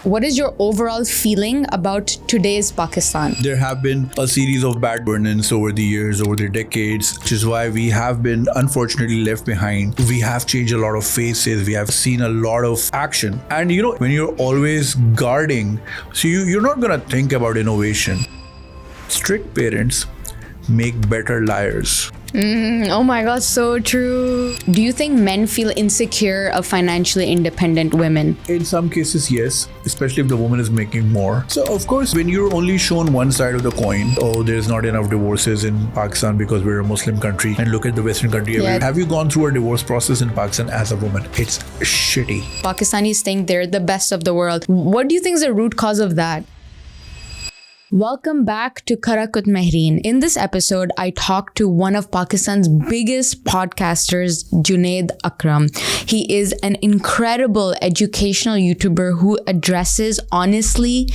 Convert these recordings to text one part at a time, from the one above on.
What is your overall feeling about today's Pakistan? There have been a series of bad governance over the years, over the decades, which is why we have been unfortunately left behind. We have changed a lot of faces. We have seen a lot of action. And when you're always guarding, so you're not going to think about innovation. Strict parents make better liars. Oh my God, so true. Do you think men feel insecure of financially independent women? In some cases, yes, especially if the woman is making more. So, of course, when you're only shown one side of the coin, there's not enough divorces in Pakistan because we're a Muslim country, and look at the Western country. Yeah. Have you gone through a divorce process in Pakistan as a woman? It's shitty. Pakistanis think they're the best of the world. What do you think is the root cause of that? Welcome back to Karak With Mahreen. In this episode, I talked to one of Pakistan's biggest podcasters, Junaid Akram. He is an incredible educational YouTuber who addresses honestly,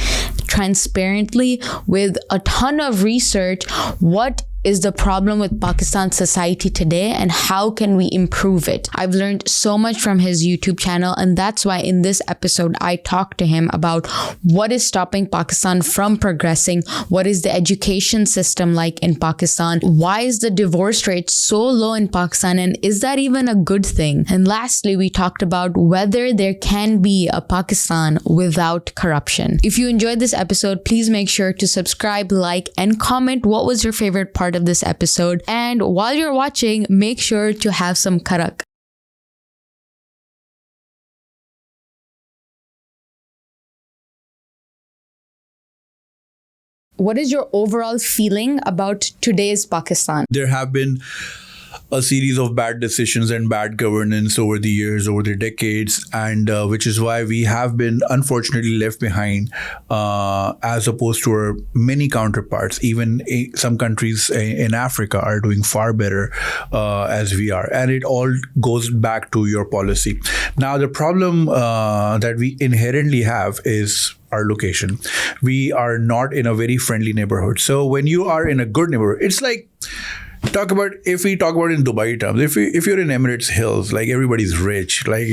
transparently, with a ton of research, what is the problem with Pakistan society today and how can we improve it. I've learned so much from his YouTube channel, and that's why in this episode I talked to him about what is stopping Pakistan from progressing, what is the education system like in Pakistan, why is the divorce rate so low in Pakistan, and is that even a good thing? And lastly, we talked about whether there can be a Pakistan without corruption. If you enjoyed this episode, please make sure to subscribe, like, and comment what was your favorite part of this episode. And while you're watching, make sure to have some karak. What is your overall feeling about today's Pakistan? There have been a series of bad decisions and bad governance over the years, over the decades, and which is why we have been unfortunately left behind as opposed to our many counterparts. Even some countries in Africa are doing far better as we are. And it all goes back to your policy. Now, the problem that we inherently have is our location. We are not in a very friendly neighborhood. So when you are in a good neighborhood, it's like, if we talk about in Dubai terms, if you're in Emirates Hills, like everybody's rich, like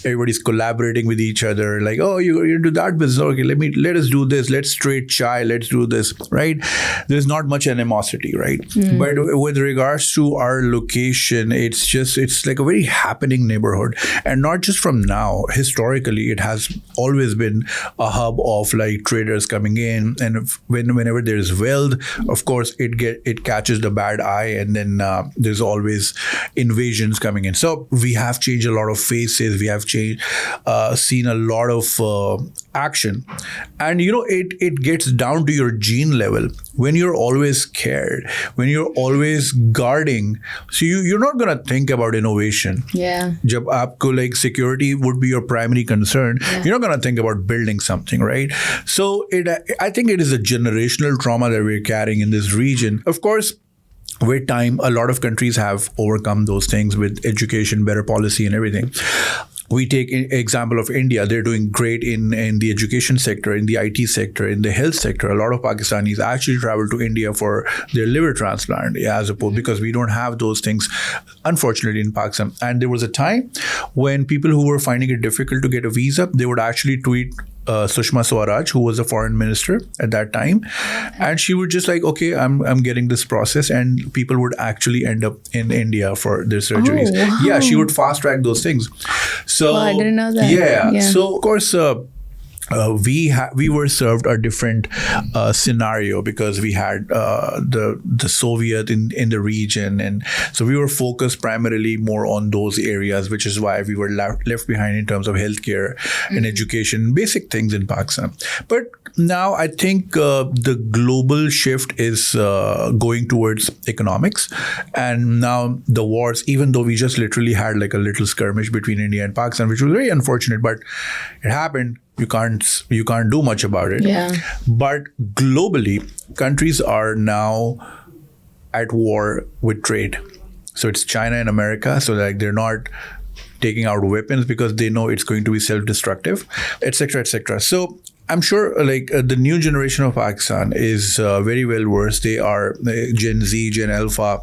everybody's collaborating with each other, like, oh, you into that business, okay, let us do this, let's trade chai, let's do this, right? There's not much animosity, right? But with regards to our location, it's like a very happening neighborhood, and not just from now. Historically, it has always been a hub of like traders coming in, and whenever there's wealth, of course, it catches the bad eye. And then there's always invasions coming in. So we have changed a lot of faces. We have seen a lot of action. And, it gets down to your gene level. When you're always scared, when you're always guarding, so you're not going to think about innovation. Yeah. Jab aapko like security would be your primary concern, you're not going to think about building something, right? So I think it is a generational trauma that we're carrying in this region. Of course, with time, a lot of countries have overcome those things with education, better policy, and everything. We take an example of India. They're doing great in the education sector, in the IT sector, in the health sector. A lot of Pakistanis actually travel to India for their liver transplant, as opposed, because we don't have those things, unfortunately, in Pakistan. And there was a time when people who were finding it difficult to get a visa, they would actually tweet Sushma Swaraj, who was the foreign minister at that time, and she would just like, okay, I'm getting this process, and people would actually end up in India for their surgeries. Oh, wow. Yeah, she would fast track those things. So I didn't know that. Yeah. So of course, we were served a different scenario because we had the Soviet in the region, and so we were focused primarily more on those areas, which is why we were left behind in terms of healthcare and education, basic things in Pakistan. But now I think the global shift is going towards economics, and now the wars, even though we just literally had like a little skirmish between India and Pakistan, which was very unfortunate, but it happened. You can't do much about it. Yeah. But globally, countries are now at war with trade. So it's China and America. So like they're not taking out weapons because they know it's going to be self-destructive, etc., etc. So I'm sure the new generation of Pakistan is very well versed. They are Gen Z, Gen Alpha.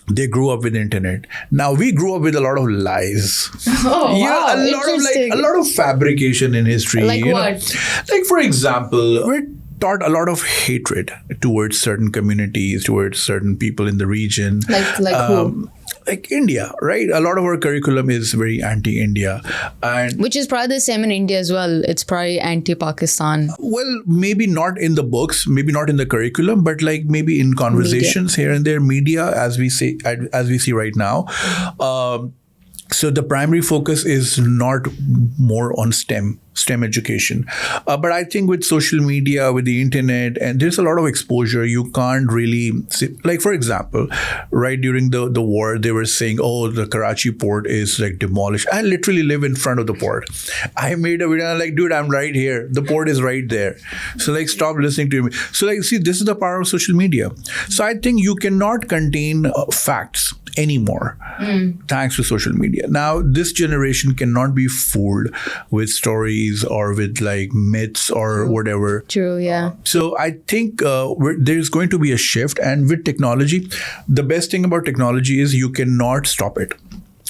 they grew up with the internet. Now we grew up with a lot of lies. Oh, wow. A lot of fabrication in history. Like what? Like, for example, we're taught a lot of hatred towards certain communities, towards certain people in the region. Like who? Like India, right? A lot of our curriculum is very anti-India, and Which is probably the same in India as well. It's probably anti-Pakistan. well, maybe not in the books, maybe not in the curriculum, but like maybe in conversations here and there, media, as we see right now. So the primary focus is not more on STEM education. But I think with social media, with the internet, and there's a lot of exposure, you can't really see, like, for example, right during the war, they were saying, oh, the Karachi port is like demolished. I literally live in front of the port. I made a video, I'm like, dude, I'm right here. The port is right there. So like, stop listening to me. So like, see, this is the power of social media. So I think you cannot contain facts anymore thanks to social media. Now, this generation cannot be fooled with stories or with like myths or whatever. True, yeah. So I think there's going to be a shift, and with technology, the best thing about technology is you cannot stop it.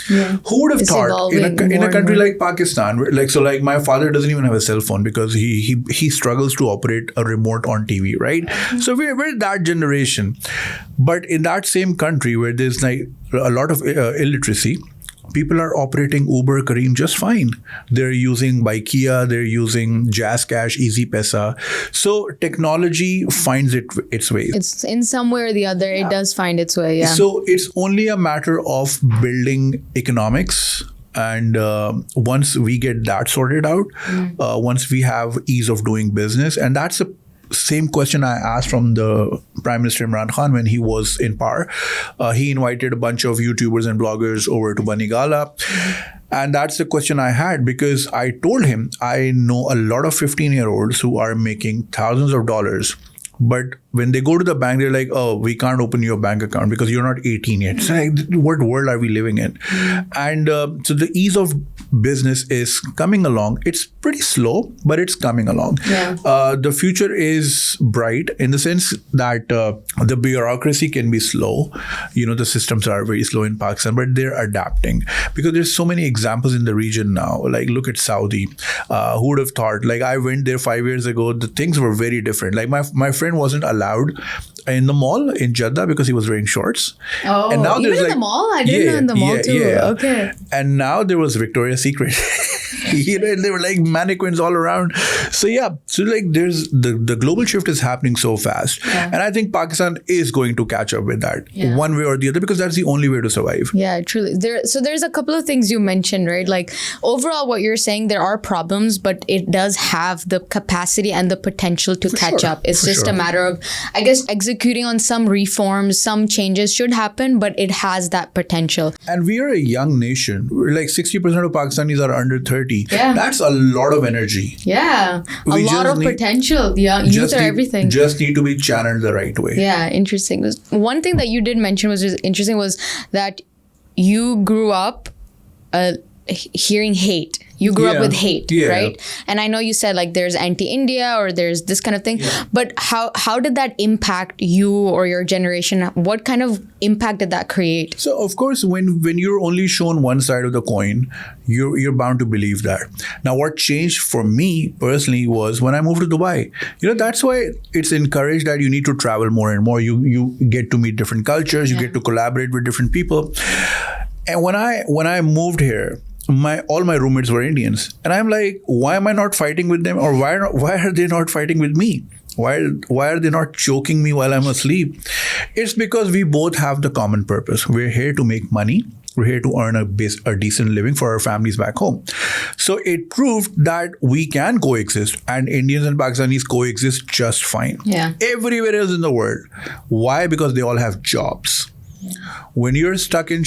Yeah. Who would have It's thought in evolving a more country and more. like Pakistan, like my father doesn't even have a cell phone because he struggles to operate a remote on TV, right? So we're that generation, but in that same country where there's like a lot of illiteracy, people are operating Uber, Careem just fine. They're using Baikia, they're using Jazz Cash, Easy Pesa. So technology finds its way. It's in some way or the other, it does find its way, yeah. So it's only a matter of building economics. And once we get that sorted out, once we have ease of doing business, and that's the same question I asked from the Prime Minister Imran Khan when he was in power. He invited a bunch of YouTubers and bloggers over to Banigala. And that's the question I had, because I told him I know a lot of 15-year-olds who are making thousands of dollars. But when they go to the bank, they're like, oh, we can't open your bank account because you're not 18 yet. So like, what world are we living in? And so the ease of business is coming along. It's pretty slow, but it's coming along. Yeah. The future is bright in the sense that the bureaucracy can be slow. The systems are very slow in Pakistan, but they're adapting because there's so many examples in the region now. Like, look at Saudi. Who would have thought? Like, I went there 5 years ago. The things were very different. Like, my friend wasn't allowed in the mall in Jeddah because he was wearing shorts. Oh, and now even there's in the mall? I didn't know in the mall too. Yeah. Okay. And now there was Victoria's Secret. There were like mannequins all around. So yeah, so like there's the global shift is happening so fast. Yeah. And I think Pakistan is going to catch up with that one way or the other, because that's the only way to survive. Yeah, truly. So there's a couple of things you mentioned, right? Like, overall, what you're saying, there are problems, but it does have the capacity and the potential to catch up. It's just a matter of, I guess, executing on some reforms, some changes should happen, but it has that potential. And we are a young nation. We're like 60% of Pakistanis are under 30. Yeah. That's a lot of energy. Yeah, We a lot just of need- potential. Yeah, youth are everything. Just need to be channeled the right way. Yeah, interesting. One thing that you did mention was just interesting was that you grew up hearing hate. You grew up with hate, right? And I know you said like there's anti-India or there's this kind of thing, but how did that impact you or your generation? What kind of impact did that create? So of course, when you're only shown one side of the coin, you're bound to believe that. Now, what changed for me personally was when I moved to Dubai. That's why it's encouraged that you need to travel more and more. You get to meet different cultures, you get to collaborate with different people. And when I moved here, all my roommates were Indians, and I'm like, why am I not fighting with them, or why are they not fighting with me? Why are they not choking me while I'm asleep? It's because we both have the common purpose. We're here to make money. We're here to earn a decent living for our families back home. So it proved that we can coexist, and Indians and Pakistanis coexist just fine. Yeah. Everywhere else in the world. Why? Because they all have jobs. When you're stuck on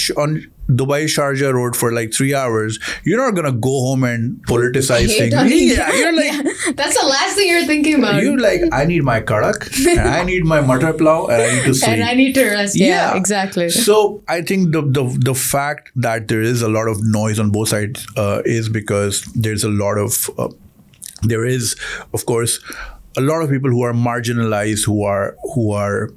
Dubai Sharjah road for like 3 hours, you're not gonna go home and politicize things. You're like, that's the last thing you're thinking about. You're like, I need my karak, and I need my matar pulao, and I need to sleep. And I need to rest. Yeah, exactly. So I think the fact that there is a lot of noise on both sides is because there's a lot of there is, of course, a lot of people who are marginalized, who are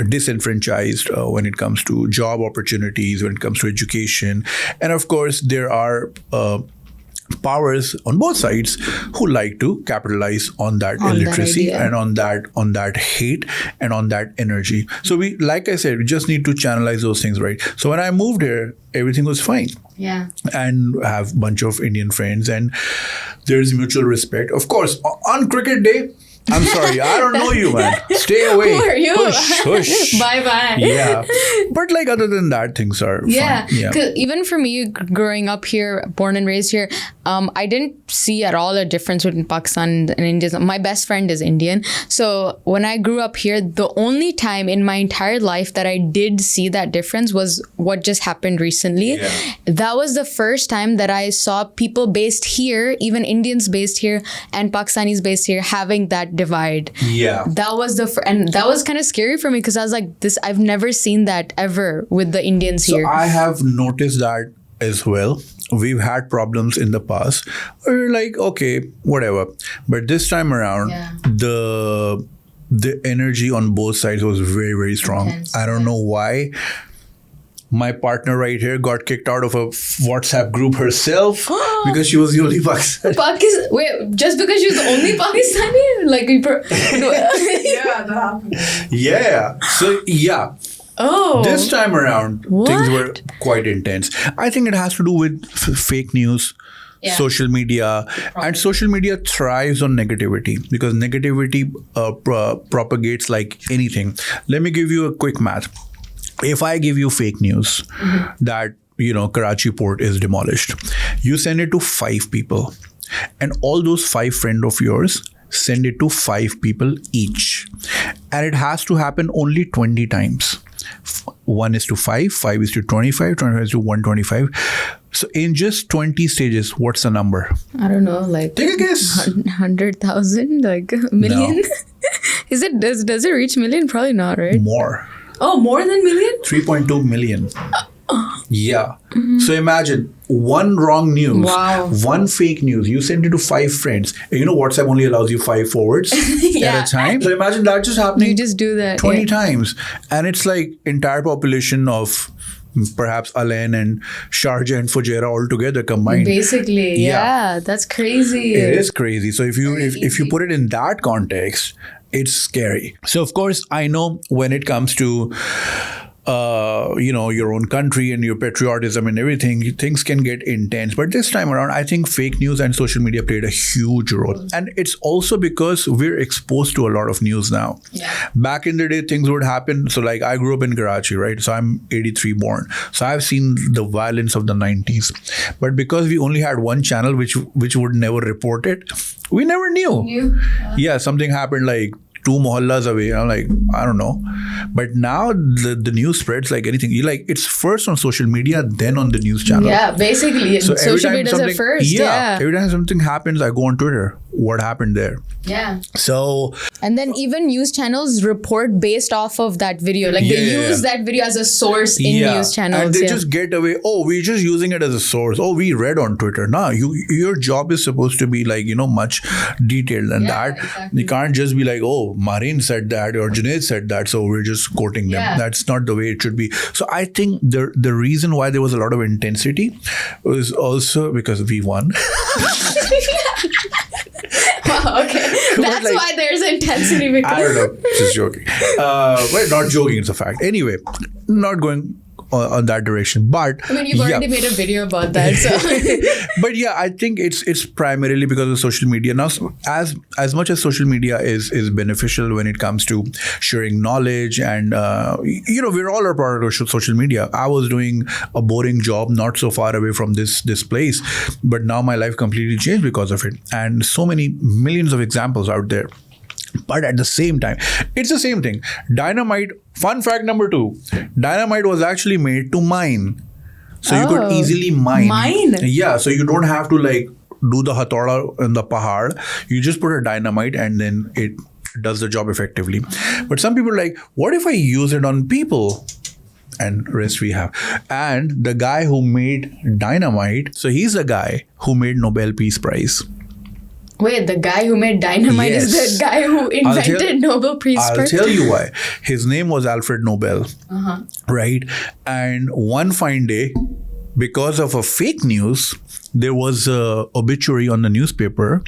disenfranchised when it comes to job opportunities, when it comes to education. And of course, there are powers on both sides who like to capitalize on that illiteracy and on that hate and on that energy. So we, like I said, we just need to channelize those things, right? So when I moved here, everything was fine. Yeah. And I have a bunch of Indian friends, and there's mutual respect. Of course, on cricket day, I'm sorry, I don't know you, man. Stay away. Who are you? Hush, hush. Bye-bye. Yeah. But like other than that, things are fine. Yeah. Because even for me, growing up here, born and raised here, I didn't see at all a difference between Pakistan and India. My best friend is Indian. So when I grew up here, the only time in my entire life that I did see that difference was what just happened recently. Yeah. That was the first time that I saw people based here, even Indians based here and Pakistanis based here, having that divide. Yeah. That was and that was kind of scary for me because I was like, I've never seen that ever with the Indians here. So I have noticed that as well. We've had problems in the past. We're like, okay, whatever. But this time around, the energy on both sides was very, very strong. Intense, I don't know why. My partner right here got kicked out of a WhatsApp group herself because she was the only Pakistani. Wait, just because she was the only Pakistani? Like, Yeah, that happened. Yeah. So, yeah. Oh. This time around, things were quite intense. I think it has to do with fake news, social media, and social media thrives on negativity because negativity propagates like anything. Let me give you a quick math. If I give you fake news that, Karachi port is demolished, you send it to 5 people, and all those 5 friends of yours send it to 5 people each. And it has to happen only 20 times. 1 is to 5, 5 is to 25, 25 is to 125. So in just 20 stages, what's the number? I don't know, like take a guess. 100,000, like a million? No. Does it reach million? Probably not, right? More. Oh, more than million? 3.2 million. Yeah. So imagine one wrong news, one fake news. You send it to 5 friends. WhatsApp only allows you 5 forwards at a time. So imagine that just happening. You just do that 20 times. And it's like entire population of perhaps Alain and Sharjah and Fujairah all together combined. Basically, yeah. That's crazy. It is crazy. So if you put it in that context, it's scary. So of course, I know when it comes to your own country and your patriotism and everything, things can get intense. But this time around, I think fake news and social media played a huge role. And it's also because we're exposed to a lot of news now. Yeah. Back in the day, things would happen. So like I grew up in Karachi, right? So I'm 83 born. So I've seen the violence of the 90s. But because we only had one channel which would never report it, we never knew. Yeah, something happened like 2 mohallas away. I'm like, I don't know. But now the news spreads like anything. It's first on social media, then on the news channel. Yeah, basically. So social media does it first. Yeah. Every time something happens, I go on Twitter. What happened there? Yeah. So. And then even news channels report based off of that video. Like they use that video as a source in news channels. And they just get away. Oh, we're just using it as a source. Oh, we read on Twitter. No, your job is supposed to be like, much detailed than that. Exactly. You can't just be like, oh, Mahreen said that or Junaid said that, so we're just quoting them. Yeah. That's not the way it should be. So I think the reason why there was a lot of intensity was also because we won. Wow, okay. That's why there's intensity. Because I don't know. Just joking. Well, not joking. It's a fact. Anyway, not going on that direction. But I mean, you've already made a video about that. So. But yeah, I think it's primarily because of social media. Now, as much as social media is beneficial when it comes to sharing knowledge and, we're all a product of social media. I was doing a boring job not so far away from this place, but now my life completely changed because of it. And so many millions of examples out there. But at the same time, it's the same thing. Dynamite, fun fact number 2, dynamite was actually made to mine. So you could easily mine. Yeah, so you don't have to like do the hatauda in the pahad. You just put a dynamite and then it does the job effectively. But some people are like, what if I use it on people? And rest we have. And the guy who made dynamite, so he's the guy who made Nobel Peace Prize. Wait, the guy who made dynamite is Yes. the guy who invented Nobel Peace I'll Prize? tell you why. His name was Alfred Nobel, Uh-huh. right? And one fine day, because of a fake news, there was a obituary on the newspaper,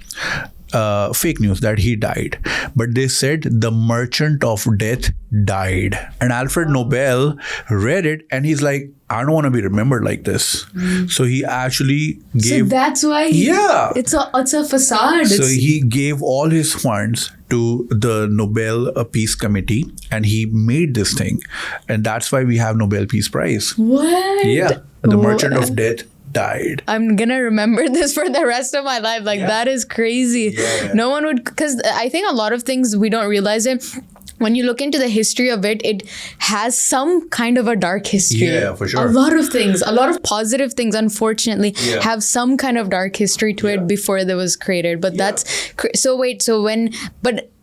fake news that he died. But they said the merchant of death died. And Alfred Nobel read it and he's like, I don't want to be remembered like this. So he actually So gave... that's why it's a facade. So he gave all his funds to the Nobel Peace Committee and he made this thing. And that's why we have Nobel Peace Prize. What? Yeah. The merchant of death died. I'm gonna remember this for the rest of my life. Like, that is crazy. Yeah. No one would, because I think a lot of things we don't realize it. When you look into the history of it, it has some kind of a dark history. Yeah, for sure. A lot of things, a lot of positive things, unfortunately, Yeah. have some kind of dark history to it before it was created. But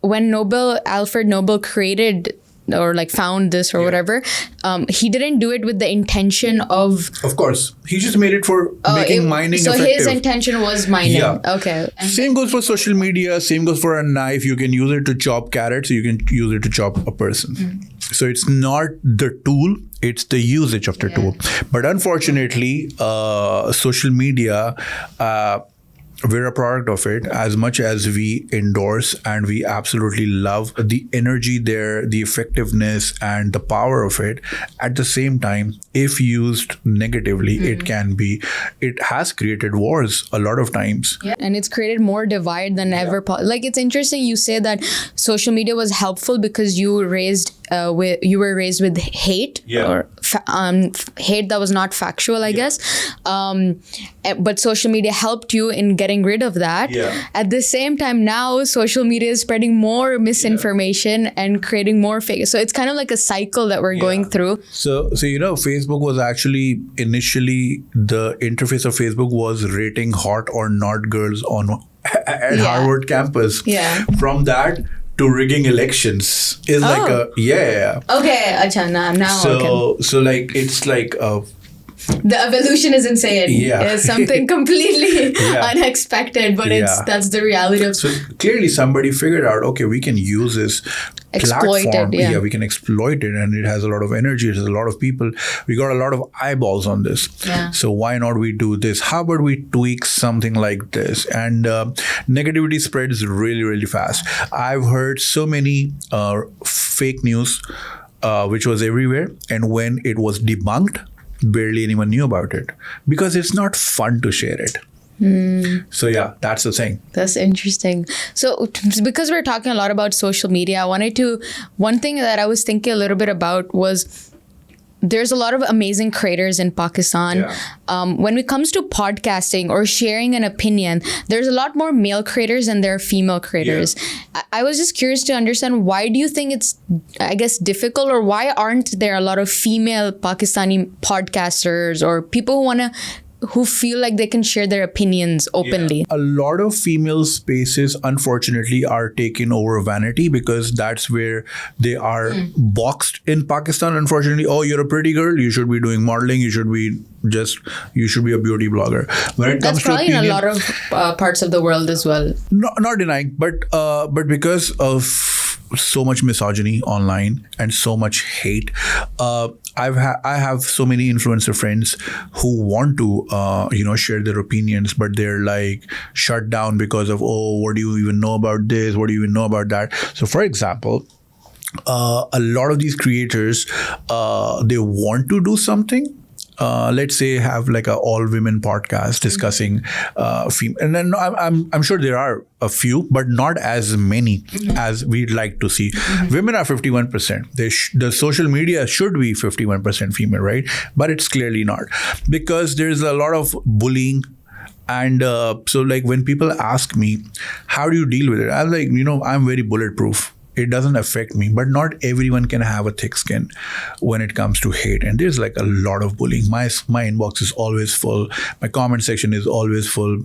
when Alfred Nobel created or like found this or whatever, he didn't do it with the intention of... Of course. He just made it for making mining so effective. his intention was mining. Yeah. Okay. Same goes for social media. Same goes for a knife. You can use it to chop carrots. You can use it to chop a person. So it's not the tool. It's the usage of the tool. But unfortunately, social media... we're a product of it. As much as we endorse and we absolutely love the energy there, the effectiveness and the power of it, at the same time, if used negatively, it has created wars a lot of times. Yeah. And it's created more divide than ever. Like, it's interesting you say that social media was helpful because you were raised with hate or hate that was not factual, I guess. But social media helped you in getting rid of that. At the same time, now social media is spreading more misinformation and creating more fake. So it's kind of like a cycle that we're going through. So Facebook was actually initially the interface of Facebook was rating hot or not girls at Harvard campus. From that to rigging elections is like a Okay, acha, now so like it's like the evolution is insane. It's something completely unexpected, but that's the reality of... So clearly somebody figured out, okay, we can use this platform. We can exploit it, and it has a lot of energy. It has a lot of people. We got a lot of eyeballs on this. So why not we do this? How about we tweak something like this? And negativity spreads really, really fast. I've heard so many fake news, which was everywhere. And when it was debunked, barely anyone knew about it because it's not fun to share it. So that's the thing. That's interesting. So because we're talking a lot about social media, one thing that I was thinking a little bit about was there's a lot of amazing creators in Pakistan. When it comes to podcasting or sharing an opinion, there's a lot more male creators than there are female creators. I was just curious to understand, why do you think it's, I guess, difficult, or why aren't there a lot of female Pakistani podcasters or people who feel like they can share their opinions openly? A lot of female spaces, unfortunately, are taken over vanity because that's where they are boxed in Pakistan. Unfortunately, oh, you're a pretty girl, you should be doing modeling, you should be a beauty blogger. When it That's comes probably to in a lot of parts of the world as well. not denying, but because of so much misogyny online and so much hate, I have so many influencer friends who want to share their opinions, but they're like shut down because of, oh, what do you even know about this? What do you even know about that? So for example, a lot of these creators, they want to do something. Let's say have like a all women podcast discussing female, and then I'm sure there are a few, but not as many as we'd like to see. Women are 51%. The social media should be 51% female, right? But it's clearly not, because there's a lot of bullying. And so like when people ask me, how do you deal with it? I'm like, I'm very bulletproof. it doesn't affect me. But not everyone can have a thick skin when it comes to hate. And there's like a lot of bullying. My inbox is always full. My comment section is always full,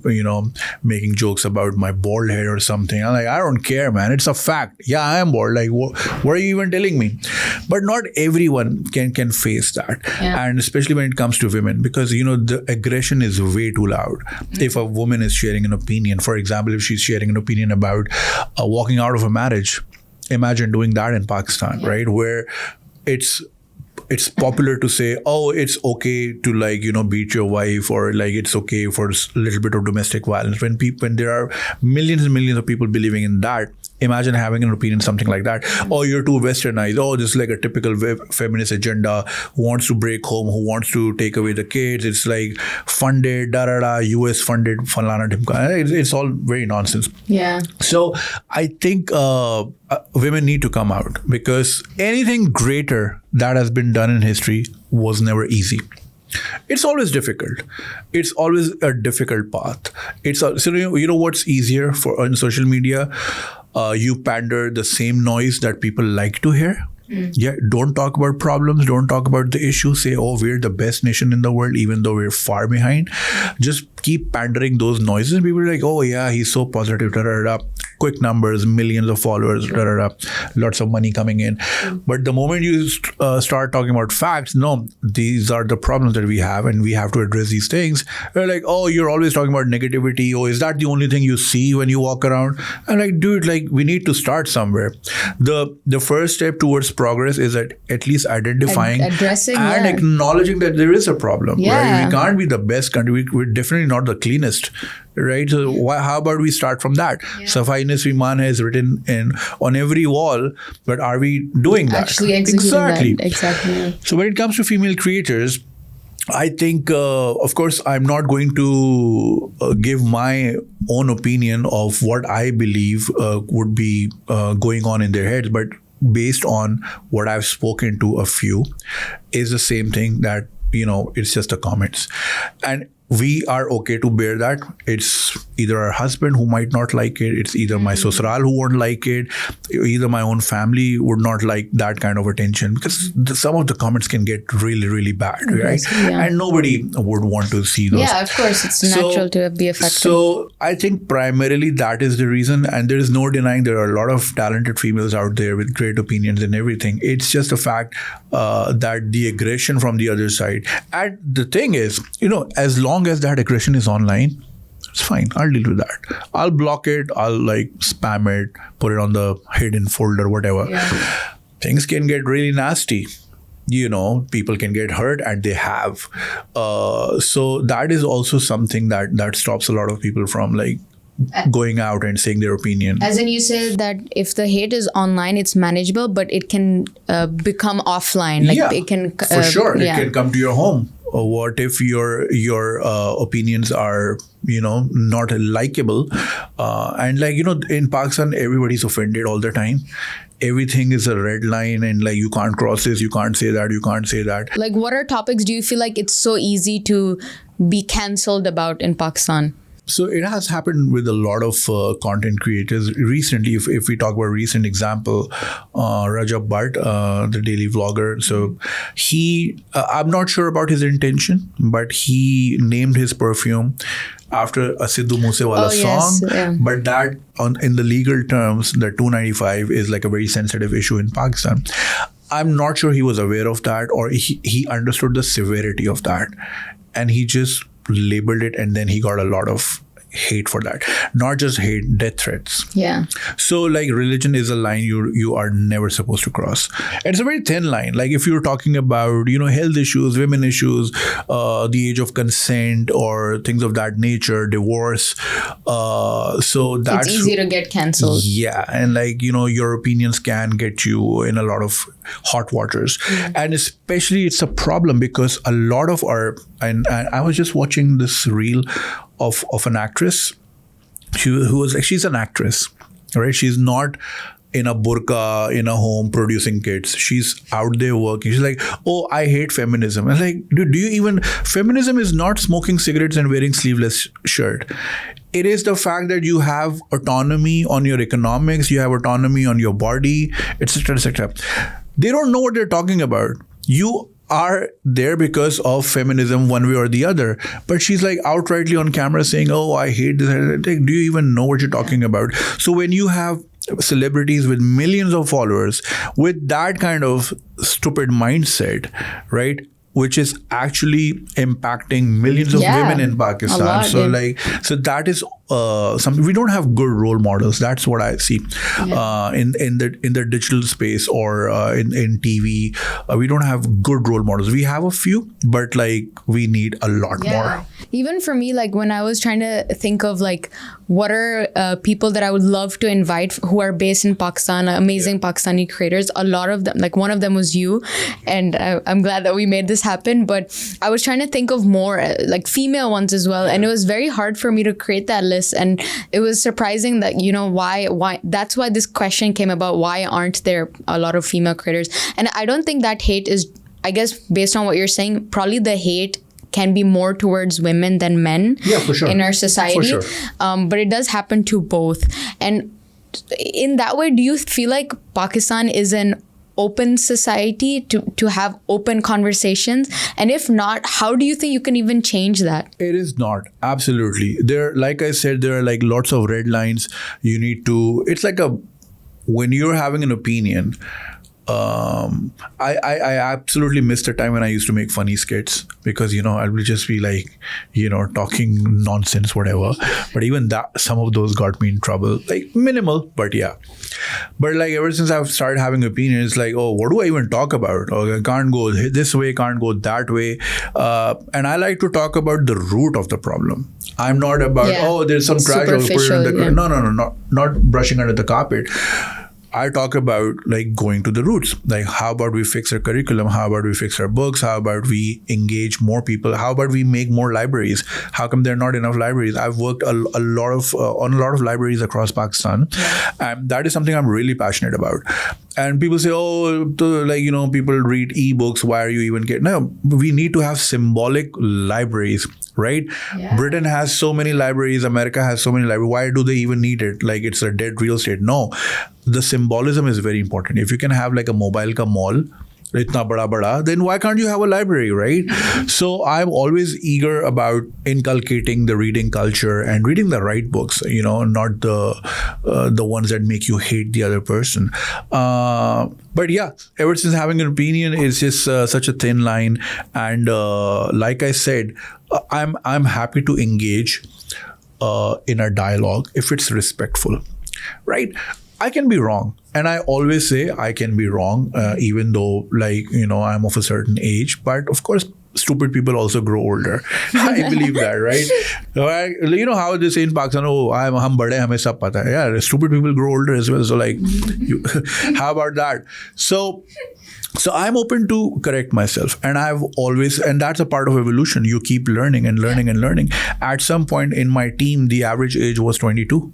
making jokes about my bald head or something. I'm like, I don't care, man. It's a fact. Yeah, I am bald. Like, what are you even telling me? But not everyone can face that. Yeah. And especially when it comes to women, because, the aggression is way too loud. If a woman is sharing an opinion, for example, if she's sharing an opinion about walking out of a marriage, imagine doing that in Pakistan, right? Where it's popular to say, oh, it's okay to beat your wife, or like it's okay for a little bit of domestic violence. When there are millions and millions of people believing in that, imagine having an opinion something like that. Oh, you're too westernized. Oh, this is like a typical feminist agenda, who wants to break home, who wants to take away the kids. It's like funded, US funded, falana dhimka. It's all very nonsense. Yeah. So I think women need to come out, because anything greater that has been done in history was never easy. It's always difficult. It's always a difficult path. So what's easier for on social media? You pander the same noise that people like to hear. Yeah, don't talk about problems. Don't talk about the issues. Say, oh, we're the best nation in the world, even though we're far behind. Just keep pandering those noises. People are like, oh yeah, he's so positive. Da, da, da. Quick numbers, millions of followers, da, da, da. Lots of money coming in. But the moment you start talking about facts, no, these are the problems that we have, and we have to address these things. They're like, oh, you're always talking about negativity. Oh, is that the only thing you see when you walk around? I'm like, dude, like, we need to start somewhere. The first step towards progress is at least identifying addressing and acknowledging that there is a problem. Yeah. Right? We can't be the best country. We're definitely not the cleanest. Right? So how about we start from that? Safai Nisviman is written on every wall, but are we doing that? Actually executing that. Exactly. So when it comes to female creators, I think, of course, I'm not going to give my own opinion of what I believe would be going on in their heads, but based on what I've spoken to a few, is the same thing that, it's just the comments. And we are okay to bear that. It's either our husband who might not like it, it's either my sosral who won't like it, either my own family would not like that kind of attention, because some of the comments can get really, really bad, right? Yeah. And nobody would want to see those. Yeah, of course, it's natural to be affected. So I think primarily that is the reason, and there is no denying there are a lot of talented females out there with great opinions and everything. It's just a fact that the aggression from the other side. And the thing is, as long as that aggression is online, it's fine. I'll deal with that. I'll block it. I'll spam it, put it on the hidden folder, whatever. Yeah. Things can get really nasty. People can get hurt, and they have. So that is also something that stops a lot of people from going out and saying their opinion. As in, you say that if the hate is online, it's manageable, but it can become offline. It can for sure. It can come to your home. What if your opinions are not likable, and in Pakistan everybody's offended all the time. Everything is a red line, and you can't cross this, you can't say that, you can't say that. What are topics do you feel like it's so easy to be cancelled about in Pakistan? So it has happened with a lot of content creators recently. If we talk about a recent example, Rajab Bhatt, the daily vlogger. So he, I'm not sure about his intention, but he named his perfume after a Sidhu Moosewala song. Yeah. But that, in the legal terms, the 295 is a very sensitive issue in Pakistan. I'm not sure he was aware of that, or he understood the severity of that, and he just labeled it, and then he got a lot of hate for that. Not just hate, death threats. Yeah. So religion is a line you are never supposed to cross. And it's a very thin line. If you're talking about health issues, women issues, the age of consent, or things of that nature, divorce, so that's it's easy to get cancelled. Yeah. And your opinions can get you in a lot of hot waters. And especially it's a problem because a lot of and I was just watching this reel of an actress she's an actress, right? She's not in a burqa in a home producing kids. She's out there working. She's like, oh, I hate feminism. I'm like, dude, do you even, feminism is not smoking cigarettes and wearing sleeveless shirt. It is the fact that you have autonomy on your economics, you have autonomy on your body, etc., etc. They don't know what they're talking about. You are there because of feminism one way or the other. But she's like outrightly on camera saying, oh, I hate this. Like, do you even know what you're talking about? So when you have celebrities with millions of followers with that kind of stupid mindset, right, which is actually impacting millions of women in Pakistan. So that is something. We don't have good role models. That's what I see in the digital space or in TV. We don't have good role models. We have a few, but like we need a lot more. Even for me, like when I was trying to think of like what are people that I would love to invite who are based in Pakistan, amazing Pakistani creators. A lot of them, like one of them was you, and I'm glad that we made this happen. But I was trying to think of more like female ones as well, and it was very hard for me to create that list. And it was surprising that, you know, why that's why this question came about. Why aren't there a lot of female creators? And I don't think that hate is, I guess, based on what you're saying, probably the hate can be more towards women than men in our society. But it does happen to both. And in that way, do you feel like Pakistan is an open society to have open conversations? And if not, how do you think you can even change that? It is not. Absolutely. There, like I said, there are like lots of red lines. You need to, it's like when you're having an opinion, I absolutely missed the time when I used to make funny skits because, you know, I would just be like, you know, talking nonsense, whatever. But even that, some of those got me in trouble, like minimal, but yeah. But like ever since I've started having opinions, like, oh, what do I even talk about? Oh, I can't go this way, can't go that way. And I like to talk about the root of the problem. I'm not about, oh, there's some trash. No, not brushing under the carpet. I talk about like going to the roots. Like, how about we fix our curriculum? How about we fix our books? How about we engage more people? How about we make more libraries? How come there are not enough libraries? I've worked on a lot of libraries across Pakistan, and that is something I'm really passionate about. And people say, oh, like, you know, people read ebooks. Why are you even getting? No, we need to have symbolic libraries, right? Yeah. Britain has so many libraries. America has so many libraries. Why do they even need it? Like it's a dead real estate. No, the symbolism is very important. If you can have like a mobile ka mall, itna bada, then why can't you have a library, right? So I'm always eager about inculcating the reading culture and reading the right books, you know, not the ones that make you hate the other person. But yeah, ever since having an opinion is just such a thin line. And like I said, I'm happy to engage in a dialogue if it's respectful, right? I can be wrong. And I always say I can be wrong, even though, like, you know, I'm of a certain age. But of course, stupid people also grow older. I believe that, right? You know how they say in Pakistan, oh, hum bade, hame sab pata hai. Yeah, stupid people grow older as well. So like, how about that? So I'm open to correct myself. And and that's a part of evolution. You keep learning and learning and learning. At some point in my team, the average age was 22.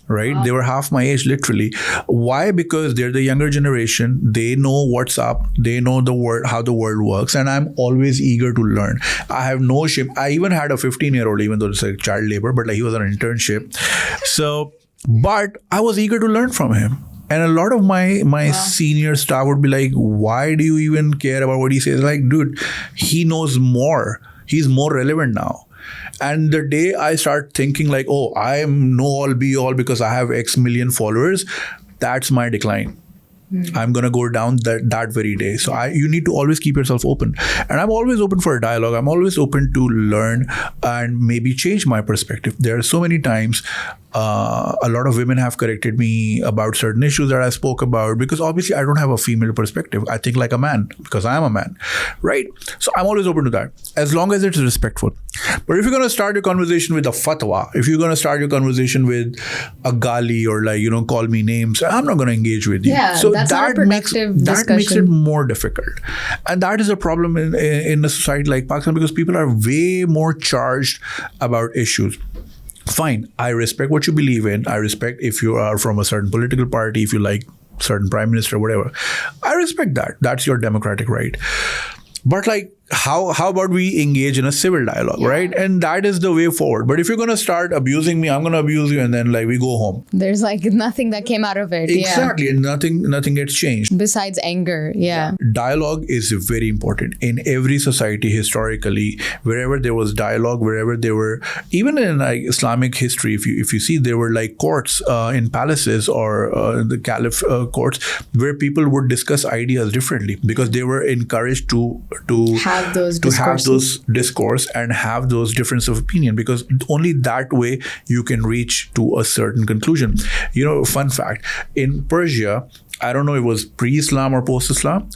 Right? Wow. They were half my age, literally. Why? Because they're the younger generation. They know what's up. They know the world, how the world works. And I'm always eager to learn. I have no shame. I even had a 15-year-old, even though it's like child labor, but like he was on an internship. So, but I was eager to learn from him. And a lot of my senior staff would be like, why do you even care about what he says? Like, dude, he knows more. He's more relevant now. And the day I start thinking like, oh, I am know all be all because I have X million followers, that's my decline. I'm going to go down that very day. So you need to always keep yourself open. And I'm always open for a dialogue. I'm always open to learn and maybe change my perspective. There are so many times a lot of women have corrected me about certain issues that I spoke about because obviously I don't have a female perspective. I think like a man because I am a man, right? So I'm always open to that as long as it's respectful. But if you're going to start your conversation with a fatwa, if you're going to start your conversation with a gali or like, you know, call me names, I'm not going to engage with you. Yeah, so that's not a productive discussion. That makes it more difficult. And that is a problem in a society like Pakistan because people are way more charged about issues. Fine, I respect what you believe in. I respect if you are from a certain political party, if you like certain prime minister, whatever. I respect that. That's your democratic right. But like, how about we engage in a civil dialogue, right? And that is the way forward. But if you're going to start abusing me, I'm going to abuse you, and then like we go home. There's like nothing that came out of it. Exactly. And nothing gets changed. Besides anger. Yeah. Dialogue is very important in every society historically. Wherever there was dialogue, wherever there were, even in like Islamic history, if you see, there were like courts in palaces or the caliph courts where people would discuss ideas differently because they were encouraged to have those discourse and have those difference of opinion, because only that way you can reach to a certain conclusion. Fun fact, in Persia, I don't know if it was pre-Islam or post-Islam,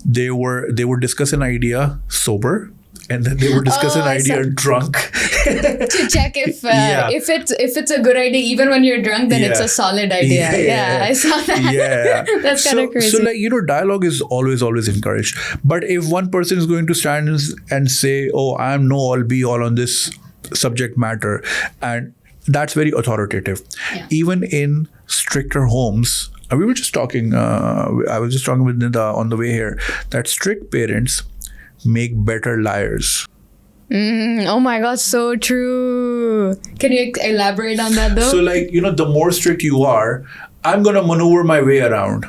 they would discuss an idea sober, and then they would discuss an idea drunk to check if it's a good idea. Even when you're drunk, then it's a solid idea. I saw that. That's kind of crazy. So dialogue is always encouraged. But if one person is going to stand and say, oh, I'm know all be all on this subject matter, and that's very authoritative. Even in stricter homes, we were just talking, I was just talking with Nida on the way here, that strict parents make better liars. Oh my God, so true. Can you elaborate on that though? So the more strict you are, I'm going to maneuver my way around.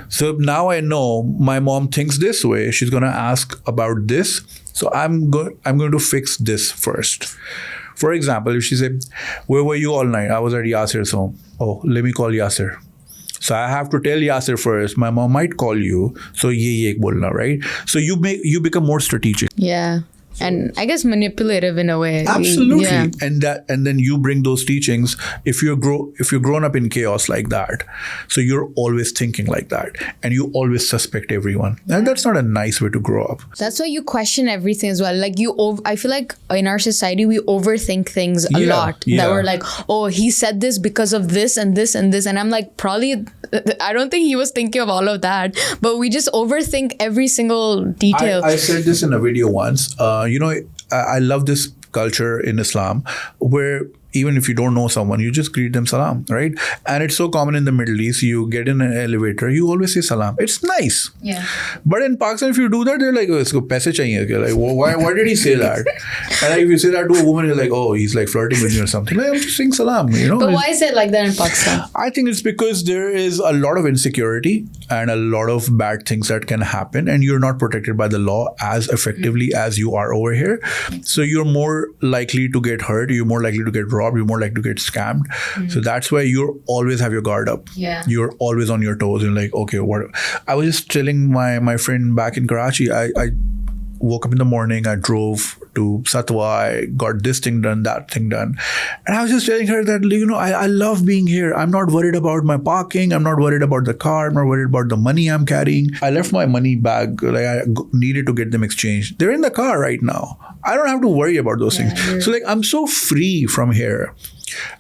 So now I know my mom thinks this way. She's going to ask about this. So I'm going to fix this first. For example, if she said, where were you all night? I was at Yasir's home. Oh, let me call Yasir. So I have to tell Yasir first. My mom might call you. So ye bolna, right? So you become more strategic. Yeah. And I guess manipulative in a way. Absolutely. Yeah. And then you bring those teachings. If you're grown up in chaos like that, so you're always thinking like that, and you always suspect everyone, and that's not a nice way to grow up. That's why you question everything as well. Like I feel like in our society we overthink things a lot. That we're like, oh, he said this because of this and this and this, and I'm like, probably I don't think he was thinking of all of that, but we just overthink every single detail. I said this in a video once. I love this culture in Islam where even if you don't know someone, you just greet them salam, right? And it's so common in the Middle East. You get in an elevator, you always say salam. It's nice. Yeah. But in Pakistan, if you do that, they're like, oh, isko paise chahiye. Like, why did he say that? And like, if you say that to a woman, you're like, oh, he's like flirting with you or something. Like, I'm just saying salam, But why is it like that in Pakistan? I think it's because there is a lot of insecurity and a lot of bad things that can happen, and you're not protected by the law as effectively as you are over here. So you're more likely to get hurt. You're more likely to get robbed. You're more likely to get scammed. So that's why you always have your guard up. Yeah. You're always on your toes. You're like, okay, what? I was just telling my friend back in Karachi, I woke up in the morning, I drove to Satwa, I got this thing done, that thing done. And I was just telling her that, I love being here. I'm not worried about my parking. I'm not worried about the car. I'm not worried about the money I'm carrying. I left my money bag. Like I needed to get them exchanged. They're in the car right now. I don't have to worry about those things. So I'm so free from here.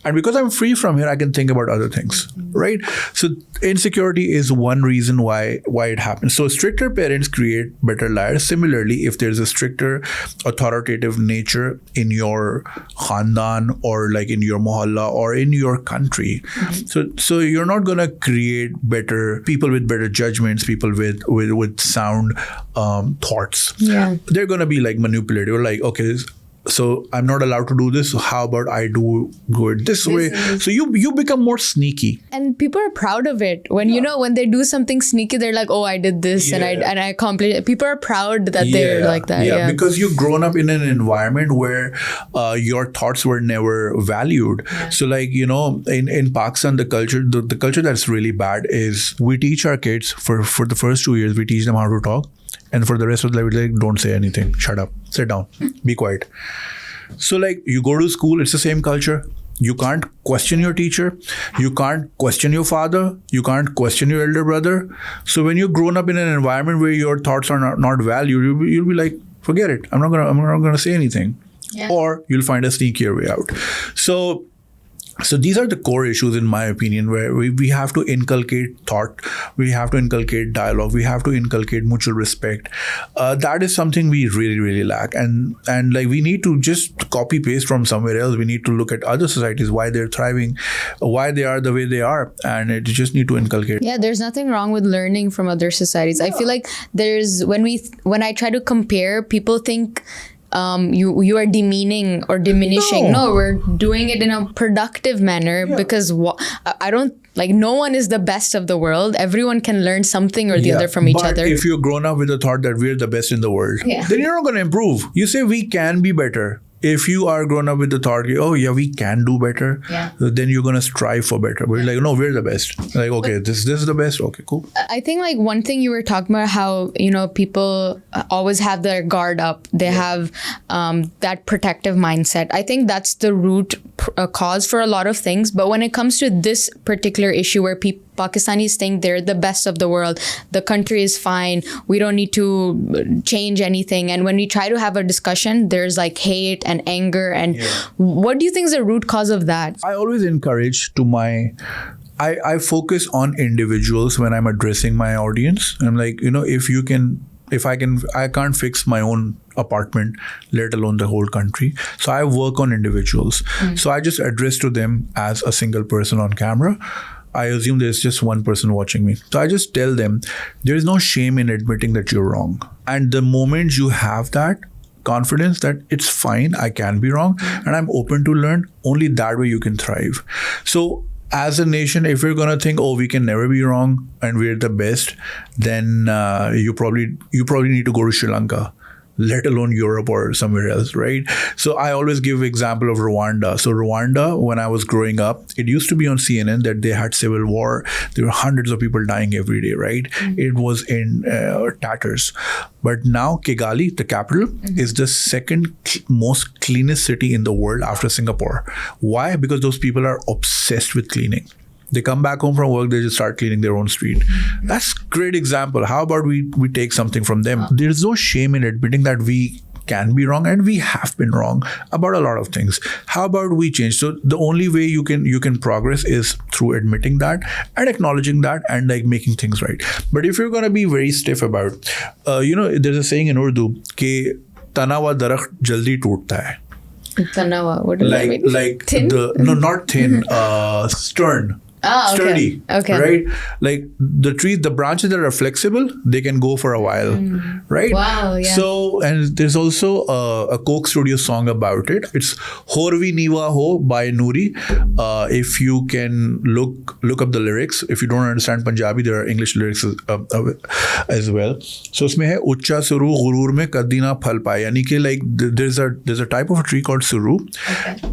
And because I'm free from here, I can think about other things, right? So insecurity is one reason why it happens. So stricter parents create better liars. Similarly, if there's a stricter authoritative nature in your khandan or like in your mohalla or in your country, so you're not going to create better people with better judgments, people with sound thoughts. Yeah. They're going to be like manipulative, like, okay, so I'm not allowed to do this. So how about I do it this way? So you become more sneaky. And people are proud of it. When when they do something sneaky, they're like, oh, I did this and I accomplished it. People are proud that they're like that. Yeah, because you've grown up in an environment where your thoughts were never valued. Yeah. So in Pakistan, the culture that's really bad is we teach our kids for the first 2 years, we teach them how to talk. And for the rest of the life, like, don't say anything. Shut up. Sit down. Be quiet. So you go to school, it's the same culture. You can't question your teacher. You can't question your father. You can't question your elder brother. So when you've grown up in an environment where your thoughts are not valued, you'll be like, forget it. I'm not gonna say anything. Yeah. Or you'll find a sneakier way out. So So these are the core issues, in my opinion, where we have to inculcate thought, we have to inculcate dialogue, we have to inculcate mutual respect. That is something we really, really lack. And like we need to just copy paste from somewhere else. We need to look at other societies, why they're thriving, why they are the way they are, and it just need to inculcate. Yeah, there's nothing wrong with learning from other societies. I feel like when I try to compare, people think you are demeaning or diminishing. No, we're doing it in a productive manner because I don't like, no one is the best of the world. Everyone can learn something or the other from each other. If you're grown up with the thought that we're the best in the world, then you're not going to improve. You say we can be better. If you are grown up with the thought, oh yeah, we can do better, then you're going to strive for better. But you're like, no, we're the best. Like, okay, this is the best. Okay, cool. I think like one thing you were talking about, how, people always have their guard up. They have that protective mindset. I think that's the root cause for a lot of things. But when it comes to this particular issue where Pakistanis think they're the best of the world, the country is fine, we don't need to change anything. And when we try to have a discussion, there's like hate and anger. And what do you think is the root cause of that? I always encourage I focus on individuals when I'm addressing my audience. I'm like, I can't fix my own apartment, let alone the whole country. So I work on individuals. So I just address to them as a single person on camera. I assume there's just one person watching me. So I just tell them, there is no shame in admitting that you're wrong. And the moment you have that confidence that it's fine, I can be wrong, and I'm open to learn, only that way you can thrive. So as a nation, if we're going to think, oh, we can never be wrong and we're the best, then you probably need to go to Sri Lanka, let alone Europe or somewhere else, right? So I always give example of Rwanda. So Rwanda, when I was growing up, it used to be on CNN that they had civil war. There were hundreds of people dying every day, right? It was in tatters. But now Kigali, the capital, is the second most cleanest city in the world after Singapore. Why? Because those people are obsessed with cleaning. They come back home from work, they just start cleaning their own street. That's a great example. How about we take something from them? There's no shame in admitting that we can be wrong, and we have been wrong about a lot of things. How about we change? So the only way you can progress is through admitting that and acknowledging that and like making things right. But if you're going to be very stiff about, there's a saying in Urdu, ke तना हुआ दरख्त जल्दी टूटता है. Tanawa, what does that mean? Like thin? Not thin, stern. Sturdy, right? Like the trees, the branches that are flexible, they can go for a while, right? Wow, yeah. So, and there's also a Coke Studio song about it. It's Horvi Niwa Ho by Noori. If you can look up the lyrics. If you don't understand Punjabi, there are English lyrics as well. So उसमें है उच्चा सुरू गुरूर में कदी ना फल पाए. यानी कि like there's a type of a tree called suru.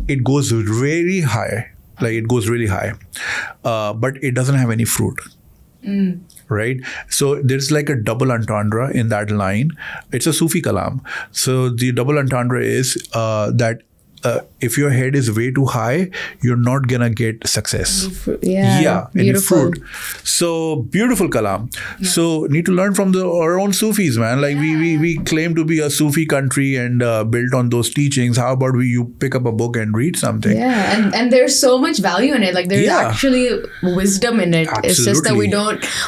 It goes very high. Like it goes really high, but it doesn't have any fruit, right? So there's like a double entendre in that line. It's a Sufi kalam. So the double entendre is that if your head is way too high, you're not gonna get success. Yeah, any fruit. So beautiful kalam. So need to learn from our own Sufis, man. Like we claim to be a Sufi country and built on those teachings. How about you pick up a book and read something? Yeah, and there's so much value in it. Like there's actually wisdom in it. Absolutely. It's just that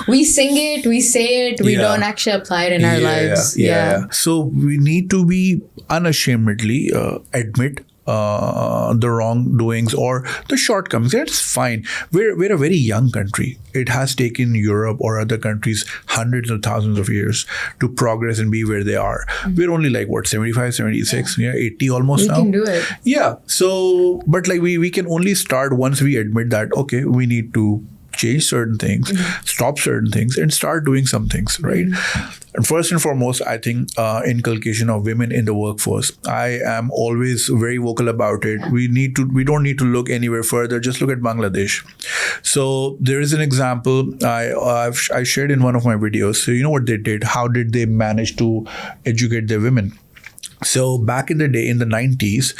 we sing it, we say it, we don't actually apply it in our lives. Yeah. So we need to be unashamedly admit the wrongdoings or the shortcomings. That's fine. We're a very young country. It has taken Europe or other countries hundreds of thousands of years to progress and be where they are. We're only like 75, 76, 80 almost now. We can do it. Yeah. So, but like we can only start once we admit that, okay, we need to change certain things, stop certain things, and start doing some things, right? And first and foremost, I think inculcation of women in the workforce. I am always very vocal about it. We don't need to look anywhere further. Just look at Bangladesh. So there is an example I shared in one of my videos. So you know what they did? How did they manage to educate their women? So back in the day, in the 90s,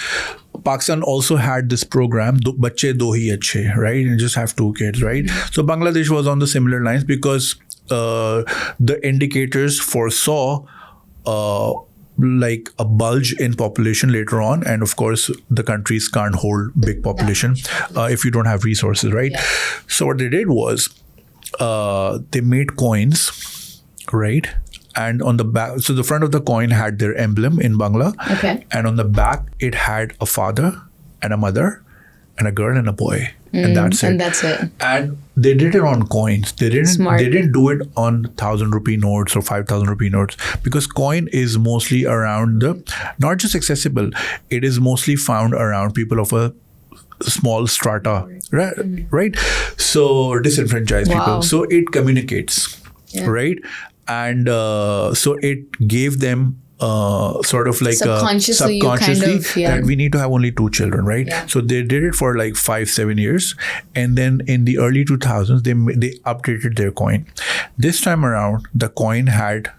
Pakistan also had this program, Bacche Do Hi Achhe, right? You just have 2 kids, right? So Bangladesh was on the similar lines because the indicators foresaw like a bulge in population later on, and of course the countries can't hold big population if you don't have resources, right? So what they did was they made coins, right? And on the back, so the front of the coin had their emblem in Bangla, and on the back it had a father and a mother and a girl and a boy, and that's it. And they did it on coins. They didn't do it on 1,000 rupee notes or 5,000 rupee notes, because coin is mostly around not just accessible, it is mostly found around people of a small strata, right? So disenfranchised people. So it communicates, right? And so it gave them sort of like subconsciously that we need to have only 2 children, right? So they did it for like 5-7 years, and then in the early 2000s they updated their coin. This time around the coin had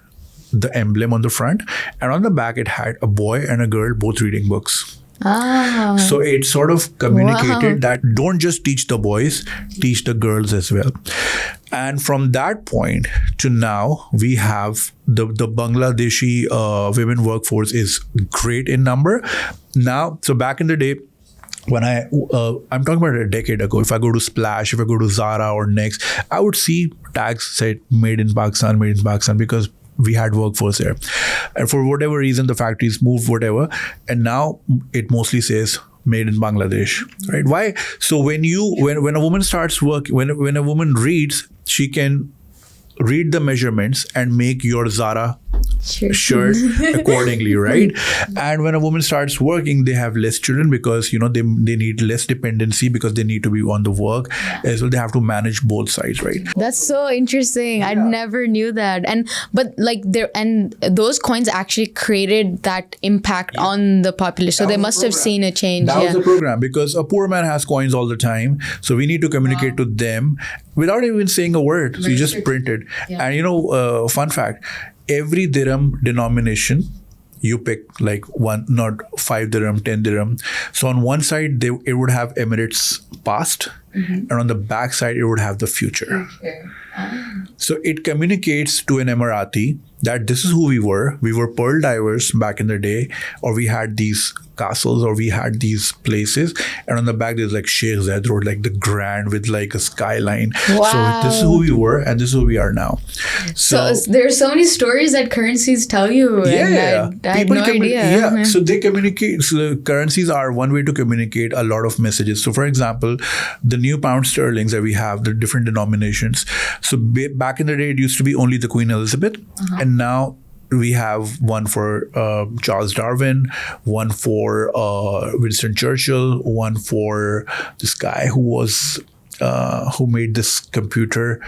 the emblem on the front, and on the back it had a boy and a girl both reading books. So it sort of communicated that don't just teach the boys, teach the girls as well. And from that point to now, we have the Bangladeshi women workforce is great in number. Now, so back in the day, when I'm talking about a decade ago, if I go to Splash, if I go to Zara or Next, I would see tags said made in Pakistan, because we had workforce there. And for whatever reason, the factories moved, whatever. And now it mostly says made in Bangladesh, right? Why? So when a woman starts work, when a woman reads, she can read the measurements and make your Zara shirt accordingly, right? And when a woman starts working, they have less children because they need less dependency because they need to be on the work as well. They have to manage both sides, right? That's so interesting. I never knew that. But those coins actually created that impact on the population. So they must have seen a change. That was the program, because a poor man has coins all the time. So we need to communicate to them without even saying a word. So you just print it. And fun fact, every dirham denomination, you pick like one, not 5 dirham, 10 dirham. So on one side, it would have Emirates past, and on the back side, it would have the future. So it communicates to an Emirati that this is who we were. We were pearl divers back in the day, or we had these castles, or we had these places, and on the back there's like Sheikh Zayed Road, like the grand with like a skyline. So this is who we were, and this is who we are now. So there's so many stories that currencies tell you. And I had no idea. So they communicate. So currencies are one way to communicate a lot of messages. So for example, the new pound sterlings that we have, the different denominations. So back in the day, it used to be only the Queen Elizabeth, and now we have one for Charles Darwin, one for Winston Churchill, one for this guy who made this computer,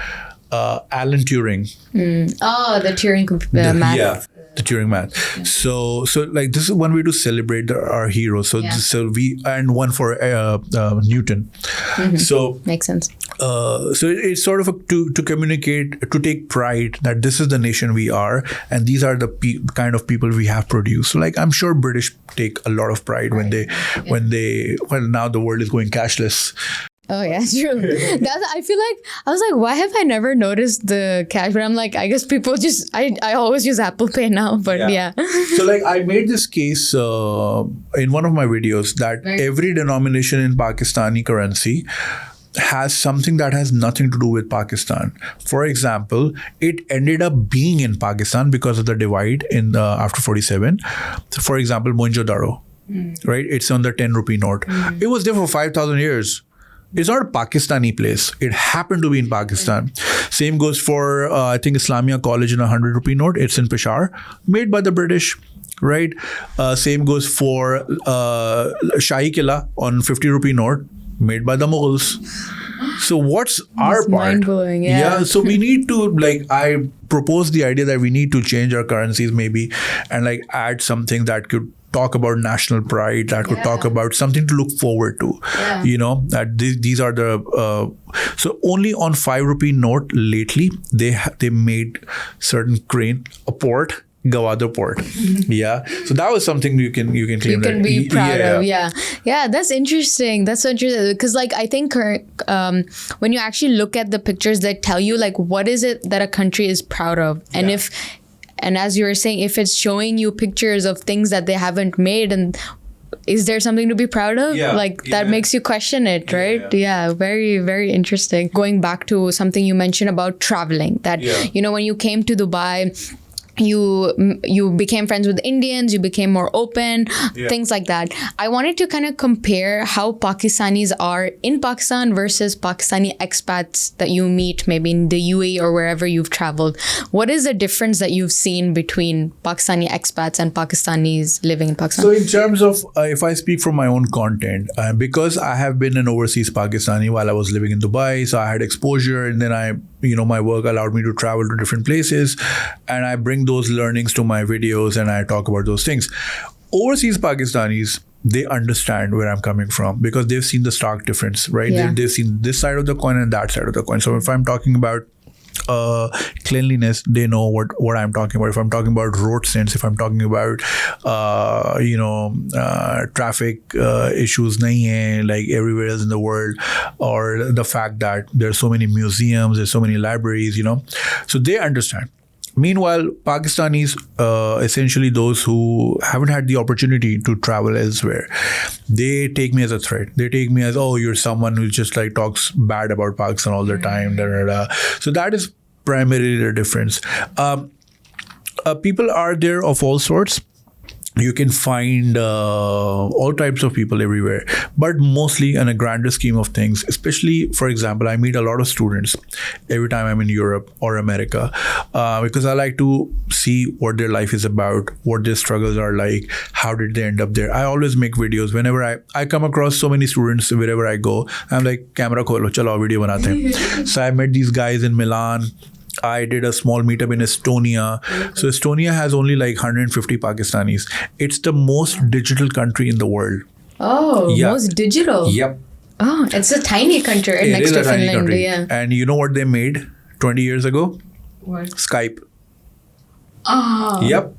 Alan Turing. The Turing math. Yeah. The Turing math. So like this is one way to celebrate our heroes. So and one for Newton. So makes sense. So it's sort of to communicate, to take pride that this is the nation we are, and these are the kind of people we have produced. So like I'm sure British take a lot of pride when now the world is going cashless. Oh yeah, true. I feel like I was like, why have I never noticed the cash? But I'm like, I guess people just I always use Apple Pay now. But yeah. So like I made this case in one of my videos that every denomination in Pakistani currency has something that has nothing to do with Pakistan. For example, it ended up being in Pakistan because of the divide in after 47. So for example, Mohenjo-daro, right? It's on the 10 rupee note. It was there for 5,000 years. It's not a Pakistani place. It happened to be in Pakistan. Same goes for, I think, Islamia College in a 100 rupee note. It's in Peshawar, made by the British, right? Same goes for Shahi Killa on 50 rupee note, made by the Mughals. So what's our part? Mind-blowing, yeah. So we need to, I propose the idea that we need to change our currencies maybe and add something that could talk about national pride, that could talk about something to look forward to. That these are the so only on 5 rupee note lately they made certain crane a port, Gawada port. So that was something you can claim you can be proud of. That's interesting. That's so interesting because I think when you actually look at the pictures that tell you what is it that a country is proud of, and if And as you were saying, if it's showing you pictures of things that they haven't made, and is there something to be proud of? That makes you question it, right? Yeah. Very, very interesting. Going back to something you mentioned about traveling, that, when you came to Dubai, you became friends with Indians, you became more open, things like that. I wanted to kind of compare how Pakistanis are in Pakistan versus Pakistani expats that you meet maybe in the UAE or wherever you've traveled. What is the difference that you've seen between Pakistani expats and Pakistanis living in Pakistan? So in terms of, if I speak from my own content, because I have been an overseas Pakistani while I was living in Dubai, so I had exposure, and then my work allowed me to travel to different places, and I bring those learnings to my videos and I talk about those things. Overseas Pakistanis, they understand where I'm coming from because they've seen the stark difference, right? They've seen this side of the coin and that side of the coin. So if I'm talking about cleanliness, they know what I'm talking about. If I'm talking about road sense, if I'm talking about traffic issues nahi hai, like everywhere else in the world, or the fact that there's so many museums, there's so many libraries, so they understand. Meanwhile, Pakistanis, essentially those who haven't had the opportunity to travel elsewhere, they take me as a threat. They take me as, oh, you're someone who just like talks bad about Pakistan all the time. Da, da, da. So that is primarily the difference. People are there of all sorts. You can find all types of people everywhere, but mostly in a grander scheme of things, especially, for example, I meet a lot of students every time I'm in Europe or America, because I like to see what their life is about, what their struggles are like, how did they end up there. I always make videos. Whenever I come across so many students, wherever I go, I'm like, camera kholo, chalo, video banate hain. So I met these guys in Milan. I did a small meetup in Estonia. So Estonia has only like 150 Pakistanis. It's the most digital country in the world. Oh, most digital? Yep. Oh, it's a tiny country next to Finland. Yeah. And you know what they made 20 years ago? What? Skype. Oh. Yep.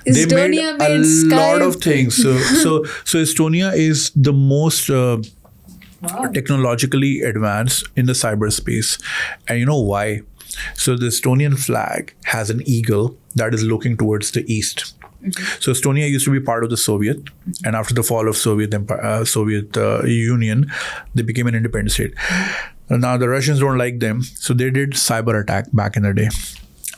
Estonia they made a Skype. lot of things. So Estonia is the most technologically advanced in the cyberspace. And you know why? So the Estonian flag has an eagle that is looking towards the east. So Estonia used to be part of the Soviet, and after the fall of Soviet Union, they became an independent state. And now the Russians don't like them, so they did cyber attack back in the day.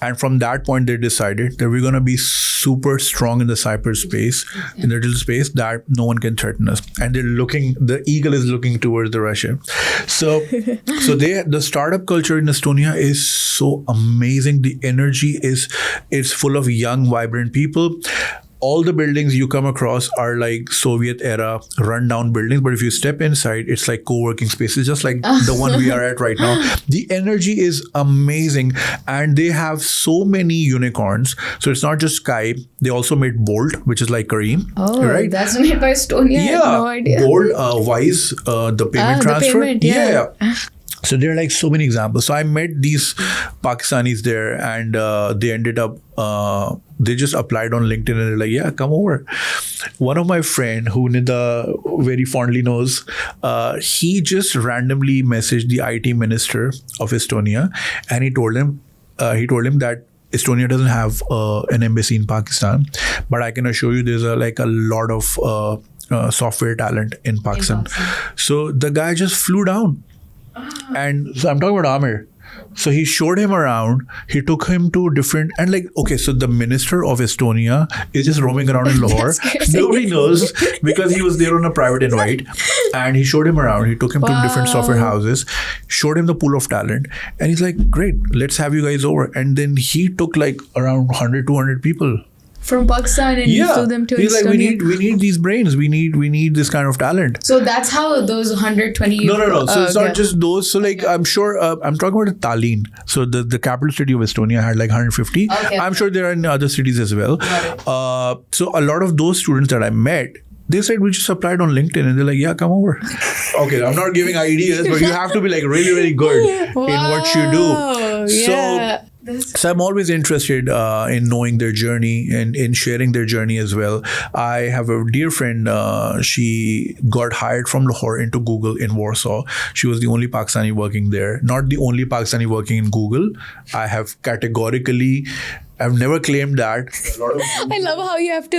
And from that point, they decided that we're going to be super strong in the cyberspace, in the digital space, that no one can threaten us. And the eagle is looking towards the Russia. So the startup culture in Estonia is so amazing. The energy is full of young, vibrant people. All the buildings you come across are like Soviet era rundown buildings, but if you step inside, it's like co-working spaces, just like the one we are at right now. The energy is amazing, and they have so many unicorns. So it's not just Skype. They also made Bolt, which is like Kareem. Oh, right? That's made by Estonia. Yeah, I had no idea. Bolt, Wise, the payment transfer. The payment, yeah. So there are like so many examples. So I met these Pakistanis there, and they ended up, they just applied on LinkedIn, and they're like, yeah, come over. One of my friend who Nida very fondly knows, he just randomly messaged the IT minister of Estonia, and he told him that Estonia doesn't have an embassy in Pakistan, but I can assure you there's a lot of software talent in Pakistan. So the guy just flew down. And so I'm talking about Amir. So he showed him around. He took him to different, and so the minister of Estonia is just roaming around in Lahore. Nobody knows because he was there on a private invite, and he showed him around. He took him to different software houses, showed him the pool of talent, and he's like, great, let's have you guys over. And then he took around 100, 200 people from Pakistan and flew them to he's Estonia. Like, we need these brains. We need this kind of talent. So that's how those 120. No. So it's not just those. So I'm sure I'm talking about Tallinn. So the capital city of Estonia had 150. Okay. I'm sure there are in other cities as well. So a lot of those students that I met, they said we just applied on LinkedIn, and they're like, yeah, come over. Okay, I'm not giving ideas, but you have to be really, really good in what you do. Yeah. So I'm always interested in knowing their journey and in sharing their journey as well. I have a dear friend, she got hired from Lahore into Google in Warsaw. She was the only Pakistani working there. Not the only Pakistani working in Google. I have categorically I've never claimed that. I love how you have to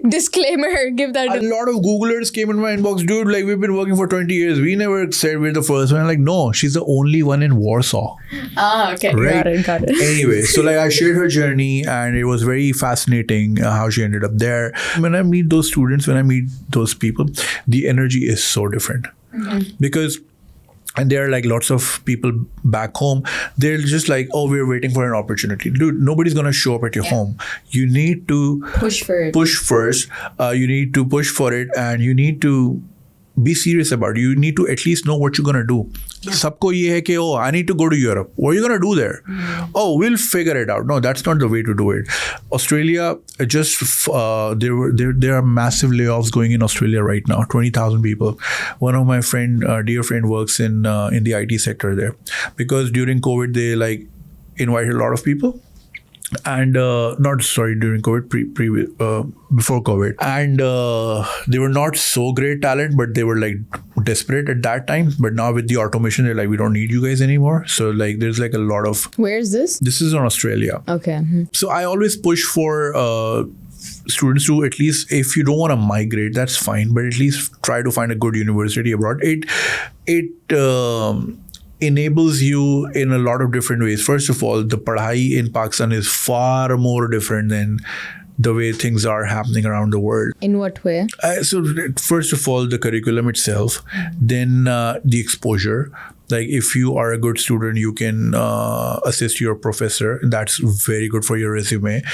disclaimer, give that. A lot of Googlers came in my inbox, dude, like we've been working for 20 years. We never said we're the first one. I'm like, no, she's the only one in Warsaw. Okay. Right? Got it. Anyway, so I shared her journey and it was very fascinating how she ended up there. When I meet those students, when I meet those people, the energy is so different. Because and there are lots of people back home. They're just oh, we're waiting for an opportunity. Dude, nobody's going to show up at your home. You need to push for it. Push first. You need to push for it and you need to be serious about it. You need to at least know what you're going to do. Sabko ye hai ki, oh, I need to go to Europe. What are you going to do there? Oh, we'll figure it out. No, that's not the way to do it. Australia, there are massive layoffs going in Australia right now. 20,000 people. One of my dear friend works in the IT sector there. Because during COVID, they invited a lot of people. And during COVID, before COVID, and they were not so great talent, but they were desperate at that time. But now with the automation, they're we don't need you guys anymore. So there's a lot of. Where is this? This is in Australia. Okay. So I always push for students to, at least if you don't want to migrate, that's fine, but at least try to find a good university abroad. It enables you in a lot of different ways. First of all, the padhai in Pakistan is far more different than the way things are happening around the world. In what way? So first of all, the curriculum itself, then the exposure. If you are a good student, you can assist your professor. That's very good for your resume.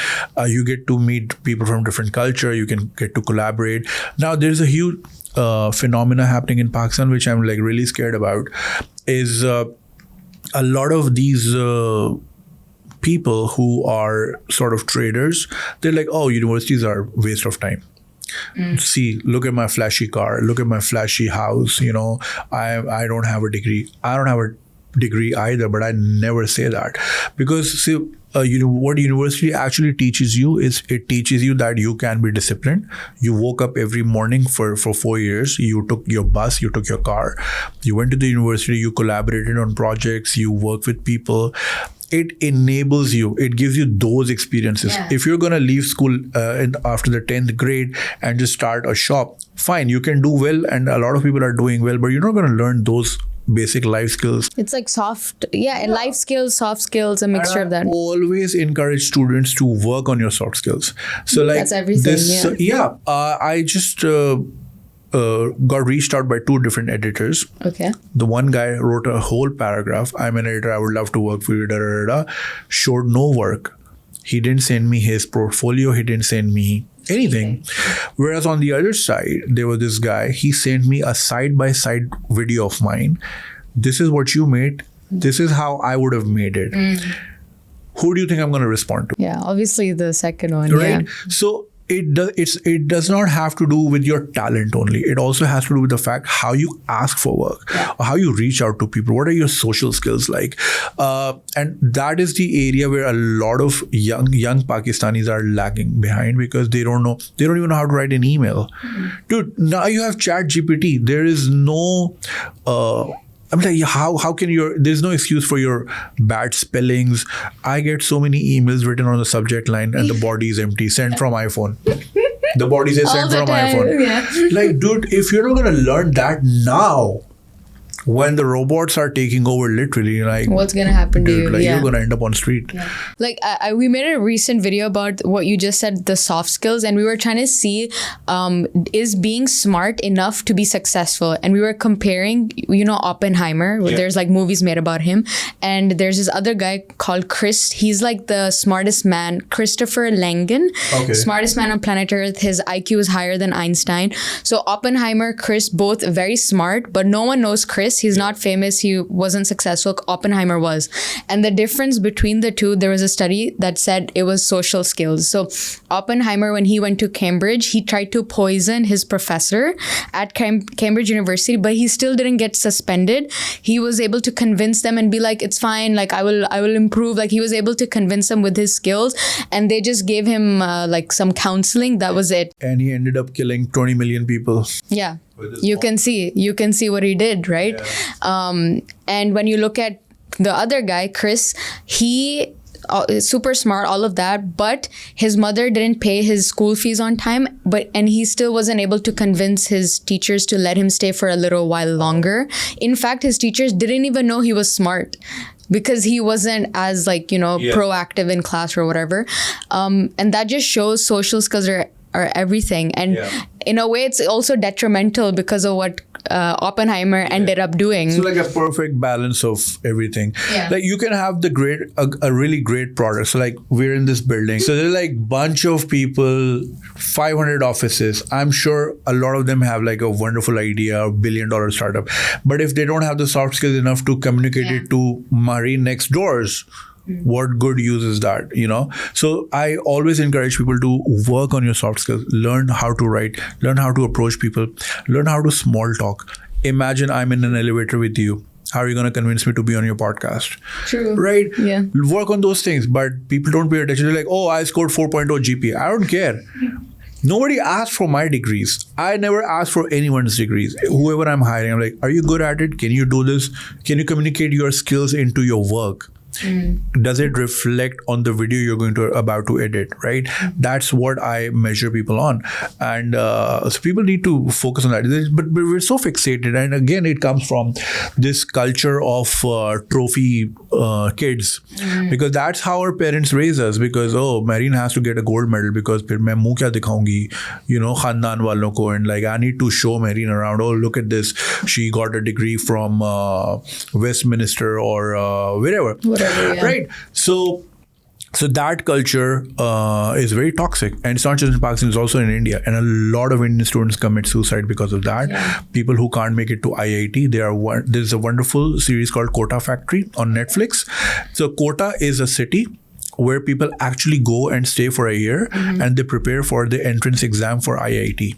You get to meet people from different culture. You can get to collaborate. Now, there's a huge phenomena happening in Pakistan, which I'm really scared about, is a lot of these people who are sort of traders. They're oh, universities are a waste of time. See, look at my flashy car, look at my flashy house. I don't have a degree. I don't have a degree either, but I never say that. Because see, what university actually teaches you is it teaches you that you can be disciplined. You woke up every morning for 4 years. You took your bus, you took your car, you went to the university, you collaborated on projects, you work with people. It enables you. It gives you those experiences. Yeah. If you're going to leave school after the 10th grade and just start a shop, fine, you can do well. And a lot of people are doing well, but you're not going to learn those basic life skills. It's life skills, soft skills, a mixture of that. Always encourage students to work on your soft skills. So that's everything. I just got reached out by 2 different editors. Okay. The one guy wrote a whole paragraph. I'm an editor. I would love to work for you. Showed no work. He didn't send me his portfolio. He didn't send me anything. Whereas on the other side, there was this guy. He sent me a side-by-side video of mine. This is what you made. This is how I would have made it. Who do you think I'm going to respond to? Yeah, obviously the second one. Right. Yeah. So it does not have to do with your talent only. It also has to do with the fact how you ask for work, or how you reach out to people. What are your social skills like? And that is the area where a lot of young Pakistanis are lagging behind, because they don't even know how to write an email. Dude, now you have ChatGPT. There is no I'm how can there's no excuse for your bad spellings. I get so many emails written on the subject line and the body is empty, sent from iPhone. The body says sent from iPhone. Yeah. Dude, if you're not going to learn that now, when the robots are taking over, literally, what's gonna happen to you? You're gonna end up on street. Yeah. We made a recent video about what you just said, the soft skills, and we were trying to see is being smart enough to be successful. And we were comparing, Oppenheimer. Yeah. There's movies made about him, and there's this other guy called Chris. He's the smartest man, Christopher Langan, smartest man on planet Earth. His IQ is higher than Einstein. So Oppenheimer, Chris, both very smart, but no one knows Chris. He's not famous. He wasn't successful. Oppenheimer was. And the difference between the two, there was a study that said it was social skills. So Oppenheimer, when he went to Cambridge, he tried to poison his professor at Cambridge University, but he still didn't get suspended. He was able to convince them and be it's fine. I will improve. He was able to convince them with his skills, and they just gave him some counseling. That was it. And he ended up killing 20 million people. Yeah. You can see what he did, right? Yeah. And when you look at the other guy, Chris, he super smart, all of that, but his mother didn't pay his school fees on time, and he still wasn't able to convince his teachers to let him stay for a little while longer. In fact, his teachers didn't even know he was smart because he wasn't as proactive in class or whatever. And that just shows social skills are everything. And in a way, it's also detrimental because of what Oppenheimer ended up doing. So like a perfect balance of everything. Like you can have a really great product. So like we're in this building. So there's like bunch of people, 500 offices. I'm sure a lot of them have like a wonderful idea, a $1 billion startup. But if they don't have the soft skills enough to communicate it to Mahreen next doors, what good use is that, So I always encourage people to work on your soft skills, learn how to write, learn how to approach people, learn how to small talk. Imagine I'm in an elevator with you. How are you going to convince me to be on your podcast? True. Right? Yeah. Work on those things, but people don't pay attention. They're like, oh, I scored 4.0 GPA. I don't care. Nobody asked for my degrees. I never asked for anyone's degrees. Whoever I'm hiring, I'm like, are you good at it? Can you do this? Can you communicate your skills into your work? Does it reflect on the video you're about to edit, right? That's what I measure people on. And so people need to focus on that. But we're so fixated. And again, it comes from this culture of trophy kids. Because that's how our parents raise us. Because, Mahreen has to get a gold medal because फिर मैं मुँह क्या दिखाऊंगी, खानदान वालों को. And like, I need to show Mahreen around. Oh, look at this. She got a degree from Westminster or wherever. Right. So that culture is very toxic, and it's not just in Pakistan, it's also in India, and a lot of Indian students commit suicide because of that. People who can't make it to IIT, there's a wonderful series called Kota Factory on Netflix. So Kota is a city where people actually go and stay for a year and they prepare for the entrance exam for IIT.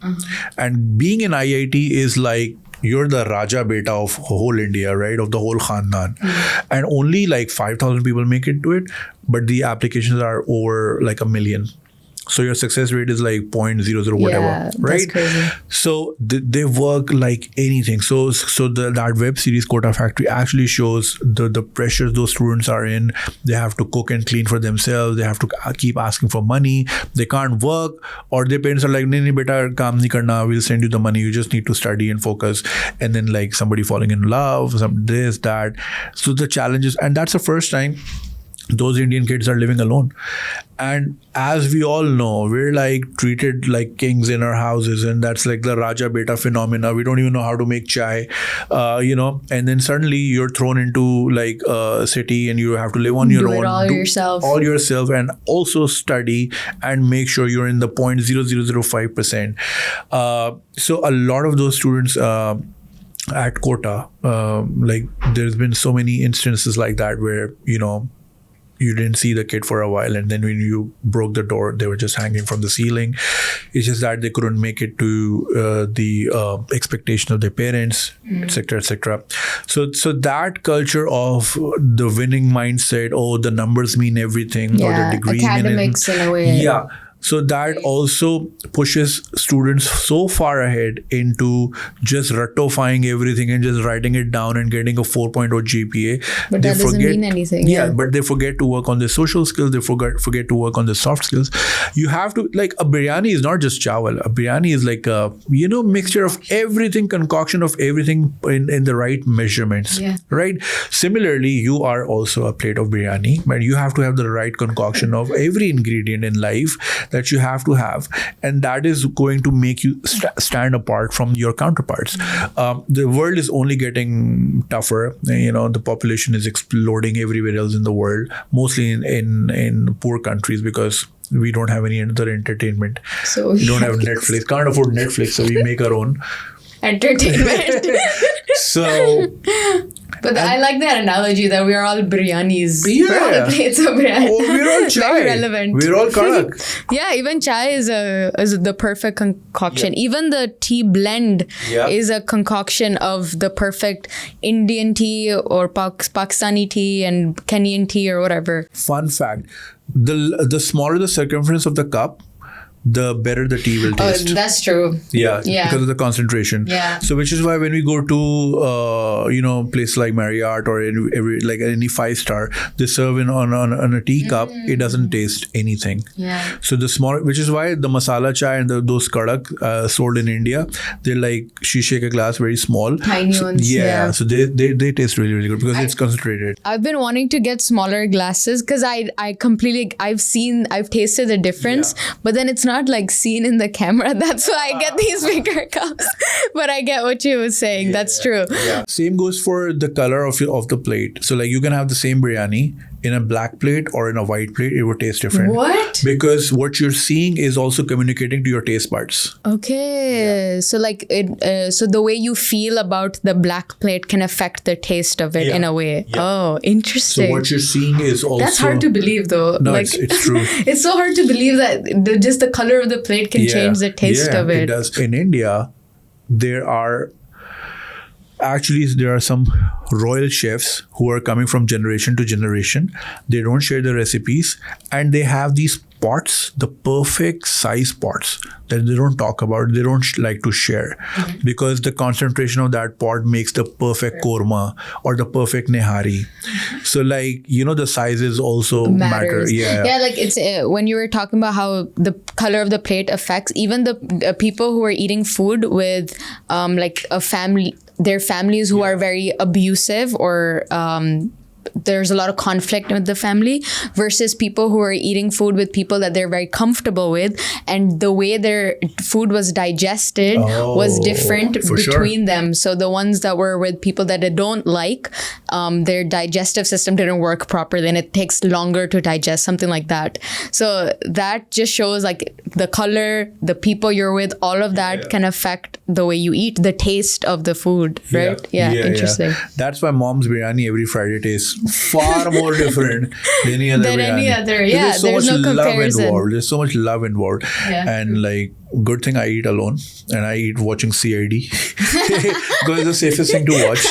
And being in IIT is like, you're the Raja Beta of whole India, right? Of the whole Khandan. And only like 5,000 people make it to it, but the applications are over like 1 million. So your success rate is like 0.00 whatever, right? That's crazy. So they work like anything. So that web series Kota Factory actually shows the pressures those students are in. They have to cook and clean for themselves. They have to keep asking for money. They can't work, or their parents are like, "Nahi, beta, kaam nahi karna. We'll send you the money. You just need to study and focus." And then like somebody falling in love, some this, that. So the challenges, and that's the first time those Indian kids are living alone. And as we all know, we're like treated like kings in our houses, and that's like the Raja Beta phenomena. We don't even know how to make chai, and then suddenly you're thrown into like a city and you have to live on your own. All yourself, and also study and make sure you're in the 0.0005%. So a lot of those students at Kota, like there's been so many instances like that where, you didn't see the kid for a while, and then when you broke the door, they were just hanging from the ceiling. It's just that they couldn't make it to the expectation of their parents, etc., etc. So that culture of the winning mindset, the numbers mean everything, or the degree academics in a way. Yeah. So that also pushes students so far ahead into just rattofying everything and just writing it down and getting a 4.0 GPA. But that doesn't mean anything. Yeah, but they forget to work on their social skills. They forget to work on the soft skills. You have to, like, a biryani is not just chawal. A biryani is like a, mixture of everything, concoction of everything in the right measurements. Yeah. Right? Similarly, you are also a plate of biryani, but you have to have the right concoction of every ingredient in life that you have to have, and that is going to make you stand apart from your counterparts. The world is only getting tougher. The population is exploding everywhere else in the world, mostly in poor countries, because we don't have any other entertainment. So we don't have Netflix, can't afford Netflix, so we make our own entertainment. So but I like that analogy that we are all biryanis. Yeah. We're all plates of biryani. We're all chai. Very relevant. We're all karak. Yeah, even chai is the perfect concoction. Yeah. Even the tea blend is a concoction of the perfect Indian tea or Pakistani tea and Kenyan tea or whatever. Fun fact, the smaller the circumference of the cup, the better the tea will Oh, taste. that's true. Yeah, Yeah. because of the concentration. Yeah. So which is why when we go to places like Marriott or like any 5-star, they serve on a teacup. It doesn't taste anything. Yeah. So the small, which is why the masala chai and those karak sold in India, they're like shishe ka glass, very small, Tiny ones, yeah. So they taste really, really good because it's concentrated. I've been wanting to get smaller glasses because I've tasted the difference, but then it's not like seen in the camera. That's why I get these bigger cups. But I get what you were saying. That's true. Yeah. Same goes for the color of the plate. So like you can have the same biryani in a black plate or in a white plate, it would taste different. What? Because what you're seeing is also communicating to your taste buds. Okay. So like so the way you feel about the black plate can affect the taste of it in a way. Yeah. Oh, interesting. So what you're seeing is also... That's hard to believe though. No, like, it's true. It's so hard to believe that just the color of the plate can change the taste of it. It does. In India, there are some royal chefs who are coming from generation to generation. They don't share the recipes and they have these pots, the perfect size pots that they don't talk about. They don't like to share because the concentration of that pot makes the perfect korma or the perfect nehari. So like, the sizes also matter. Yeah, like it's when you were talking about how the color of the plate affects even the people who are eating food with like a family, their families who are very abusive or there's a lot of conflict with the family versus people who are eating food with people that they're very comfortable with, and the way their food was digested was different between them. So the ones that were with people that they don't like, their digestive system didn't work properly and it takes longer to digest, something like that. So that just shows like the color, the people you're with, all of that can affect the way you eat, the taste of the food, right? Yeah, interesting. That's why mom's biryani every Friday tastes far more different than any other biryani. There's so much no comparison. love involved. There's so much love involved. And like, good thing I eat alone and I eat watching CID because it's the safest thing to watch.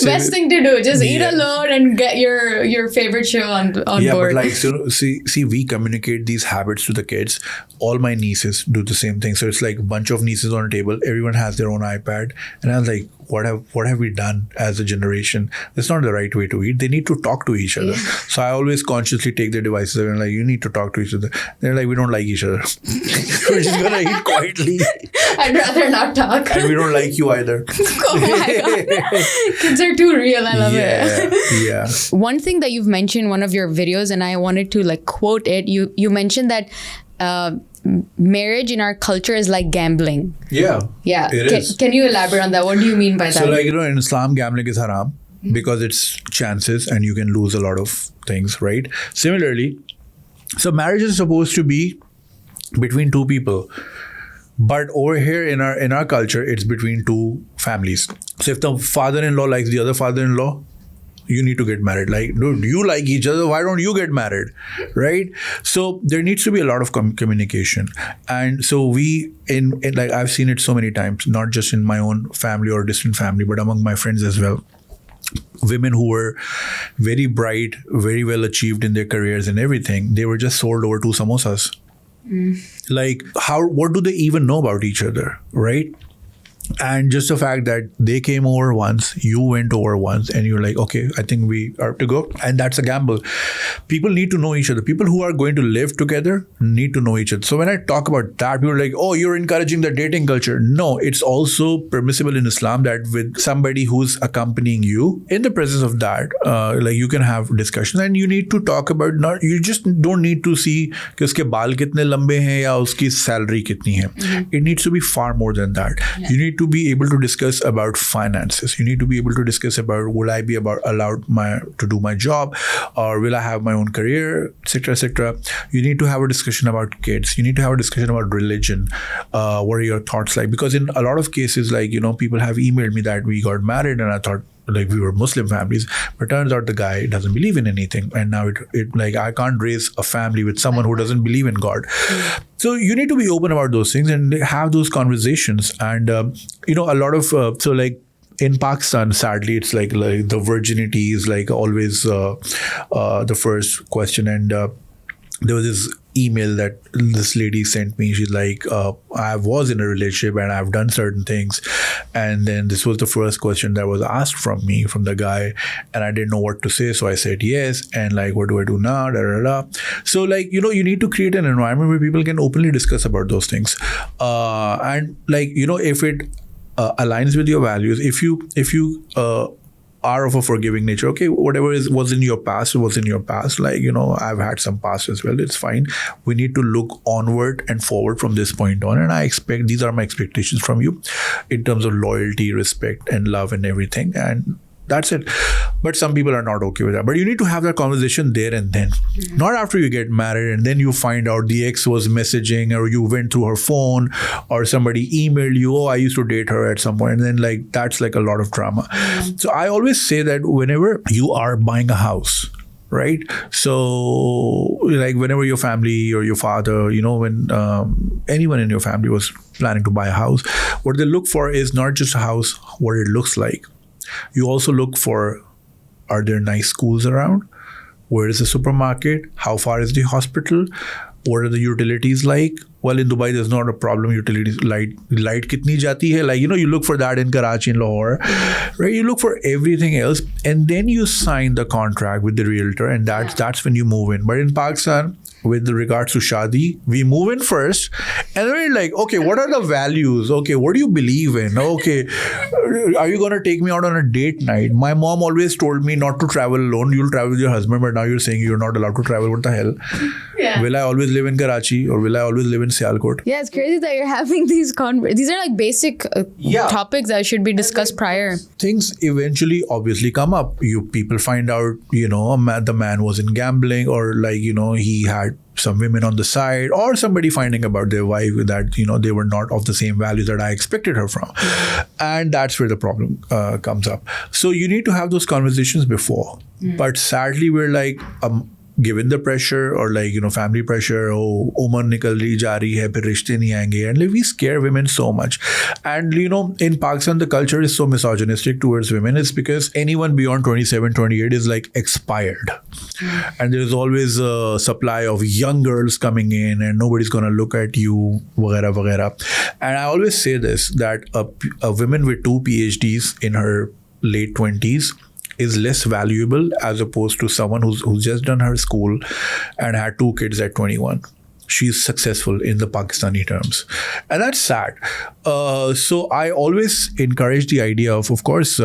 Best thing to do, just eat alone and get your favorite show on board. But like, so, see, we communicate these habits to the kids. All my nieces do the same thing. So it's like a bunch of nieces on a table. Everyone has their own iPad. And I was like, what have we done as a generation? That's not the right way to eat. They need to talk to each other. So I always consciously take their devices and like, you need to talk to each other. They're like, we don't like each other. We're just gonna eat quietly. I'd rather not talk. And we don't like you either. Oh my God. Kids are too real. I love it. Yeah. One thing that you've mentioned in one of your videos, and I wanted to like quote it. You mentioned that marriage in our culture is like gambling. Yeah. It is. Can you elaborate on that? What do you mean by that? So like, in Islam, gambling is haram because it's chances and you can lose a lot of things, right? Similarly, so marriage is supposed to be between two people. But over here in our culture, it's between two families. So if the father-in-law likes the other father-in-law, you need to get married. Like, dude, you like each other. Why don't you get married? Right? So there needs to be a lot of communication. And so we, in like, I've seen it so many times, not just in my own family or distant family, but among my friends as well. Women who were very bright, very well achieved in their careers and everything, they were just sold over to samosas. Like, what do they even know about each other, right? And just the fact that they came over once, you went over once, and you're like, okay, I think we are to go. And that's a gamble. People need to know each other. People who are going to live together need to know each other. So when I talk about that, people are like, oh, you're encouraging the dating culture. No, it's also permissible in Islam that with somebody who's accompanying you, in the presence of that, like you can have discussions and you need to talk about, you just don't need to see कि उसके बाल कितने लंबे हैं या उसकी salary कितनी है. It needs to be far more than that. You need to be able to discuss about finances. You need to be able to discuss about, will I be allowed to do my job, or will I have my own career, etc., etc. You need to have a discussion about kids. You need to have a discussion about religion. What are your thoughts like? Because in a lot of cases, like, people have emailed me that we got married and I thought like we were Muslim families, but turns out the guy doesn't believe in anything, and now it like I can't raise a family with someone who doesn't believe in God. So you need to be open about those things and have those conversations. And a lot of so like in Pakistan, sadly, it's like the virginity is like always the first question. And there was this email that this lady sent me. She's like, I was in a relationship and I've done certain things, and then this was the first question that was asked from me from the guy, and I didn't know what to say, so I said yes, and like, what do I do now, da, da, da. So like, you need to create an environment where people can openly discuss about those things, and like, if it aligns with your values, if you are of a forgiving nature, okay, whatever was in your past was in your past. Like, I've had some past as well, it's fine. We need to look onward and forward from this point on, and I expect these are my expectations from you in terms of loyalty, respect, and love and everything, and that's it. But some people are not okay with that. But you need to have that conversation there and then, not after you get married and then you find out the ex was messaging, or you went through her phone, or somebody emailed you, oh, I used to date her at some point, and then like that's like a lot of drama. So I always say that whenever you are buying a house, right? So like whenever your family or your father, when anyone in your family was planning to buy a house, what they look for is not just a house, what it looks like. You also look for, are there nice schools around? Where is the supermarket? How far is the hospital? What are the utilities like? Well, in Dubai, there's not a problem. Utilities, light kitni jati hai? Like, you look for that in Karachi and Lahore, right? You look for everything else, and then you sign the contract with the realtor, and that's when you move in. But in Pakistan, with regards to shadi, we move in first, and then we're like, okay, what are the values? Okay, what do you believe in? Okay, are you going to take me out on a date night? My mom always told me not to travel alone. You'll travel with your husband, but now you're saying you're not allowed to travel. What the hell? Yeah. Will I always live in Karachi, or will I always live in Sialkot? Yeah, it's crazy that you're having these These are like basic topics that should be discussed prior. Things eventually obviously come up. People find out, the man was in gambling, or like, he had some women on the side, or somebody finding about their wife that, they were not of the same values that I expected her from. And that's where the problem comes up. So you need to have those conversations before. But sadly, we're like, given the pressure, or like, family pressure, oh, umar nikal rahi ja rahi hai, phir rishte nahi aayenge, and like, we scare women so much. And in Pakistan, the culture is so misogynistic towards women. It's because anyone beyond 27, 28 is like expired, and there's always a supply of young girls coming in, and nobody's gonna look at you, vagera vagera. And I always say this, that a woman with 2 PhDs in her late 20s is less valuable as opposed to someone who's just done her school and had 2 kids at 21. She's successful in the Pakistani terms, and that's sad. So I always encourage the idea of course,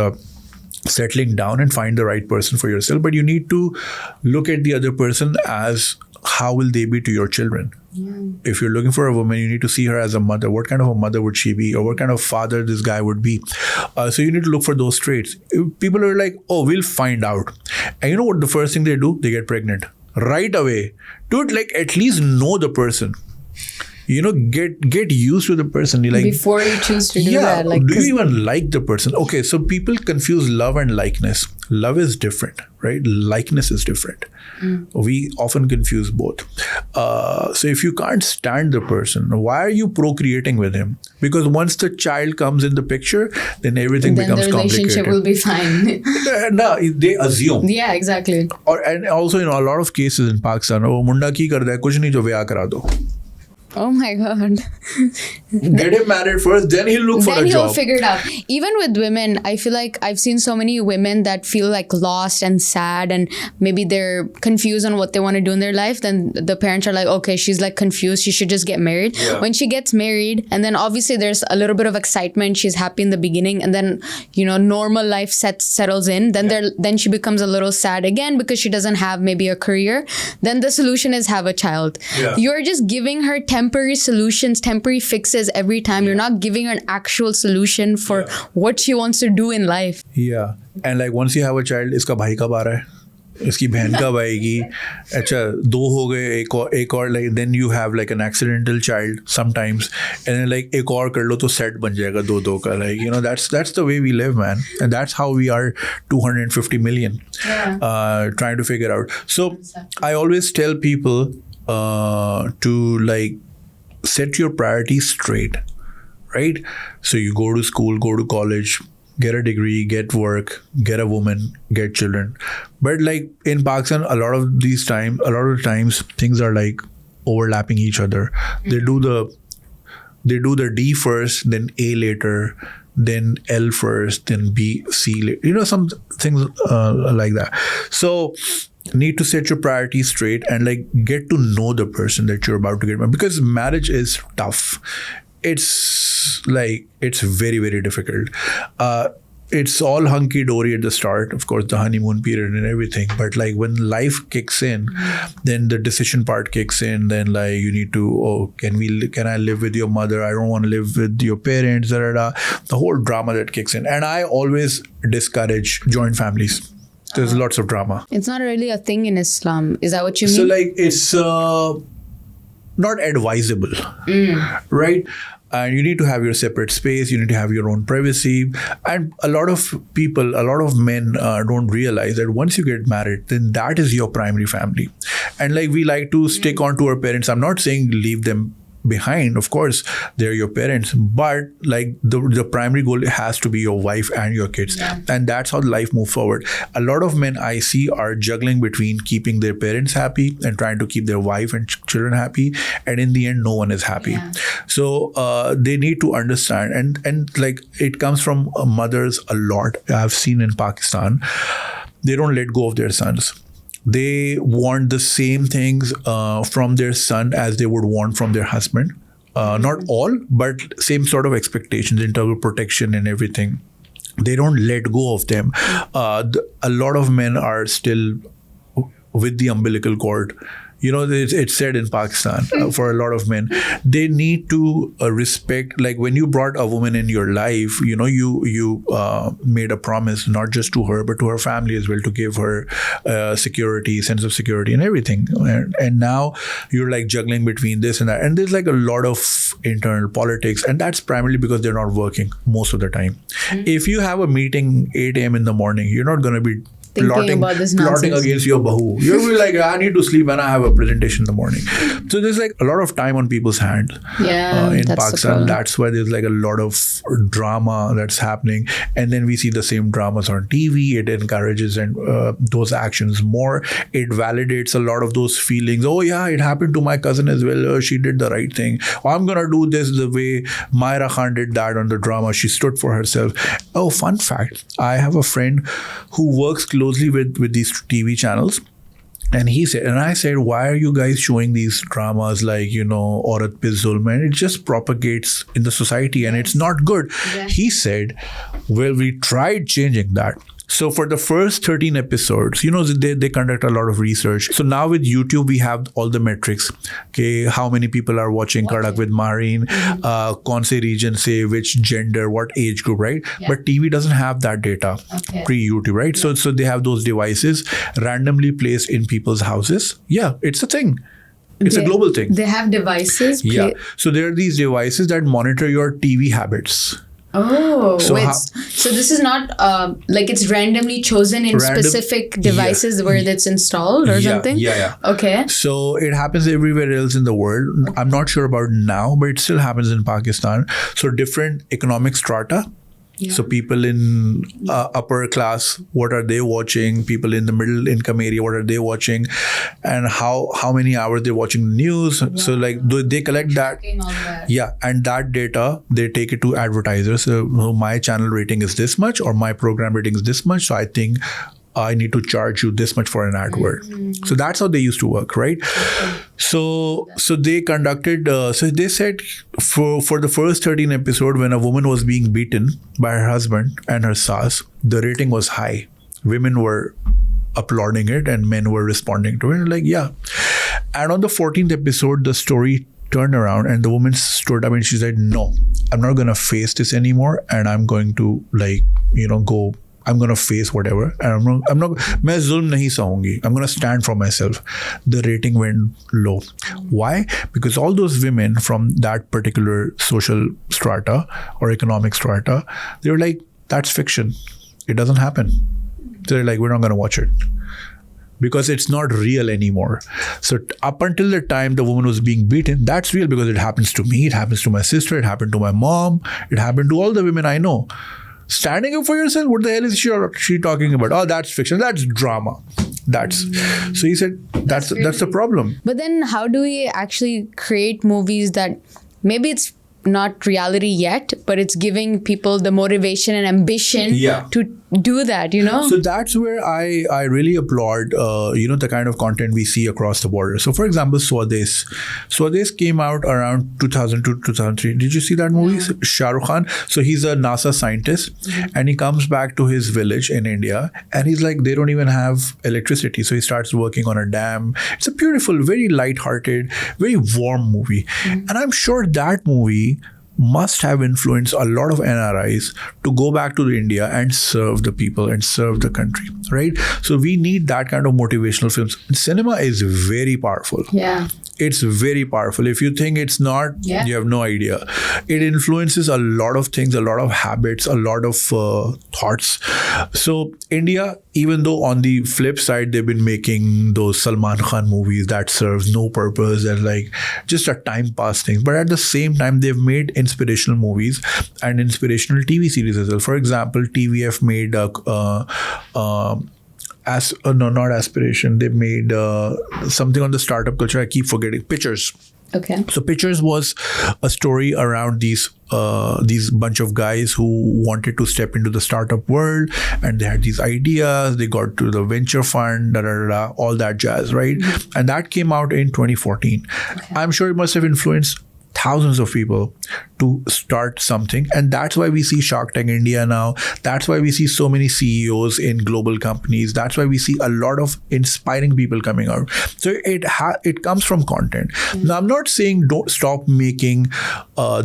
settling down and find the right person for yourself, but you need to look at the other person as how will they be to your children. If you're looking for a woman, you need to see her as a mother. What kind of a mother would she be, or what kind of father this guy would be? So you need to look for those traits. People are like, oh, we'll find out. And you know what the first thing they do? They get pregnant right away. Dude, like, at least know the person. Get used to the person. Like, before you choose to do that. Like, do you even like the person? Okay, so people confuse love and likeness. Love is different, right? Likeness is different. We often confuse both. So if you can't stand the person, why are you procreating with him? Because once the child comes in the picture, then everything becomes complicated. Then the relationship will be fine. No, they assume. Yeah, exactly. And also, a lot of cases in Pakistan, oh, munda ki karda hai, kuch nahi, jo vyah kara do. Oh my God. Get him married first, then he'll look for a job. Then he'll figure it out. Even with women, I feel like I've seen so many women that feel like lost and sad, and maybe they're confused on what they want to do in their life. Then the parents are like, okay, she's like confused, she should just get married. Yeah. When she gets married, and then obviously there's a little bit of excitement, she's happy in the beginning, and then, normal life settles in. Then she becomes a little sad again because she doesn't have maybe a career. Then the solution is have a child. Yeah. You're just giving her temporary solutions, temporary fixes every time. You're not giving her an actual solution for what she wants to do in life. Yeah. And like, once you have a child, iska bhai kab aa raha hai? Iski behen kab aayegi? Acha, 2 ho gaye, ek aur, like, then you have like an accidental child sometimes, and then like ek aur kar lo to set ban jayega 2 ka. Like, that's the way we live, man. And that's how we are 250 million trying to figure out. So I always tell people to like set your priorities straight, right? So you go to school, go to college, get a degree, get work, get a woman, get children. But like in Pakistan, a lot of times things are like, overlapping each other. They do the D first, then A later, then L first, then B, C later. Some things like that. So need to set your priorities straight and get to know the person that you're about to get married, because marriage is tough. It's very, very difficult. It's all hunky-dory at the start, of course, the honeymoon period and everything. But when life kicks in, then the decision part kicks in. Then you need to, can I live with your mother? I don't want to live with your parents. Da, da, da. The whole drama that kicks in. And I always discourage joint families. There's lots of drama. It's not really a thing in Islam. Is that what you mean? So it's not advisable, right? And you need to have your separate space. You need to have your own privacy. And a lot of men don't realize that once you get married, then that is your primary family. And we like to stick on to our parents. I'm not saying leave them behind. Of course, they're your parents. But the primary goal has to be your wife and your kids. Yeah. And that's how life moves forward. A lot of men I see are juggling between keeping their parents happy and trying to keep their wife and children happy. And in the end, no one is happy. Yeah. So they need to understand. And it comes from mothers a lot. I've seen in Pakistan, they don't let go of their sons. They want the same things from their son as they would want from their husband. Not all, but same sort of expectations in terms of protection and everything. They don't let go of them. A lot of men are still with the umbilical cord. It's said in Pakistan for a lot of men, they need to respect, when you brought a woman in your life, you made a promise, not just to her, but to her family as well, to give her security, sense of security and everything. And now you're juggling between this and that. And there's a lot of internal politics. And that's primarily because they're not working most of the time. If you have a meeting 8 a.m. in the morning, you're not going to be plotting against your bahu. You'll be I need to sleep and I have a presentation in the morning. So there's a lot of time on people's hands in Pakistan. That's why there's a lot of drama that's happening. And then we see the same dramas on TV. It encourages those actions more. It validates a lot of those feelings. Oh yeah, it happened to my cousin as well. Oh, she did the right thing. Oh, I'm going to do this the way Myra Khan did that on the drama. She stood for herself. Oh, fun fact. I have a friend who works closely with these TV channels, and I said, why are you guys showing these dramas Aurat pe zulm, and it just propagates in the society and it's not good. Yeah. He said, well, we tried changing that. So for the first 13 episodes, they conduct a lot of research. So now with YouTube, we have all the metrics. Okay, how many people are watching Karak With Mahreen, kaun se region se, which gender, what age group, right? Yeah. But TV doesn't have that data pre-YouTube, right? Yeah. So they have those devices randomly placed in people's houses. Yeah, it's a thing. It's a global thing. They have devices? Yeah. So there are these devices that monitor your TV habits. Oh, so this is not it's randomly chosen in specific devices where that's installed or something? Yeah. Okay. So it happens everywhere else in the world. I'm not sure about now, but it still happens in Pakistan. So different economic strata. Yeah. So people in upper class, what are they watching? People in the middle income area, what are they watching? And how many hours they're watching the news? Yeah. So they collect that. Yeah, and that data, they take it to advertisers. So my channel rating is this much, or my program rating is this much. So I think I need to charge you this much for an advert. Mm-hmm. So that's how they used to work, right? So they conducted, so they said for the first 13 episode, when a woman was being beaten by her husband and her sas, the rating was high. Women were applauding it and men were responding to it. Yeah. And on the 14th episode, the story turned around and the woman stood up and she said, no, I'm not going to face this anymore. And I'm going to go, I'm going to face whatever. And I'm not, main zulm nahi sahungi. I'm going to stand for myself. The rating went low. Why? Because all those women from that particular social strata or economic strata, they were like, that's fiction. It doesn't happen. They're like, we're not going to watch it. Because it's not real anymore. So up until the time the woman was being beaten, that's real because it happens to me, it happens to my sister, it happened to my mom, it happened to all the women I know. Standing up for yourself, what the hell is she talking about? Oh, that's fiction, that's drama. That's so he said that's the problem. But then how do we actually create movies that maybe it's not reality yet, but it's giving people the motivation and ambition to do that, So that's where I really applaud, the kind of content we see across the border. So for example, Swades came out around 2002, 2003. Did you see that movie? Shah Rukh Khan. So he's a NASA scientist and he comes back to his village in India and he's like, they don't even have electricity. So he starts working on a dam. It's a beautiful, very light-hearted, very warm movie. And I'm sure that movie must have influenced a lot of NRIs to go back to India and serve the people and serve the country, right? So we need that kind of motivational films. Cinema is very powerful. Yeah. It's very powerful. If you think it's not, you have no idea. It influences a lot of things, a lot of habits, a lot of thoughts. So India, even though on the flip side, they've been making those Salman Khan movies that serves no purpose and like just a time pass thing. But at the same time, they've made inspirational movies and inspirational TV series as well. For example, TVF made not Aspiration. They made something on the startup culture. I keep forgetting. Pictures. Okay. So Pictures was a story around these bunch of guys who wanted to step into the startup world, and they had these ideas. They got to the venture fund, all that jazz, right? Mm-hmm. And that came out in 2014. Okay. I'm sure it must have influenced thousands of people to start something, and that's why we see Shark Tank India now. That's why we see so many CEOs in global companies. That's why we see a lot of inspiring people coming out. So it comes from content. Now, I'm not saying don't stop making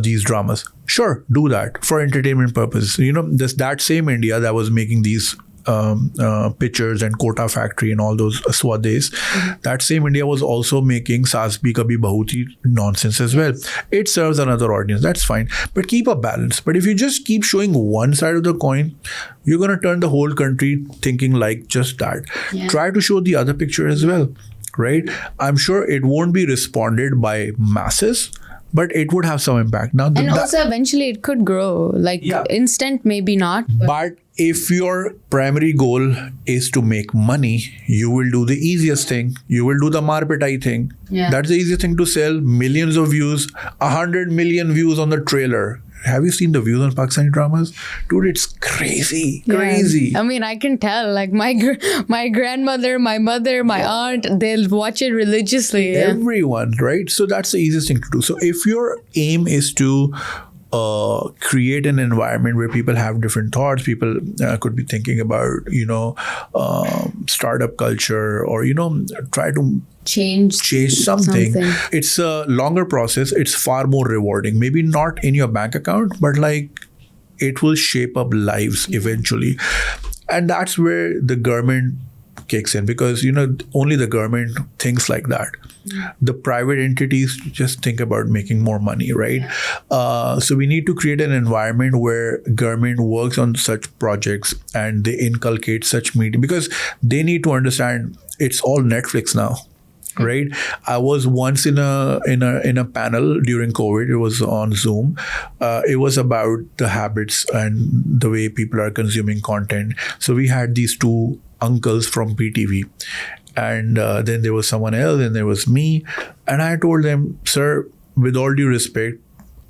these dramas. Sure, do that for entertainment purposes. That same India that was making these Pictures and Kota Factory and all those Swades. That same India was also making Saas Bhi Kabhi Bahu Thi nonsense as well. It serves another audience. That's fine. But keep a balance. But if you just keep showing one side of the coin, you're going to turn the whole country thinking like just that. Yeah. Try to show the other picture as well, right? I'm sure it won't be responded by masses, but it would have some impact. Now, also eventually it could grow. Instant, maybe not. But if your primary goal is to make money, you will do the easiest thing. You will do the marpetai thing. Yeah. That's the easiest thing to sell. Millions of views, 100 million views on the trailer. Have you seen the views on Pakistani dramas? Dude, it's crazy. Crazy. I mean, I can tell. Like my grandmother, my mother, my aunt, they'll watch it religiously. Yeah. Everyone, right? So that's the easiest thing to do. So if your aim is to create an environment where people have different thoughts, people could be thinking about, startup culture or, try to change something. It's a longer process. It's far more rewarding. Maybe not in your bank account, but it will shape up lives eventually. And that's where the government kicks in, because only the government thinks like that. The private entities just think about making more money, right? So we need to create an environment where government works on such projects and they inculcate such media, because they need to understand it's all Netflix now. Right. I was once in a panel during COVID. It was on Zoom. It was about the habits and the way people are consuming content. So we had these two uncles from PTV, and then there was someone else, and there was me. And I told them, sir, with all due respect,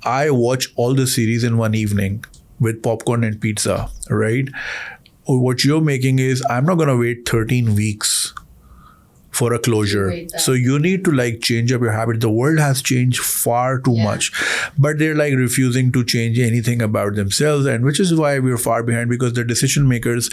I watch all the series in one evening with popcorn and pizza. Right. What you're making is, I'm not going to wait 13 weeks for a closure. So you need to change up your habit. The world has changed far too much, but they're refusing to change anything about themselves, and which is why we're far behind, because the decision makers,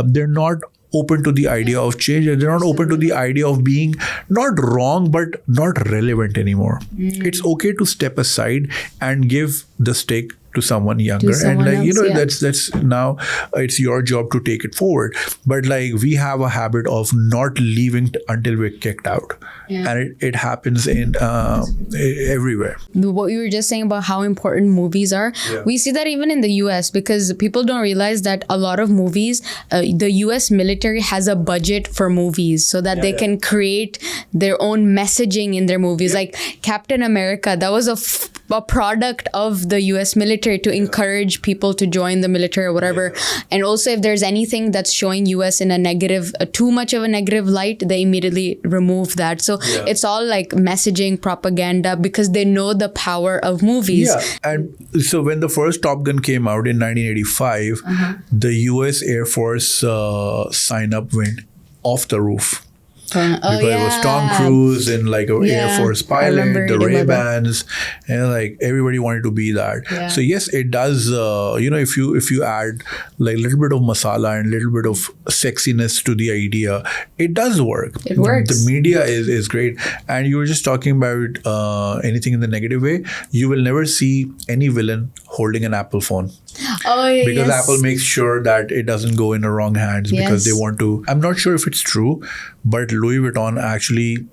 they're not open to the idea of change, and they're not open to the idea of being not wrong but not relevant anymore. It's okay to step aside and give the stake to someone younger, and that's now it's your job to take it forward. But we have a habit of not leaving until we're kicked out, and it happens in everywhere. What you were just saying about how important movies are, we see that even in the US, because people don't realize that a lot of movies, the US military has a budget for movies so that they can create their own messaging in their movies. Like Captain America, that was a product of the US military to encourage people to join the military or whatever. And also if there's anything that's showing US in a negative, too much of a negative light, they immediately remove that. So it's all like messaging, propaganda, because they know the power of movies. Yeah, and so when the first Top Gun came out in 1985, the US Air Force sign up went off the roof. Because it was Tom Cruise and like an Air Force pilot, the Ray-Bans, and like everybody wanted to be that. So yes, it does. If you add like a little bit of masala and a little bit of sexiness to the idea, it does work. It works. The media is great. And you were just talking about anything in the negative way. You will never see any villain holding an Apple phone. Because Apple makes sure that it doesn't go in the wrong hands because they want to. I'm not sure if it's true, but Louis Vuitton actually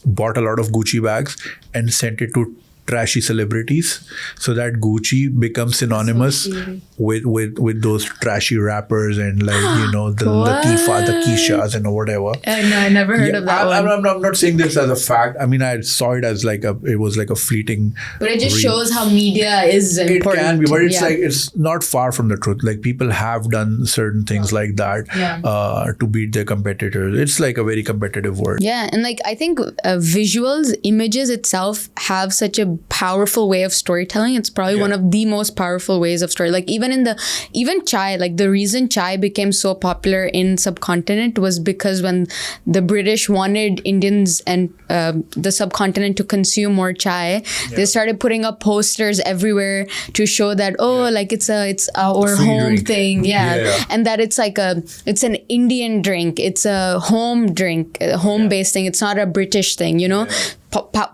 bought a lot of Gucci bags and sent it to trashy celebrities so that Gucci becomes synonymous with those trashy rappers and like the Latifah, the Keishas and whatever. I never heard of that one. I'm not saying this as a fact. I mean, I saw it as like it was like a fleeting. But it just shows how media is important. It can be, but it's like it's not far from the truth. Like people have done certain things like that to beat their competitors. It's like a very competitive world. Yeah, and like I think visuals, images itself have such a powerful way of storytelling. It's probably one of the most powerful ways of story. Like even chai, like the reason chai became so popular in subcontinent was because when the British wanted Indians and the subcontinent to consume more chai, they started putting up posters everywhere to show that like it's our home drink. Thing, and that it's like it's an Indian drink, it's a home drink, a home-based thing. It's not a British thing,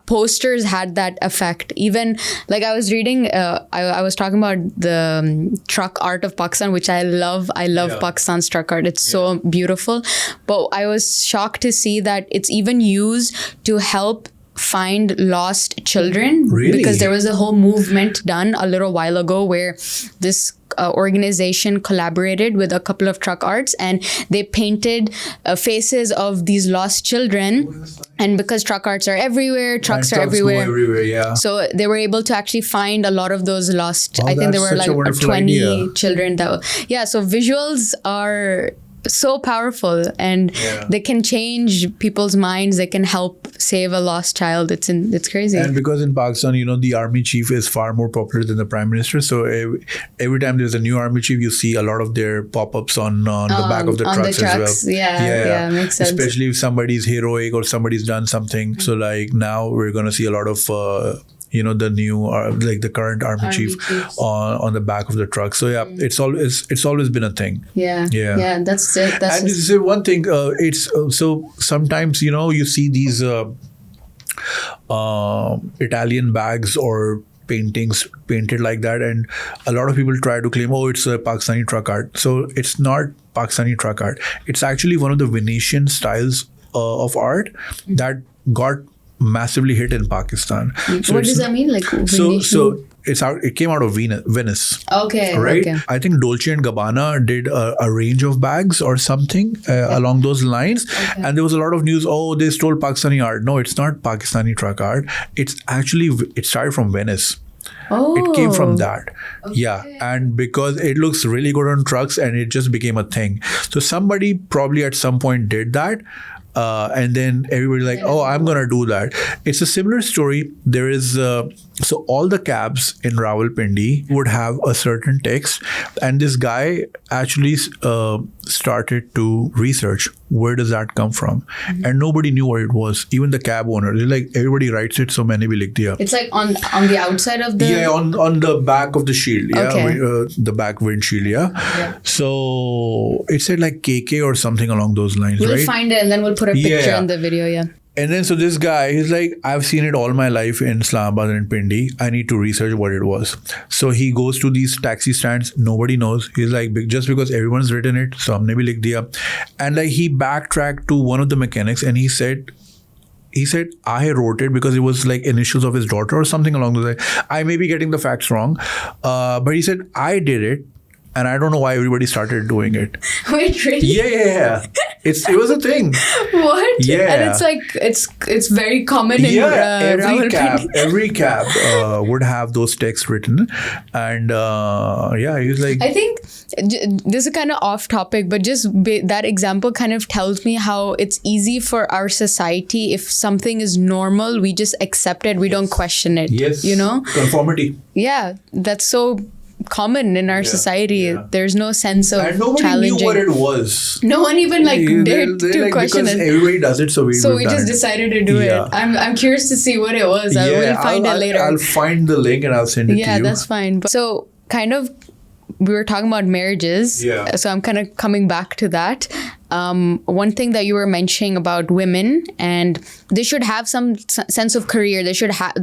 posters had that effect. Even like I was reading, I was talking about the truck art of Pakistan, which I love. I love Pakistan's truck art. It's so beautiful. But I was shocked to see that it's even used to help find lost children. Really? Because there was a whole movement done a little while ago where this organization collaborated with a couple of truck arts and they painted faces of these lost children. And because truck arts are everywhere, trucks are everywhere. So they were able to actually find a lot of those lost. I think there were like 20 children that. So visuals are so powerful and they can change people's minds. They can help save a lost child. It's crazy. And because in Pakistan, the army chief is far more popular than the prime minister. So every time there's a new army chief, you see a lot of their pop-ups on the back of the trucks as well. Yeah, makes sense. Especially if somebody's heroic or somebody's done something. So like now we're going to see a lot of the new like the current army chief on the back of the truck. So it's always been a thing. That's it. And this is one thing. It's so sometimes you see these Italian bags or paintings painted like that, and a lot of people try to claim, it's a Pakistani truck art. So it's not Pakistani truck art. It's actually one of the Venetian styles of art that got massively hit in Pakistan. So what does that mean? Like so it came out of Venice. Okay. Right? Okay. I think Dolce & Gabbana did a range of bags or something along those lines. Okay. And there was a lot of news, they stole Pakistani art. No, it's not Pakistani truck art. It started from Venice. It came from that. Okay. Yeah. And because it looks really good on trucks and it just became a thing. So somebody probably at some point did that. And then everybody like, I'm going to do that. It's a similar story. There is, so all the cabs in Rawalpindi would have a certain text. And this guy actually started to research, where does that come from? Mm-hmm. And nobody knew what it was. Even the cab owner. They're like, everybody writes it, so many will liख दिया. It's like on the outside of the... Yeah, on the back of the shield. Okay. The back windshield, yeah. So it said like KK or something along those lines, We'll right? find it and then we'll put a picture in the video, And then so this guy, he's like, I've seen it all my life in Islamabad and Pindi. I need to research what it was. So he goes to these taxi stands. Nobody knows. He's like, just because everyone's written it, so humne bhi likh diya. And like he backtracked to one of the mechanics and he said, I wrote it because it was like initials of his daughter or something along those lines. I may be getting the facts wrong. But he said, I did it. And I don't know why everybody started doing it. Wait, really? Yeah. It was a thing. What? Yeah. And it's like it's very common in every cab would have those texts written, and he was like, I think this is kind of off topic, but just that example kind of tells me how it's easy for our society. If something is normal, we just accept it. We don't question it. yes, You know? conformity. Yeah, that's so common in our society. yeah. There's no sense of And nobody challenging. knew what it was. No one even dared They're to like, question because it. everybody does it, so we've So we done just it. decided to do Yeah. it. I'm curious to see what it was. I will find it later. I'll find the link and I'll send it to you. Yeah, that's fine. So kind of we were talking about marriages. Yeah. So I'm kind of coming back to that. One thing that you were mentioning about women, and they should have some sense of career. They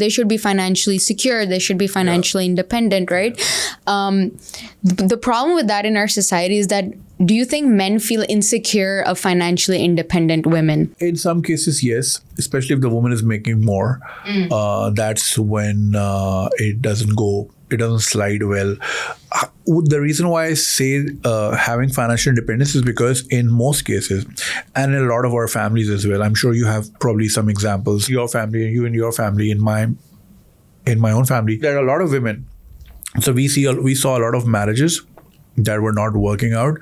should be financially secure. They should be financially independent, right? The problem with that in our society is that, do you think men feel insecure of financially independent women? In some cases, yes, especially if the woman is making more. That's when it doesn't slide well. The reason why I say having financial independence is because in most cases, and in a lot of our families as well, I'm sure you have probably some examples, your family, you and your family, in my own family, there are a lot of women. So we saw a lot of marriages that were not working out,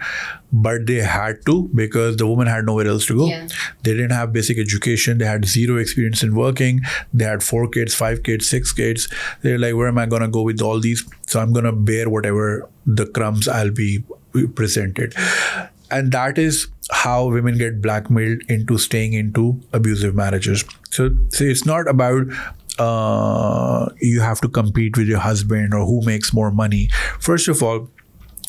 but they had to, because the woman had nowhere else to go. Yeah. They didn't have basic education. They had zero experience in working. They had 4 kids, 5 kids, 6 kids. They're like, where am I going to go with all these? So I'm going to bear whatever the crumbs I'll be presented. And that is how women get blackmailed into staying into abusive marriages. So it's not about you have to compete with your husband or who makes more money. First of all,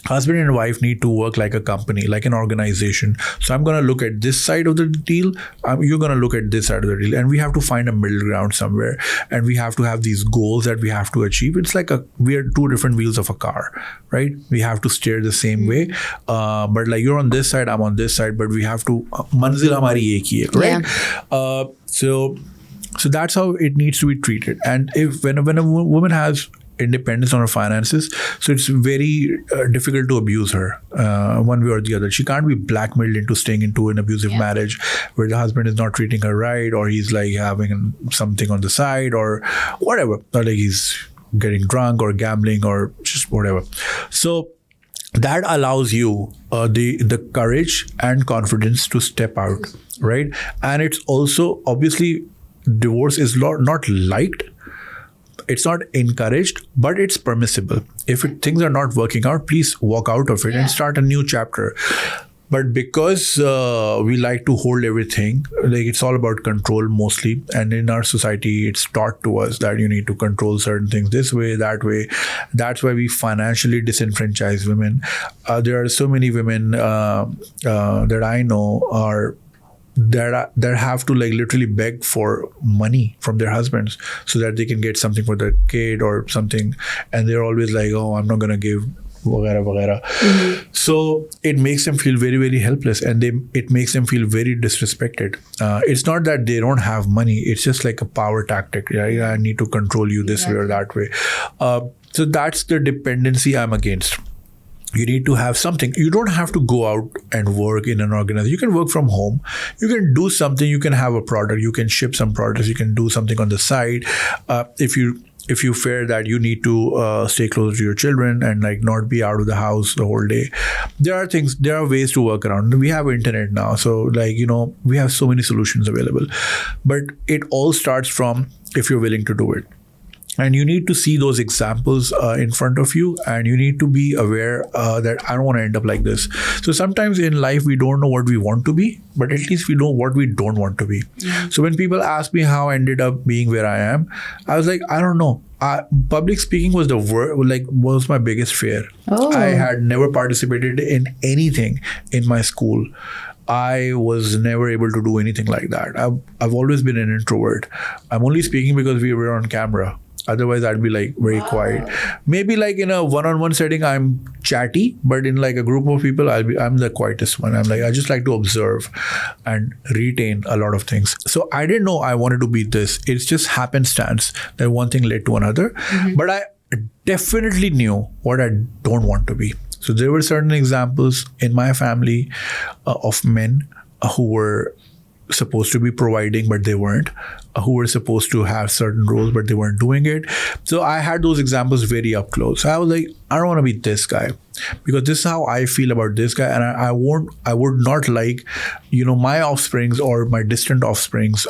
husband and wife need to work like a company, like an organization. So I'm going to look at this side of the deal. You're going to look at this side of the deal. And we have to find a middle ground somewhere. And we have to have these goals that we have to achieve. It's like we are 2 different wheels of a car, right? We have to steer the same way. But like you're on this side, I'm on this side, but we have to, manzil hamari ek hi hai, right? So that's how it needs to be treated. And when a woman has independence on her finances, so it's very difficult to abuse her one way or the other. She can't be blackmailed into staying into an abusive marriage where the husband is not treating her right, or he's like having something on the side or whatever, or like he's getting drunk or gambling or just whatever. So that allows you the courage and confidence to step out, right? And it's also, obviously, divorce is not liked. It's not encouraged, but it's permissible. If things are not working out, please walk out of it and start a new chapter. But because we like to hold everything, like it's all about control mostly. And in our society, it's taught to us that you need to control certain things this way, that way. That's why we financially disenfranchise women. There are so many women that I know that have to like literally beg for money from their husbands so that they can get something for their kid or something, and they're always like, oh, I'm not gonna give vagara vagara. So it makes them feel very, very helpless, and it makes them feel very disrespected. It's not that they don't have money, it's just like a power tactic. I need to control you this way or that way. So that's the dependency I'm against. You need to have something. You don't have to go out and work in an organization. You can work from home. You can do something. You can have a product. You can ship some products. You can do something on the side. If you fear that you need to stay closer to your children and like not be out of the house the whole day, there are ways to work around. We have internet now, so like we have so many solutions available. But it all starts from if you're willing to do it. And you need to see those examples in front of you, and you need to be aware that I don't want to end up like this. So sometimes in life, we don't know what we want to be, but at least we know what we don't want to be. So when people ask me how I ended up being where I am, I was like, I don't know. Public speaking was was my biggest fear. I had never participated in anything in my school. I was never able to do anything like that. I've always been an introvert. I'm only speaking because we were on camera. Otherwise, I'd be like very quiet. Maybe like in a one-on-one setting, I'm chatty, but in like a group of people, I'm the quietest one. I just like to observe and retain a lot of things. So I didn't know I wanted to be this. It's just happenstance that one thing led to another. But I definitely knew what I don't want to be. So there were certain examples in my family of men who were supposed to be providing but they weren't, who were supposed to have certain roles but they weren't doing it. So I had those examples very up close. I was like, I don't want to be this guy because this is how I feel about this guy, and I would not like, my offsprings or my distant offsprings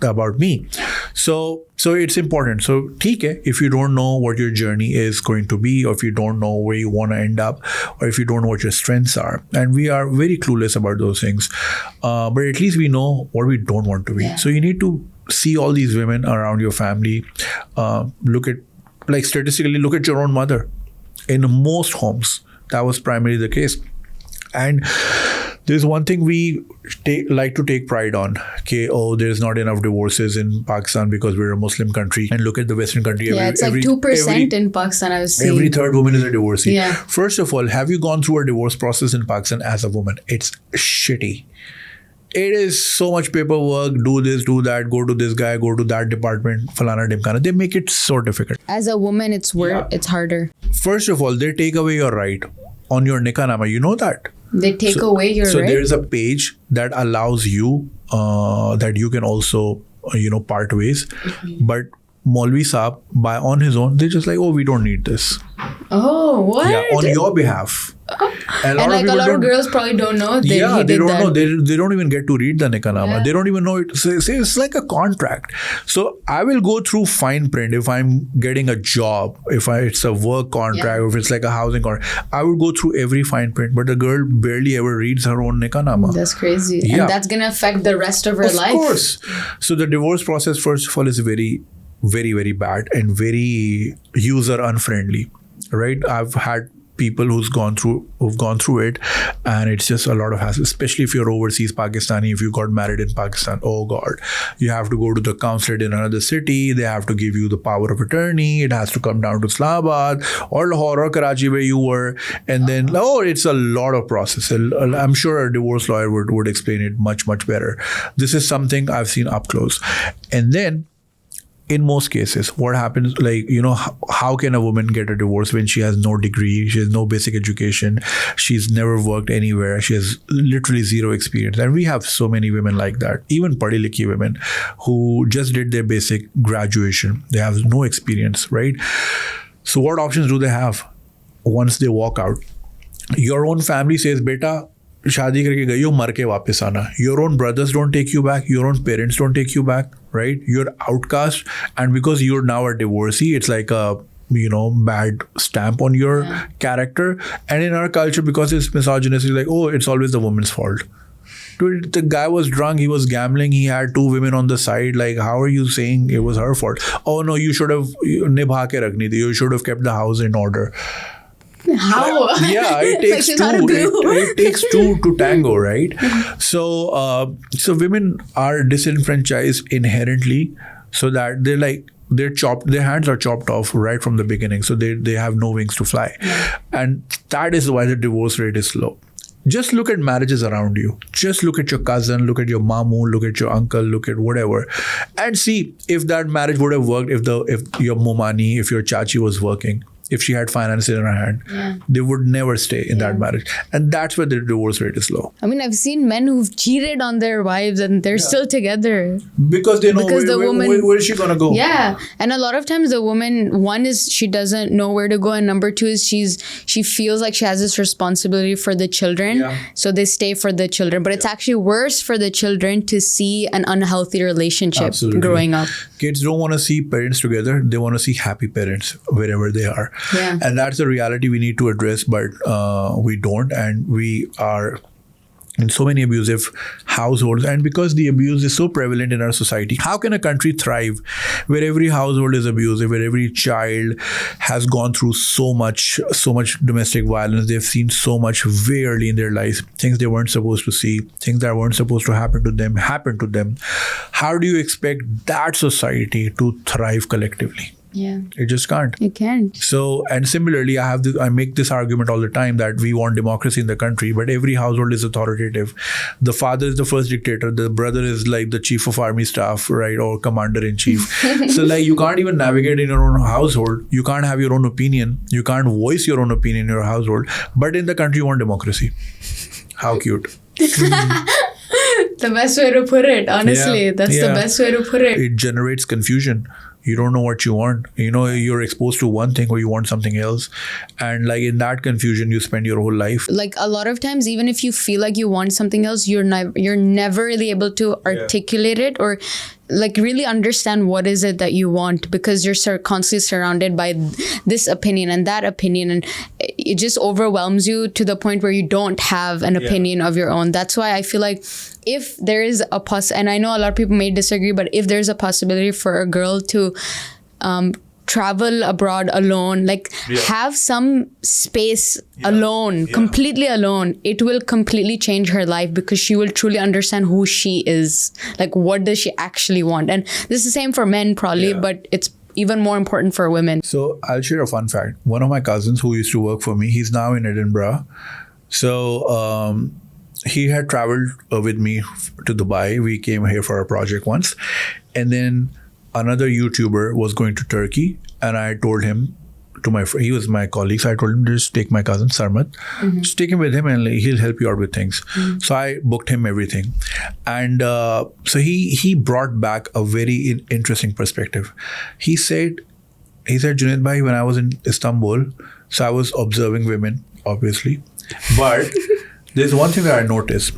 about me. So it's important. So theek hai, if you don't know what your journey is going to be, or if you don't know where you want to end up, or if you don't know what your strengths are, and we are very clueless about those things, but at least we know what we don't want to be. So you need to see all these women around your family. Look at, like, statistically, look at your own mother. In most homes, that was primarily the case. And there's one thing we like to take pride on. Okay, there's not enough divorces in Pakistan because we're a Muslim country. And look at the Western country. It's like 2% in Pakistan, I was seeing. Every third woman is a divorcee. Yeah. First of all, have you gone through a divorce process in Pakistan as a woman? It's shitty. It is so much paperwork, do this, do that, go to this guy, go to that department, falana dimkana. They make it so difficult. As a woman, it's harder. First of all, they take away your right on your nikah nama. You know that? They take away your right? So there's a page that allows you that you can also, part ways. Mm-hmm. But Maulvi Saab, on his own, they're just like, we don't need this. Oh, what? Yeah, on your behalf. And a lot of girls probably don't know. They don't know. They don't even get to read the nikah. Yeah. They don't even know it. So it's like a contract. So I will go through fine print if I'm getting a job, if it's a work contract, if it's like a housing contract. I would go through every fine print. But the girl barely ever reads her own nikah. That's crazy. Yeah. And that's going to affect the rest of her life. Of course. So the divorce process, first of all, is very, very, very bad and very user unfriendly. Right? I've had people who've gone through it, and it's just a lot of hassle, especially if you're overseas Pakistani. If you got married in Pakistan, oh God, you have to go to the consulate in another city. They have to give you the power of attorney. It has to come down to Islamabad or Lahore or Karachi where you were, and then it's a lot of process. I'm sure a divorce lawyer would explain it much, much better. This is something I've seen up close. And then in most cases, what happens, how can a woman get a divorce when she has no degree, she has no basic education, she's never worked anywhere, she has literally zero experience? And we have so many women like that, even padhi likhi women who just did their basic graduation. They have no experience, right? So what options do they have once they walk out? Your own family says, beta, शादी करके गई हो, मर के वापस आना. Your own brothers don't take you back. Your own parents don't take you back, right? You're outcast, and because you're now a divorcee, it's like a bad stamp on your character. And in our culture, because it's misogynistic, like, it's always the woman's fault. Dude, the guy was drunk, he was gambling, he had 2 women on the side. Like, how are you saying it was her fault? Oh no, you should have nibha ke rakhni thi. You should have kept the house in order. How? Yeah, it takes two. It takes two to tango, right? So women are disenfranchised inherently, so that their hands are chopped off right from the beginning. So they have no wings to fly, and that is why the divorce rate is low. Just look at marriages around you. Just look at your cousin, look at your mamu, look at your uncle, look at whatever, and see if that marriage would have worked if your mumani, if your chachi was working. If she had finances in her hand, they would never stay in that marriage. And that's where the divorce rate is low. I mean, I've seen men who've cheated on their wives and they're still together. Because they know where is she going to go? Yeah. And a lot of times the woman, one is she doesn't know where to go. And number 2 is she feels like she has this responsibility for the children. Yeah. So they stay for the children. But it's actually worse for the children to see an unhealthy relationship growing up. Kids don't want to see parents together. They want to see happy parents wherever they are. Yeah. And that's the reality we need to address, but we don't. And we are in so many abusive households. And because the abuse is so prevalent in our society, how can a country thrive where every household is abusive, where every child has gone through so much domestic violence, they've seen so much very early in their lives, things they weren't supposed to see, things that weren't supposed to happen to them, happen to them. How do you expect that society to thrive collectively? Yeah. It just can't. It can't. So, and similarly, I make this argument all the time that we want democracy in the country, but every household is authoritative. The father is the first dictator. The brother is like the chief of army staff, right? Or commander-in-chief. So like you can't even navigate in your own household. You can't have your own opinion. You can't voice your own opinion in your household. But in the country, you want democracy. How cute. the best way to put it. Honestly, that's the best way to put it. It generates confusion. You don't know what you want. You're exposed to one thing or you want something else. And like in that confusion, you spend your whole life. Like a lot of times, even if you feel like you want something else, you're never really able to articulate it or like really understand what is it that you want, because you're constantly surrounded by this opinion and that opinion, and it just overwhelms you to the point where you don't have an opinion of your own. That's why I feel like if there is a and I know a lot of people may disagree, but if there's a possibility for a girl to travel abroad alone, like have some space alone, completely alone, it will completely change her life, because she will truly understand who she is. Like, what does she actually want? And this is the same for men probably, but it's even more important for women. So I'll share a fun fact. One of my cousins who used to work for me, he's now in Edinburgh. So he had traveled with me to Dubai. We came here for a project once. And then another YouTuber was going to Turkey, and I told him to my friend, he was my colleague, so I told him to just take my cousin Sarmat, just take him with him and he'll help you out with things. So I booked him everything. And so he brought back a very interesting perspective. He said, Junaid bhai, when I was in Istanbul, so I was observing women, obviously. But there's one thing that I noticed.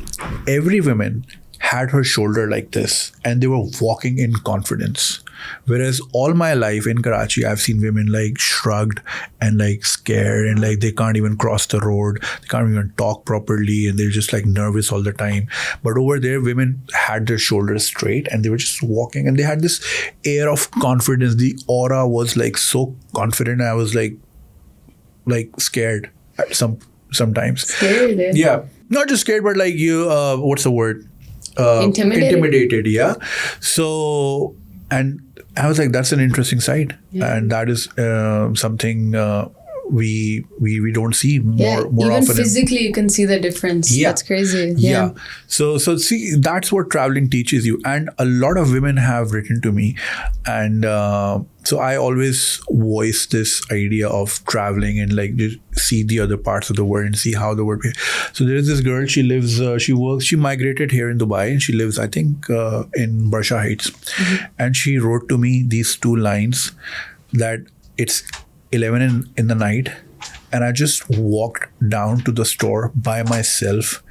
Every woman had her shoulder like this and they were walking in confidence. Whereas all my life in Karachi, I've seen women like shrugged and like scared and like they can't even cross the road. They can't even talk properly and they're just like nervous all the time. But over there, women had their shoulders straight and they were just walking and they had this air of confidence. The aura was like so confident. I was like scared sometimes. Scared? Yeah. Not just scared, but like what's the word? Intimidated. Yeah. So, and I was like, that's an interesting side, and that is something we don't see more even often. Physically, you can see the difference. Yeah. That's crazy. Yeah. So see, that's what traveling teaches you. And a lot of women have written to me, and so I always voice this idea of traveling and like just see the other parts of the world and see how the world. So there's this girl. She lives. She migrated here in Dubai, and she lives, I think, in Barsha Heights. And she wrote to me these two lines that it's 11 in the night and I just walked down to the store by myself,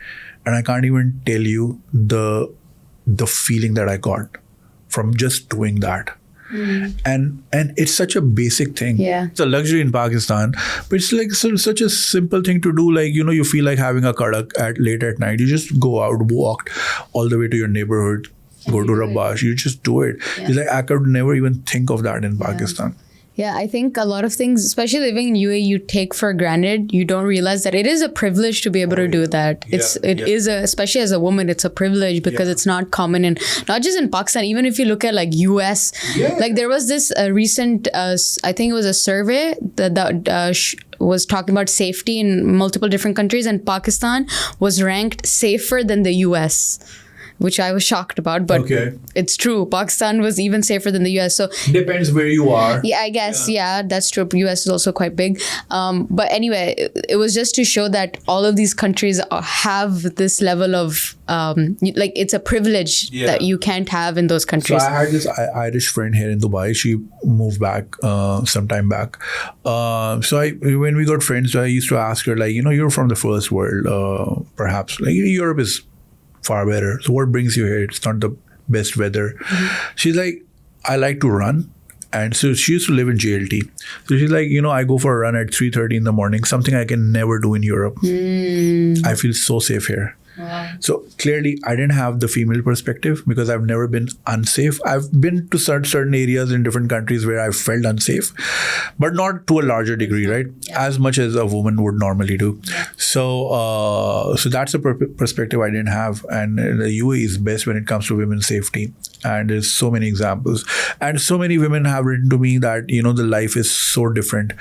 and I can't even tell you the feeling that I got from just doing that. And it's such a basic thing. It's a luxury in Pakistan, but it's like such a simple thing to do. Like, you feel like having a karak late at night, you just go out, walk all the way to your neighborhood, go to Rabash, you just do it. It's like I could never even think of that in Pakistan. Yeah, I think a lot of things, especially living in UAE, you take for granted. You don't realize that it is a privilege to be able to do that. It is especially as a woman, it's a privilege because it's not common in, not just in Pakistan, even if you look at like US. Like there was this recent, I think it was a survey that was talking about safety in multiple different countries, and Pakistan was ranked safer than the US. Which I was shocked about, but it's true. Pakistan was even safer than the US. So depends where you are. Yeah, I guess. Yeah, that's true. US is also quite big. But anyway, it was just to show that all of these countries have this level of like it's a privilege that you can't have in those countries. So I had this Irish friend here in Dubai. She moved back some time back. So when we got friends, I used to ask her like, you're from the first world, perhaps like Europe is far better. So what brings you here? It's not the best weather. She's like, I like to run. And so she used to live in JLT. So she's like, I go for a run at 3:30 in the morning, something I can never do in Europe. I feel so safe here. Wow. So clearly, I didn't have the female perspective because I've never been unsafe. I've been to certain areas in different countries where I felt unsafe, but not to a larger degree, right? As much as a woman would normally do. So that's a perspective I didn't have. And the UAE is best when it comes to women's safety. And there's so many examples. And so many women have written to me that, the life is so different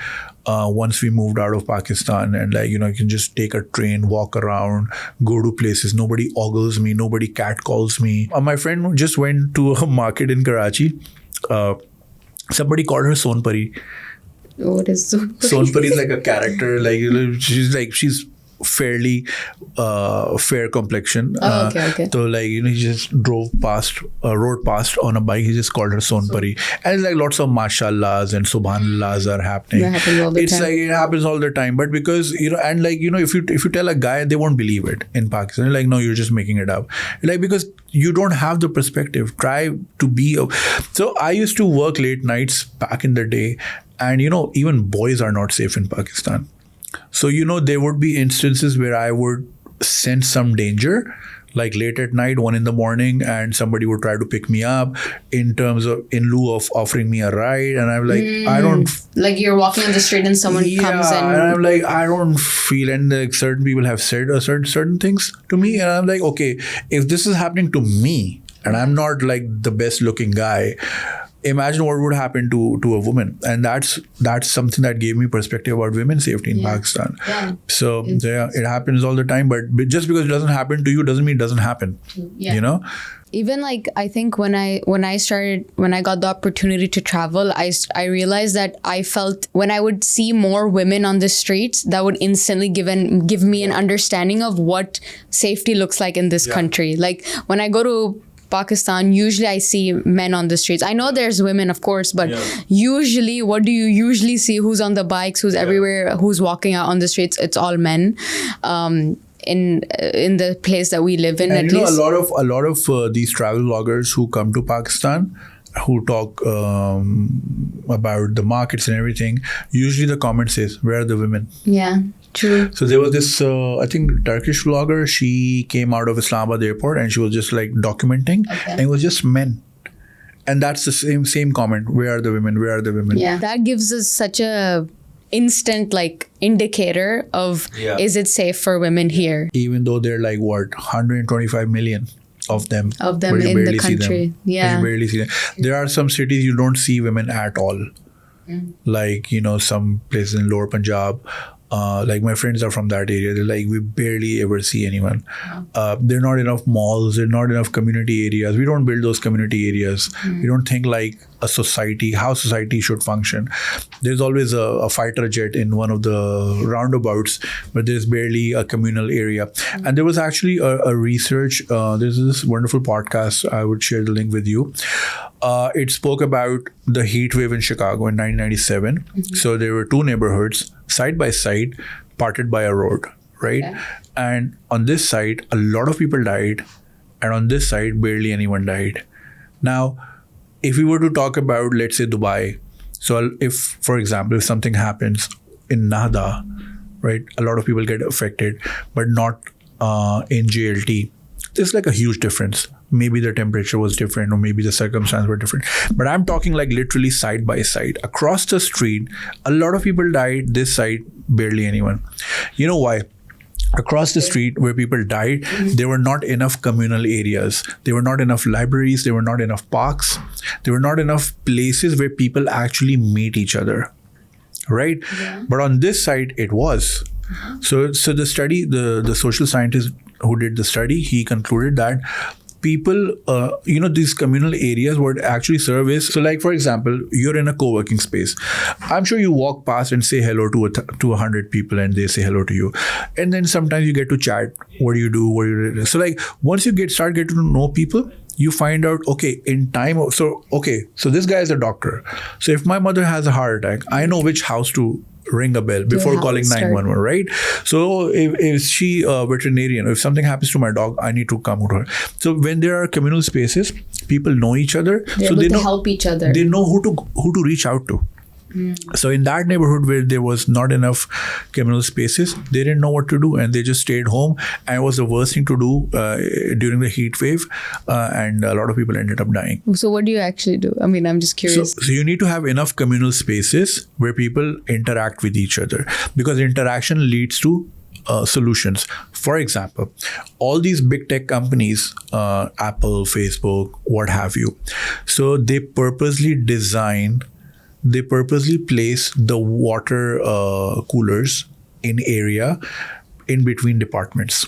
once we moved out of Pakistan. And like, you can just take a train, walk around, go to places. Nobody ogles me. Nobody catcalls me. My friend just went to a market in Karachi. Somebody called her Sonpari. What is Sonpari? Sonpari is like a character. Like, she's fairly fair complexion. Okay. So like, he just rode past on a bike. He just called her Sonpari. And it's like lots of mashallahs and subhanallahs are happening. That happens all the It's time. like it happens all the time. But because, and like, if you tell a guy, they won't believe it in Pakistan. Like, no, you're just making it up. Like, because you don't have the perspective. Try to be. So I used to work late nights back in the day. And, even boys are not safe in Pakistan. So, there would be instances where I would sense some danger, like late at night, 1 a.m, and somebody would try to pick me up in lieu of offering me a ride. And I'm like, I don't. Like you're walking on the street and someone comes in. And I'm like, I don't feel, and like certain people have said certain things to me. And I'm like, okay, if this is happening to me and I'm not like the best looking guy, imagine what would happen to a woman. And that's something that gave me perspective about women's safety in Pakistan. Yeah. So it happens all the time, but just because it doesn't happen to you doesn't mean it doesn't happen. Yeah. Even like, I think when I got the opportunity to travel, I realized that I felt when I would see more women on the streets, that would instantly give me an understanding of what safety looks like in this country. Like when I go to Pakistan, usually I see men on the streets. I know there's women, of course, but usually, what do you usually see? Who's on the bikes? Who's everywhere? Who's walking out on the streets? It's all men. In the place that we live in, and at least. A lot of these travel bloggers who come to Pakistan, who talk about the markets and everything, usually the comment says, "Where are the women?" Yeah. True. So there was this, I think, Turkish vlogger. She came out of Islamabad airport and she was just like documenting, and it was just men. And that's the same comment. Where are the women? Where are the women? Yeah. That gives us such a instant like indicator of is it safe for women here? Even though they're like 125 million of them in the country. Yeah. You barely see them. There are some cities you don't see women at all. Like, some places in Lower Punjab. Like my friends are from that area. They're like, we barely ever see anyone. There are not enough malls. There are not enough community areas. We don't build those community areas. We don't think like how society should function. There's always a fighter jet in one of the roundabouts, but there's barely a communal area. And there was actually a research. There's this wonderful podcast. I would share the link with you. It spoke about the heat wave in Chicago in 1997. So there were two neighborhoods side by side, parted by a road, right? And on this side, a lot of people died. And on this side, barely anyone died. Now, if we were to talk about, let's say, Dubai. So if, for example, if something happens in Nahda, right, a lot of people get affected, but not in JLT. There's like a huge difference. Maybe the temperature was different or maybe the circumstances were different. But I'm talking like literally side by side. Across the street, a lot of people died. This side, barely anyone. You know why? Across the street where people died, there were not enough communal areas. There were not enough libraries. There were not enough parks. There were not enough places where people actually meet each other. Right? But on this side, it was. So the study, the social scientist who did the study, he concluded that people, these communal areas would actually serve as, so like, for example, you're in a co-working space. I'm sure you walk past and say hello to 100 people and they say hello to you. And then sometimes you get to chat. What do you do? So like, once you start getting to know people, you find out, okay, in time. So this guy is a doctor. So if my mother has a heart attack, I know which house to ring a bell before calling 911, right? So if she a veterinarian, if something happens to my dog, I need to come to her. So when there are communal spaces, people know each other. They're able to help each other. They know who to reach out to. So in that neighborhood where there was not enough communal spaces, they didn't know what to do and they just stayed home. And it was the worst thing to do during the heat wave. And a lot of people ended up dying. So what do you actually do? I mean, I'm just curious. So you need to have enough communal spaces where people interact with each other, because interaction leads to solutions. For example, all these big tech companies, Apple, Facebook, what have you. So they purposely place the water coolers in area in between departments.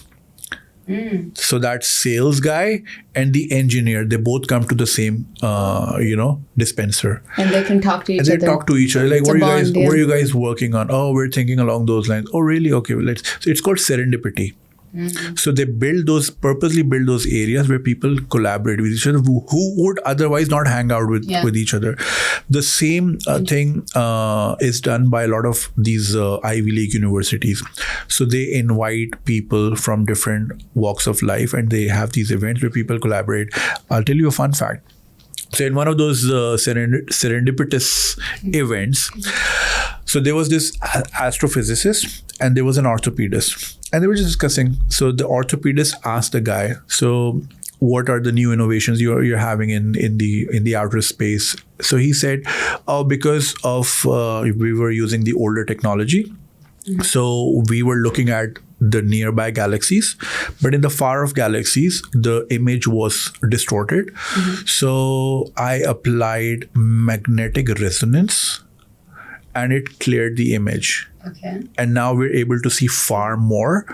So that sales guy and the engineer, they both come to the same, dispenser. And they can talk to each And other. they talk to each other. Like, It's what a are you guys? bond, yeah. What are you guys working on? Oh, we're thinking along those lines. Oh, really? Okay, well, So it's called serendipity. So they purposely build those areas where people collaborate with each other who would otherwise not hang out with each other. The same thing is done by a lot of these Ivy League universities. So they invite people from different walks of life and they have these events where people collaborate. I'll tell you a fun fact. So in one of those serendipitous events, so there was this astrophysicist and there was an orthopedist. And they were just discussing. So the orthopedist asked the guy, so what are the new innovations you're having in the outer space? So he said, oh, because of we were using the older technology. So we were looking at the nearby galaxies, but in the far off galaxies, the image was distorted. So I applied magnetic resonance and it cleared the image. Okay. And now we're able to see far more,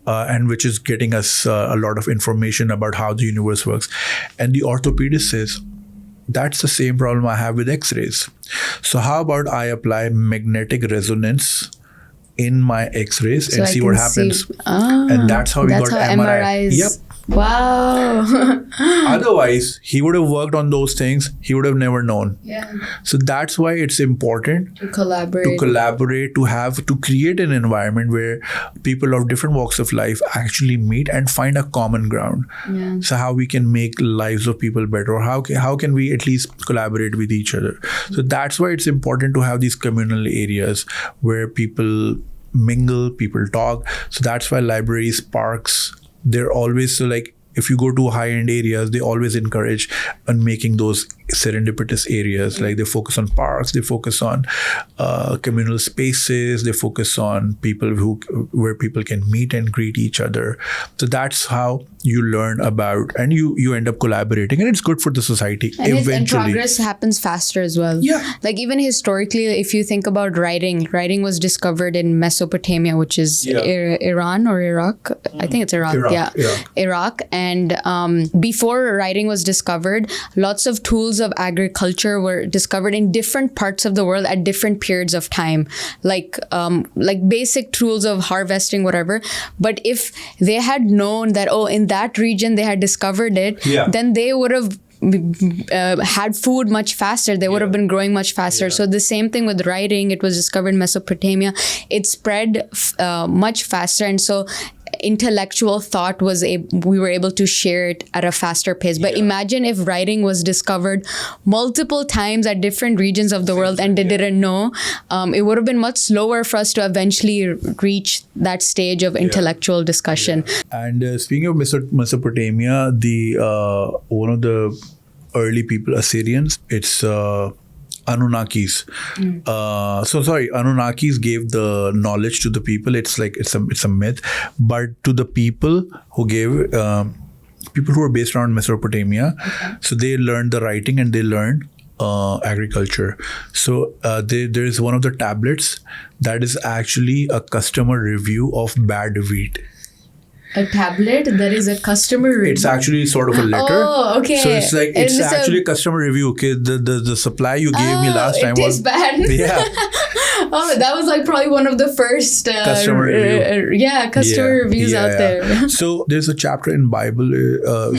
and which is getting us a lot of information about how the universe works. And the orthopedist says, that's the same problem I have with X-rays. So how about I apply magnetic resonance in my X-rays and I see can what happens? Oh, And that's how we got MRI. MRIs. Yep. Wow. Otherwise, he would have worked on those things. He would have never known. Yeah. So that's why it's important To collaborate. to create an environment where people of different walks of life actually meet and find a common ground. Yeah. So how we can make lives of people better, or how can we at least collaborate with each other? So that's why it's important to have these communal areas where people mingle, people talk. So that's why libraries, parks, they're always so like, if you go to high-end areas, they always encourage on making those serendipitous areas. Like they focus on parks, they focus on communal spaces, they focus on people where people can meet and greet each other. So that's how you learn about, and you end up collaborating, and it's good for the society eventually. And progress happens faster as well. Yeah. Like even historically, if you think about writing was discovered in Mesopotamia, which is Iran or Iraq. I think it's Iraq. Iraq. And before writing was discovered, lots of tools of agriculture were discovered in different parts of the world at different periods of time, like basic tools of harvesting, whatever. But if they had known that, in that region they had discovered it, then they would have had food much faster. They would have been growing much faster. So the same thing with writing. It was discovered in Mesopotamia. It spread much faster, and so intellectual thought we were able to share it at a faster pace. But imagine if writing was discovered multiple times at different regions of the world and they didn't know. It would have been much slower for us to eventually reach that stage of intellectual discussion. And speaking of Mesopotamia, the one of the early people, Assyrians, it's Anunnakis. Anunnakis gave the knowledge to the people. It's a myth, but to the people who gave people who were based around Mesopotamia, so they learned the writing and they learned agriculture. So there is one of the tablets that is actually a customer review of bad wheat. A tablet that is a customer review. It's actually sort of a letter. Oh, okay. So it's actually a customer review. Okay, the supply you gave me last time was bad. Yeah. That was like probably one of the first customer review. Customer reviews out there. So there's a chapter in Bible.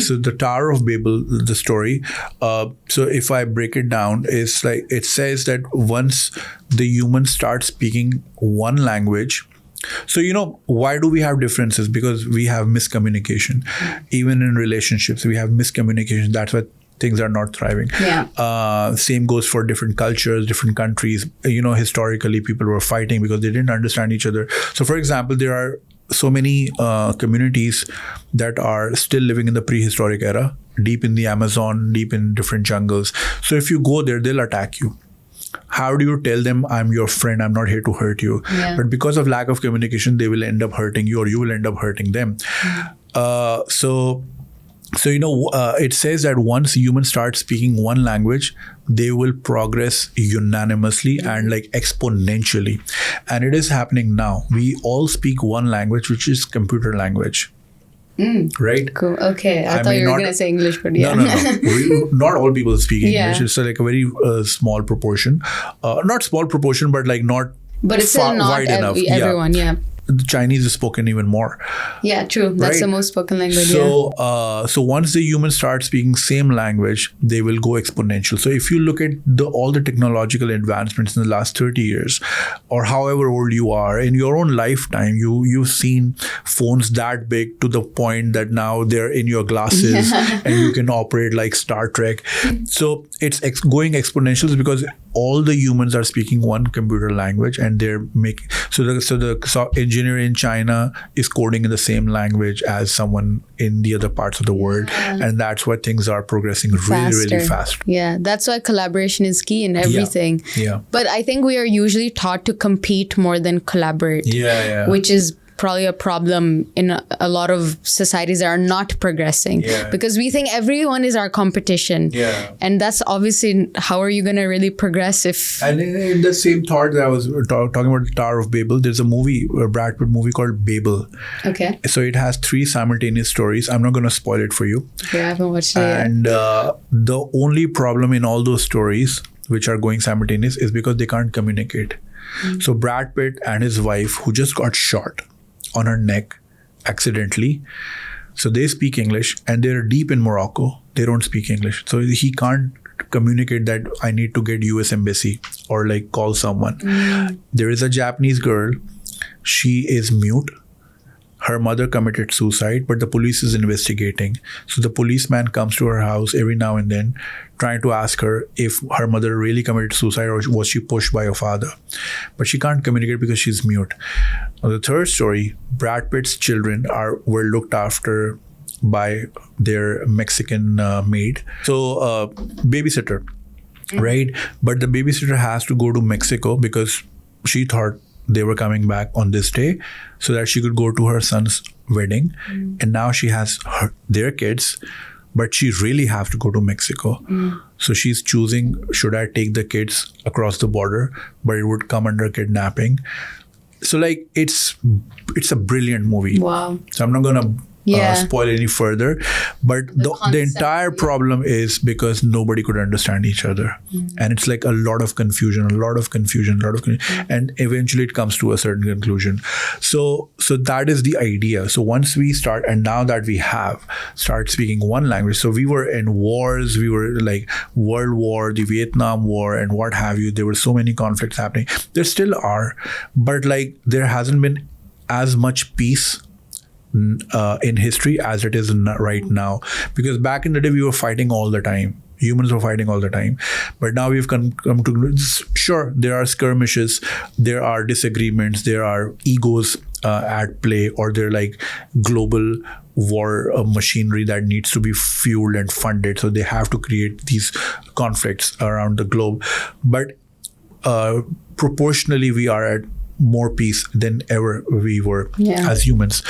So the Tower of Babel, the story. So if I break it down, it's like it says that once the humans start speaking one language. So, why do we have differences? Because we have miscommunication. Even in relationships, we have miscommunication. That's why things are not thriving. Yeah. Same goes for different cultures, different countries. Historically, people were fighting because they didn't understand each other. So, for example, there are so many communities that are still living in the prehistoric era, deep in the Amazon, deep in different jungles. So, if you go there, they'll attack you. How do you tell them, I'm your friend, I'm not here to hurt you? Yeah. But because of lack of communication, they will end up hurting you or you will end up hurting them. So it says that once humans start speaking one language, they will progress unanimously and like exponentially. And it is happening now. We all speak one language, which is computer language. right? Cool. Okay. I thought mean, you were not- going to say English, but yeah. No. Not all people speak Yeah. English. It's like a very small proportion. Not small proportion, but like not But it's still not wide enough. everyone. Yeah. The Chinese is spoken even more. Yeah, true. That's Right. the most spoken language. So once the humans start speaking same language, they will go exponential. So if you look at all the technological advancements in the last 30 years, or however old you are, in your own lifetime, you've seen phones that big to the point that now they're in your glasses and you can operate like Star Trek. So it's going exponential because all the humans are speaking one computer language, and they're making the engineer in China is coding in the same language as someone in the other parts of the world, and that's why things are progressing really fast. Yeah, that's why collaboration is key in everything. Yeah. But I think we are usually taught to compete more than collaborate. Yeah. Which is probably a problem in a lot of societies that are not progressing, because we think everyone is our competition. Yeah. And that's obviously, how are you going to really progress if... And in the same thought that I was talking about the Tower of Babel, there's a movie, a Brad Pitt movie called Babel. Okay. So it has 3 simultaneous stories. I'm not going to spoil it for you. Okay, I haven't watched it yet. And the only problem in all those stories, which are going simultaneous, is because they can't communicate. So Brad Pitt and his wife, who just got shot on her neck accidentally, so they speak English, and they're deep in Morocco. They don't speak English. So he can't communicate that I need to get US embassy or like call someone. There is a Japanese girl. She is mute. Her mother committed suicide, but the police is investigating. So the policeman comes to her house every now and then, trying to ask her if her mother really committed suicide or was she pushed by her father. But she can't communicate because she's mute. Now, the third story, Brad Pitt's children were looked after by their Mexican maid. So babysitter, right? But the babysitter has to go to Mexico because she thought they were coming back on this day so that she could go to her son's wedding. And now she has their kids, but she really has to go to Mexico. So she's choosing, should I take the kids across the border? But it would come under kidnapping. So like it's a brilliant movie. Wow. So I'm not gonna spoil any further, but the entire problem is because nobody could understand each other, and it's like a lot of confusion, and eventually it comes to a certain conclusion. So that is the idea. So once we start, and now that we start speaking one language, so we were in wars, we were like World War, the Vietnam War, and what have you. There were so many conflicts happening. There still are, but like there hasn't been as much peace in history as it is right now, because back in the day we were fighting all the time. Humans were fighting all the time, but now we've come to, sure, there are skirmishes, there are disagreements, there are egos at play, or they're like global war machinery that needs to be fueled and funded, so they have to create these conflicts around the globe. But proportionally we are at more peace than ever we were as humans.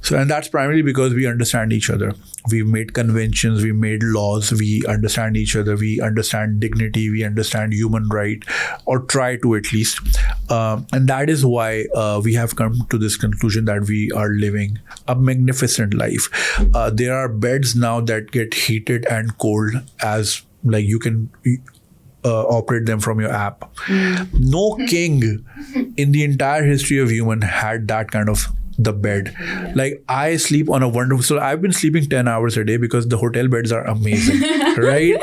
So, and that's primarily because we understand each other. We've made conventions, we made laws, we understand each other, we understand dignity, we understand human right, or try to at least. And that is why we have come to this conclusion that we are living a magnificent life. There are beds now that get heated and cold, as like you can operate them from your app. No king in the entire history of human had that kind of the bed. Like I sleep on a wonderful, so I've been sleeping 10 hours a day because the hotel beds are amazing, right?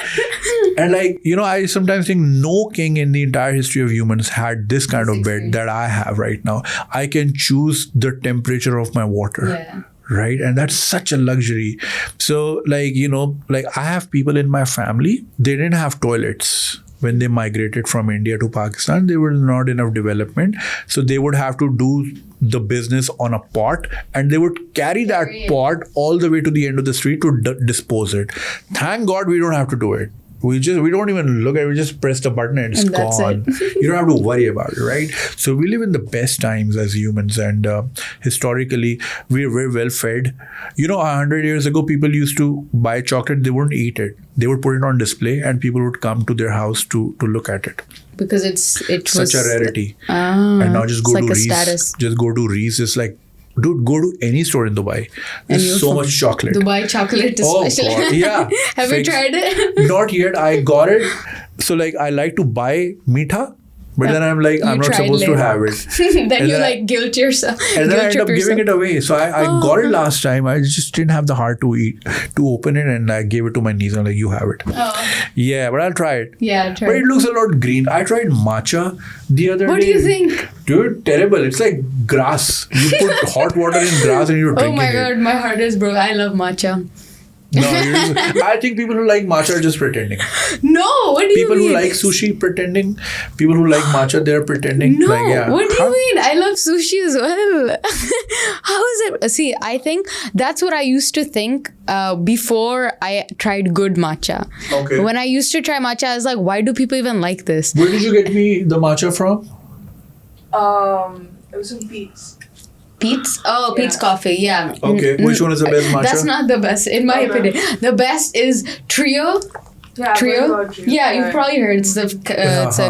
And like, you know, I sometimes think no king in the entire history of humans had this kind of bed that I have right now. I can choose the temperature of my water. Right. And that's such a luxury. So like, you know, like I have people in my family, they didn't have toilets. When they migrated from India to Pakistan, there was not enough development. So they would have to do the business on a pot, and they would carry that pot all the way to the end of the street to dispose it. Thank God we don't have to do it. We don't even look at it. We just press the button and it's gone. You don't have to worry about it, right? So we live in the best times as humans, and historically we're very well fed. You know, 100 years ago, people used to buy chocolate. They wouldn't eat it. They would put it on display, and people would come to their house to look at it. Because it was such a rarity. And now just go like to a Reese. status. Just go to Reese. It's like dude, go to any store in Dubai. There's so much chocolate. Dubai chocolate especially. God. Yeah. Have you tried it? Not yet. I got it. So like I like to buy meetha, but then I'm like, I'm not supposed to have it. Then you like guilt yourself. And then I end up giving it away. So I got it last time. I just didn't have the heart to open it, and I gave it to my niece. I'm like, you have it. Yeah, but I'll try it. Yeah, try But it. it looks a lot green. I tried matcha the other day. What do you think? Dude, terrible. It's like grass. You put hot water in grass and you're drinking Oh my god, it. my heart is broken. I love matcha. No, I think people who like matcha are just pretending. No, what do People you mean? who like sushi pretending. People who like matcha, they're pretending. No, like, yeah. what do you mean? I love sushi as well. How is it? See, I think that's what I used to think before I tried good matcha. Okay. When I used to try matcha, I was like, why do people even like this? Where did you get me the matcha from? It was from Pete's. Pete's? Oh, Yeah. Pete's Coffee, yeah. Okay, which one is the best matcha? That's not the best, in my Okay. opinion. The best is Trio. Yeah, Trio? Yeah, you've probably heard. It's a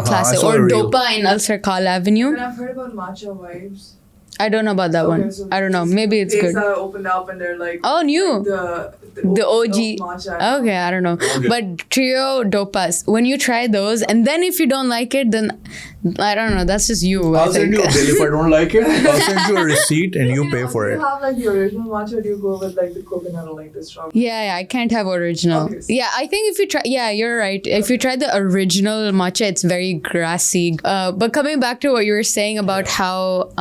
classic. saw Or a reel. Dopa in Al Sarkal Avenue. And I've heard about matcha vibes. I don't know about that one. So I don't know. Maybe it's days good. that opened up and they're like Oh, new. The OG. matcha. Okay, I don't know. Okay. But Trio Dopas, when you try those, and then if you don't like it, then I don't know. That's just you. I I'll send think. you a bill if I don't like it. I'll send you a receipt and you pay for Do it. you have like the original matcha or do you go with like the coconut or like the strawberry? Yeah, I can't have original. Okay. Yeah, I think if you try, yeah, you're right. If you try the original matcha, it's very grassy. But coming back to what you were saying about how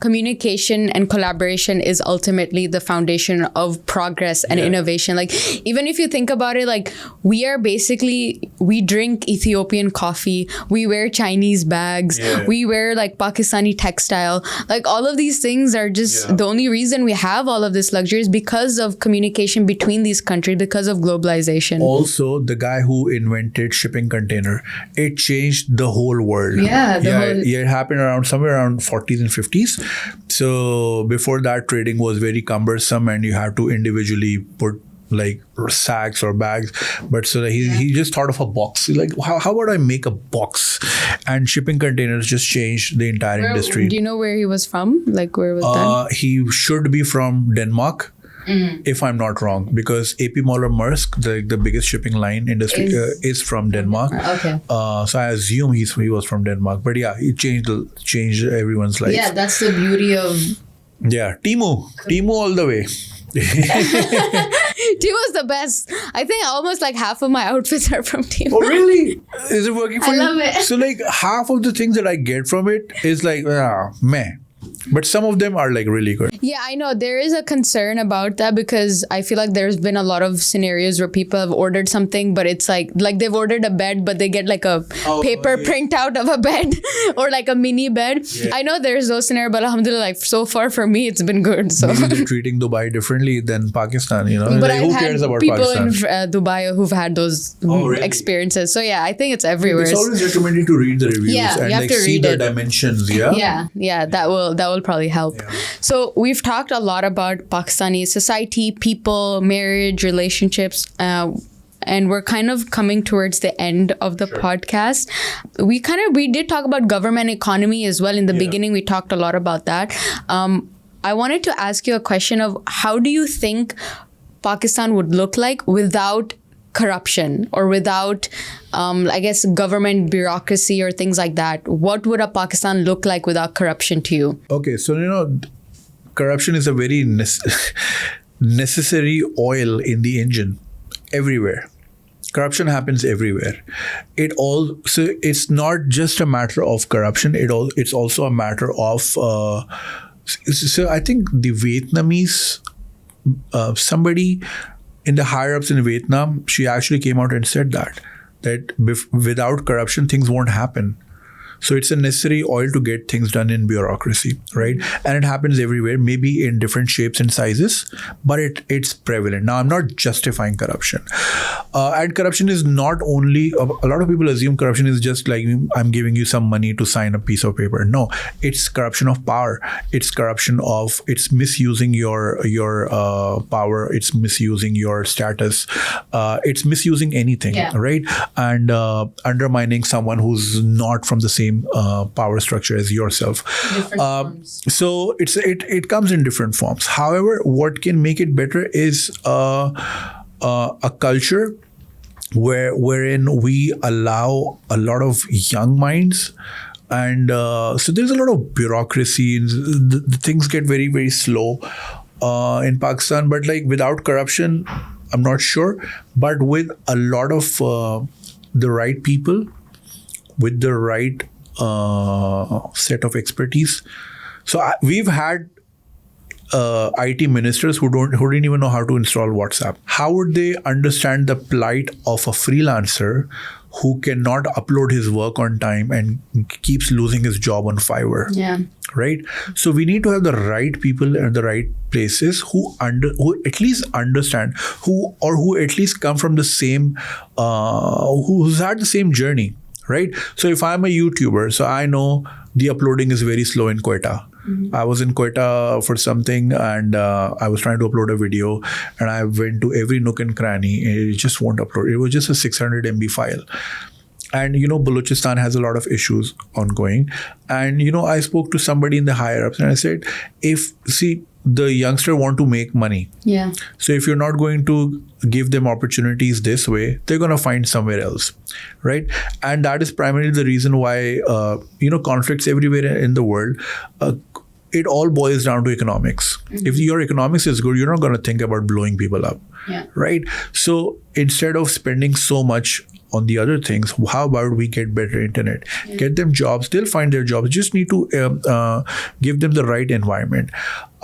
communication and collaboration is ultimately the foundation of progress and innovation. Like, even if you think about it, like, we drink Ethiopian coffee, we wear Chinese bags, we wear like Pakistani textile. Like, all of these things are just the only reason we have all of this luxury is because of communication between these countries, because of globalization. Also, the guy who invented shipping container, it changed the whole world. Yeah, it happened somewhere around 40s and 50s. So before that, trading was very cumbersome, and you had to individually put like sacks or bags. But so he just thought of a box. He's like, how about I make a box? And shipping containers just changed the entire industry. Do you know where he was from? Like, where was that? He should be from Denmark. If I'm not wrong, because AP Moller Maersk, the biggest shipping line industry, is from Denmark. Okay. So I assume he was from Denmark. But yeah, it changed everyone's life. Yeah, that's the beauty of... Yeah, Temu all the way. Temu's the best. I think almost like half of my outfits are from Temu. Oh really? Is it working for I you? love it. So like half of the things that I get from it is like meh. But some of them are like really good. Yeah, I know. There is a concern about that because I feel like there's been a lot of scenarios where people have ordered something, but it's like they've ordered a bed, but they get like a paper printout of a bed or like a mini bed. Yeah. I know there's those scenarios, but alhamdulillah, like so far for me, it's been good. So maybe they're treating Dubai differently than Pakistan, you know? But like, who cares about people Pakistan? in Dubai who've had those experiences. So yeah, I think it's everywhere. It's always recommended to read the reviews and you have like to see read the it. dimensions. Yeah, that will probably help. Yeah. So we've talked a lot about Pakistani society, people, marriage, relationships, and we're kind of coming towards the end of the podcast. We did talk about government economy as well. In the beginning, we talked a lot about that. I wanted to ask you a question of how do you think Pakistan would look like without corruption or without, I guess, government bureaucracy or things like that? What would a Pakistan look like without corruption to you? Okay, so corruption is a very necessary oil in the engine everywhere. Corruption happens everywhere. It's not just a matter of corruption. It's also a matter of. So I think the Vietnamese, somebody in the higher ups in Vietnam, she actually came out and said that without corruption, things won't happen. So it's a necessary oil to get things done in bureaucracy, right? And it happens everywhere, maybe in different shapes and sizes, but it's prevalent. Now, I'm not justifying corruption. And corruption is not only, a lot of people assume corruption is just like, I'm giving you some money to sign a piece of paper. No, it's corruption of power. It's misusing your power. It's misusing your status. It's misusing anything, right? And undermining someone who's not from the same same power structure as yourself. Different forms. So it comes in different forms. However, what can make it better is a culture wherein we allow a lot of young minds. And so there's a lot of bureaucracy. The things get very, very slow in Pakistan. But like without corruption, I'm not sure. But with a lot of the right people, with the right set of expertise. So we've had IT ministers who didn't even know how to install WhatsApp. How would they understand the plight of a freelancer who cannot upload his work on time and keeps losing his job on Fiverr? Yeah. Right? So we need to have the right people at the right places who at least understand, who at least come from the same, who's had the same journey. Right? So if I'm a YouTuber, so I know the uploading is very slow in Quetta. Mm-hmm. I was in Quetta for something and I was trying to upload a video and I went to every nook and cranny and it just won't upload. It was just a 600 MB file. And, Balochistan has a lot of issues ongoing. And, I spoke to somebody in the higher ups and I said, the youngster want to make money. Yeah. So if you're not going to give them opportunities this way, they're going to find somewhere else, right? And that is primarily the reason why, conflicts everywhere in the world, it all boils down to economics. Mm-hmm. If your economics is good, you're not going to think about blowing people up, right? So instead of spending so much on the other things, how about we get better internet, get them jobs, they'll find their jobs, just need to give them the right environment.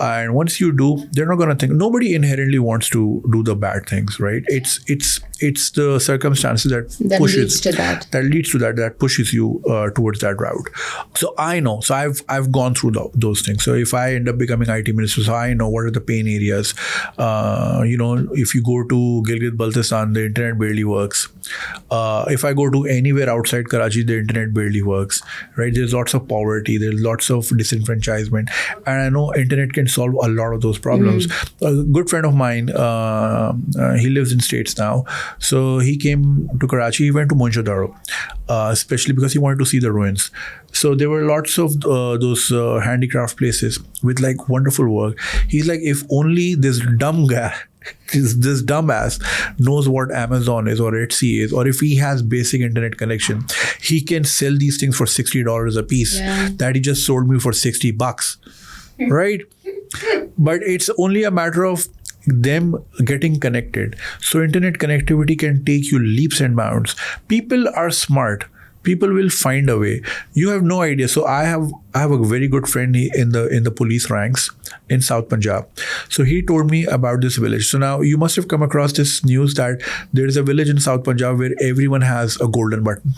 And once you do, they're not going to think, nobody inherently wants to do the bad things, right? It's the circumstances that leads to that pushes you towards that route. So I know, so I've gone through those things. So if I end up becoming IT minister, so I know what are the pain areas. If you go to Gilgit-Baltistan, the internet barely works. If I go to anywhere outside Karachi, the internet barely works, right? There's lots of poverty, there's lots of disenfranchisement, and I know internet can solve a lot of those problems. A good friend of mine, he lives in States now, so he came to Karachi, he went to Mohenjo-daro, especially because he wanted to see the ruins. So there were lots of those handicraft places with like wonderful work. He's like, if only this dumb guy, this dumbass knows what Amazon is or Etsy is, or if he has basic internet connection, he can sell these things for $60 a piece that he just sold me for $60, right? But it's only a matter of them getting connected. So internet connectivity can take you leaps and bounds. People are smart. People will find a way. You have no idea. So I have a very good friend in the police ranks in South Punjab. So he told me about this village. So now you must have come across this news that there is a village in South Punjab where everyone has a golden button.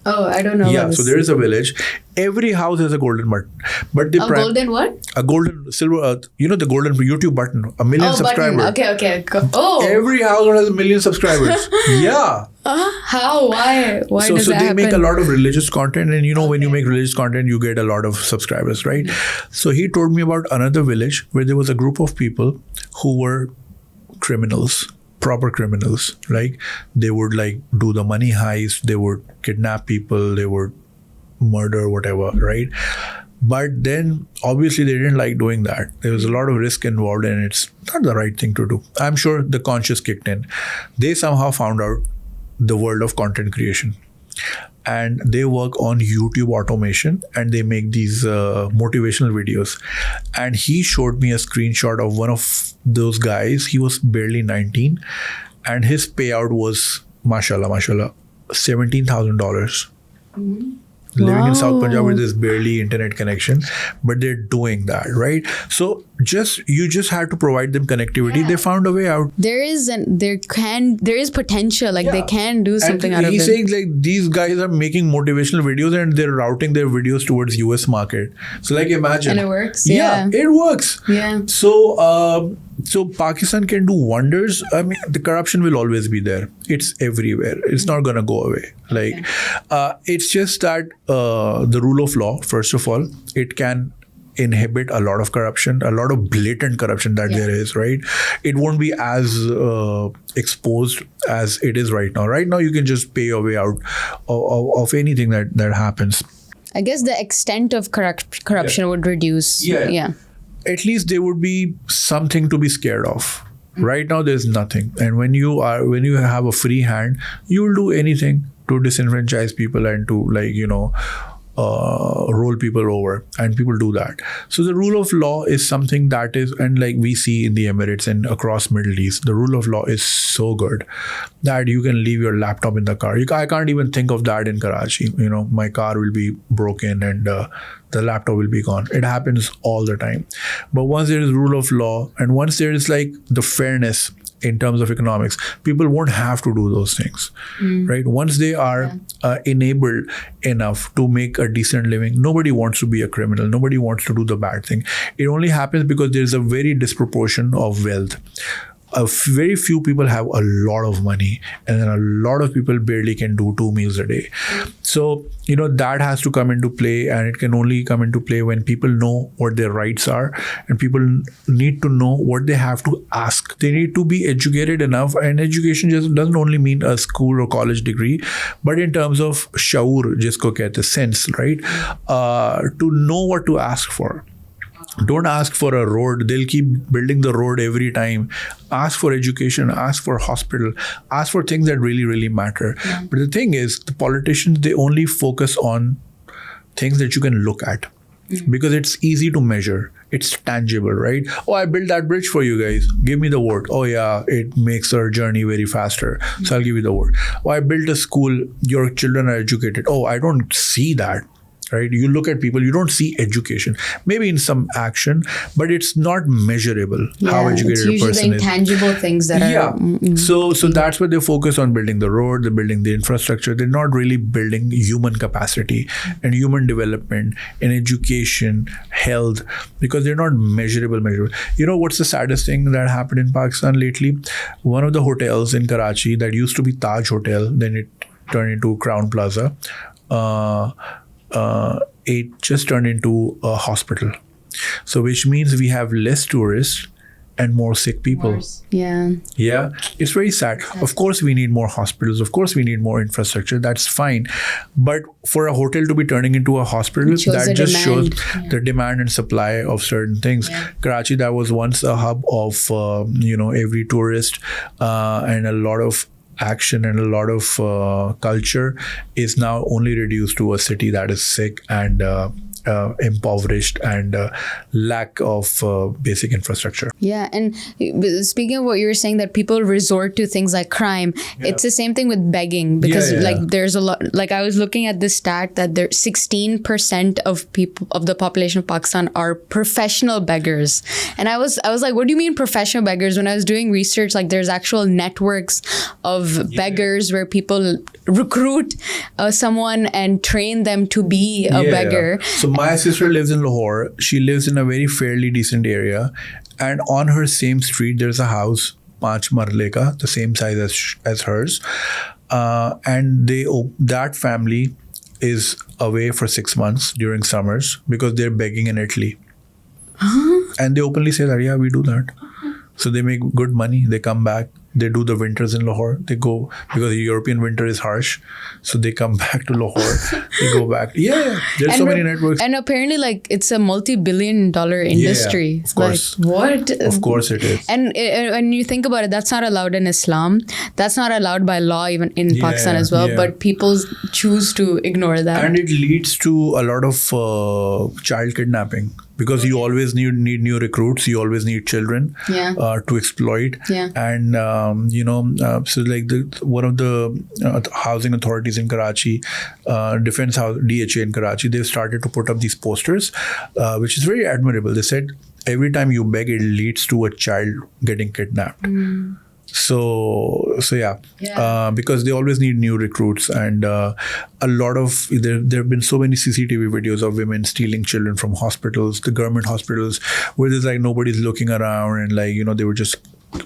Oh, I don't know. Yeah, so there is a village. Every house has a golden button. But golden what? A golden silver, the golden YouTube button. 1 million subscribers. Button. Okay. Oh. Every house has 1 million subscribers. Yeah. How? Why so, does that happen? So they make a lot of religious content, and when you make religious content, you get a lot of subscribers, right? So he told me about another village where there was a group of people who were criminals. Proper criminals. Like they would do the money heist, they would kidnap people, they would murder, whatever, right? But then obviously they didn't like doing that. There was a lot of risk involved and it's not the right thing to do. I'm sure the conscience kicked in. They somehow found out the world of content creation. And they work on YouTube automation and they make these motivational videos. And he showed me a screenshot of one of those guys. He was barely 19 and his payout was, mashallah, $17,000. Mm-hmm. Living in South Punjab where there's barely internet connection, but they're doing that, right? So you just had to provide them connectivity. Yeah. They found a way out. There is potential. They can do something out of it. He's saying these guys are making motivational videos and they're routing their videos towards US market. So imagine. And it works. Yeah, it works. Yeah. So Pakistan can do wonders. I mean, the corruption will always be there. It's everywhere. It's not going to go away. It's just that the rule of law, first of all, it can inhibit a lot of corruption, a lot of blatant corruption that there is, right? It won't be as exposed as it is right now. Right now, you can just pay your way out of anything that happens. I guess the extent of corruption would reduce. Yeah. At least there would be something to be scared of. Right now, there's nothing. And when you have a free hand, you will do anything to disenfranchise people and to roll people over, and people do that. So the rule of law is something that is, and like we see in the Emirates and across Middle East, the rule of law is so good that you can leave your laptop in the car. I can't even think of that in Karachi. My car will be broken and the laptop will be gone. It happens all the time. But once there is rule of law, and once there is like the fairness in terms of economics, people won't have to do those things, right? Once they are enabled enough to make a decent living, nobody wants to be a criminal. Nobody wants to do the bad thing. It only happens because there's a very disproportion of wealth. Very few people have a lot of money, and then a lot of people barely can do 2 meals a day. So, that has to come into play, and it can only come into play when people know what their rights are, and people need to know what they have to ask. They need to be educated enough, and education just doesn't only mean a school or college degree, but in terms of shaur, jisko kehte, sense, right? To know what to ask for. Don't ask for a road. They'll keep building the road every time. Ask for education, ask for hospital, ask for things that really, really matter. Yeah. But the thing is, the politicians, they only focus on things that you can look at because it's easy to measure. It's tangible, right? Oh, I built that bridge for you guys. Give me the vote. Oh yeah, it makes our journey very faster. So I'll give you the vote. Oh, I built a school. Your children are educated. Oh, I don't see that. Right? You look at people, you don't see education. Maybe in some action, but it's not measurable how educated a person is. It's usually the intangible things that are... So that's why they focus on building the road, they're building the infrastructure. They're not really building human capacity and human development and education, health, because they're not measurable. What's the saddest thing that happened in Pakistan lately? One of the hotels in Karachi that used to be Taj Hotel, then it turned into Crown Plaza. It just turned into a hospital. So which means we have less tourists and more sick people. Yeah. It's very sad. Of course, we need more hospitals. Of course, we need more infrastructure. That's fine. But for a hotel to be turning into a hospital, that just shows the demand and supply of certain things. Karachi, that was once a hub of, every tourist and a lot of action and a lot of culture, is now only reduced to a city that is sick and impoverished and lack of basic infrastructure. Yeah, and speaking of what you were saying, that people resort to things like crime, it's the same thing with begging, because there's a lot, like I was looking at this stat that there 16% of people of the population of Pakistan are professional beggars. And I was like, what do you mean professional beggars? When I was doing research, like there's actual networks of beggars where people recruit someone and train them to be a beggar. So my sister lives in Lahore. She lives in a very fairly decent area, and on her same street there's a house, 5 marle ka, the same size as hers, and that family is away for 6 months during summers because they're begging in Italy. And they openly say that, yeah, we do that. So they make good money. They come back. They do the winters in Lahore. They go, because the European winter is harsh. So they come back to Lahore. They go back. There's so many networks. And apparently, like, it's a multi-billion-dollar industry. Of course. Like, what? Of course it is. And when you think about it, that's not allowed in Islam. That's not allowed by law even in Pakistan as well. But people choose to ignore that. And it leads to a lot of child kidnapping. Because you always need new recruits, you always need children to exploit. And, so like one of the housing authorities in Karachi, Defense House, DHA in Karachi, they've started to put up these posters, which is very admirable. They said, every time you beg, it leads to a child getting kidnapped. So because they always need new recruits, and a lot of there have been so many CCTV videos of women stealing children from hospitals, the government hospitals, where there's like nobody's looking around, and like they would just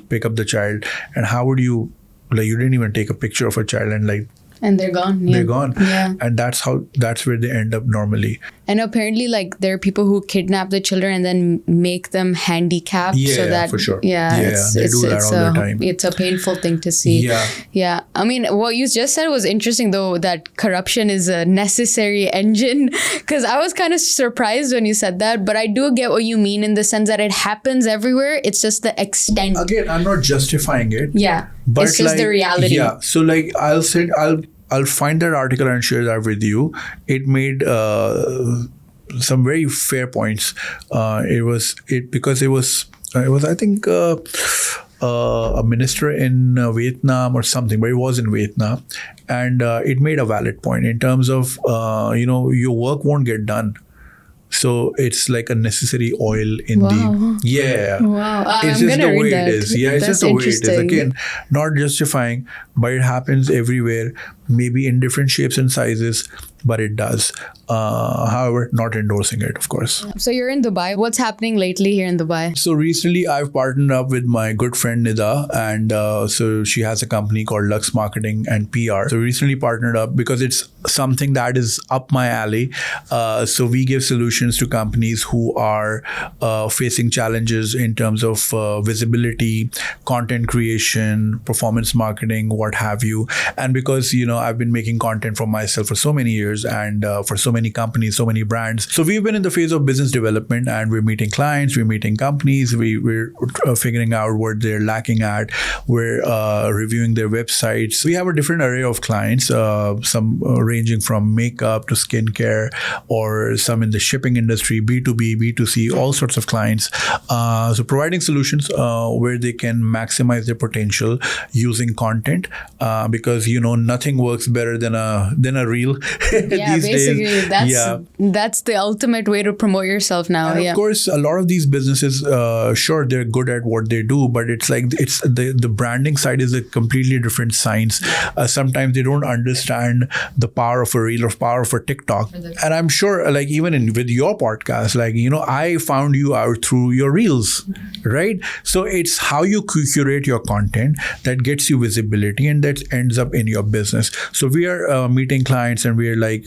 pick up the child. And how would you, like, you didn't even take a picture of a child and like And they're gone. They're gone. Yeah. And that's where they end up normally. And apparently, like, there are people who kidnap the children and then make them handicapped. Yeah, so that, for sure. Yeah, They do that all the time. It's a painful thing to see. Yeah. Yeah. I mean, what you just said was interesting, though, that corruption is a necessary engine. Because I was kind of surprised when you said that. But I do get what you mean in the sense that it happens everywhere. It's just the extent. Again, I'm not justifying it. Yeah. But it's just the reality. Yeah. So like I'll find that article and share that with you. It made some very fair points. It was I think a minister in Vietnam or something, but it was in Vietnam, and it made a valid point in terms of your work won't get done. So it's like a necessary oil in the Wow. It's I'm just gonna the way read that. it is. Yeah, it's That's just the way it is. interesting. Again, not justifying, but it happens everywhere, maybe in different shapes and sizes, but it does. However, not endorsing it, of course. So you're in Dubai. What's happening lately here in Dubai? So recently I've partnered up with my good friend Nida, and so she has a company called Lux Marketing and PR. So recently partnered up because it's something that is up my alley. So we give solutions to companies who are facing challenges in terms of visibility, content creation, performance marketing, what have you. And because, I've been making content for myself for so many years and for so many companies, so many brands. So we've been in the phase of business development, and we're meeting clients, we're meeting companies, we're figuring out what they're lacking at. We're reviewing their websites. We have a different array of clients, some ranging from makeup to skincare, or some in the shipping industry, B2B, B2C, all sorts of clients. So providing solutions where they can maximize their potential using content, because nothing works better than a reel. Yeah, these basically, days. that's the ultimate way to promote yourself now. And of course, a lot of these businesses, sure, they're good at what they do, but it's like the branding side is a completely different science. Sometimes they don't understand the power of a reel or power of a TikTok. And I'm sure, like even with your podcast, like I found you out through your reels, right? So it's how you curate your content that gets you visibility, and that ends up in your business. So we are meeting clients, and we are like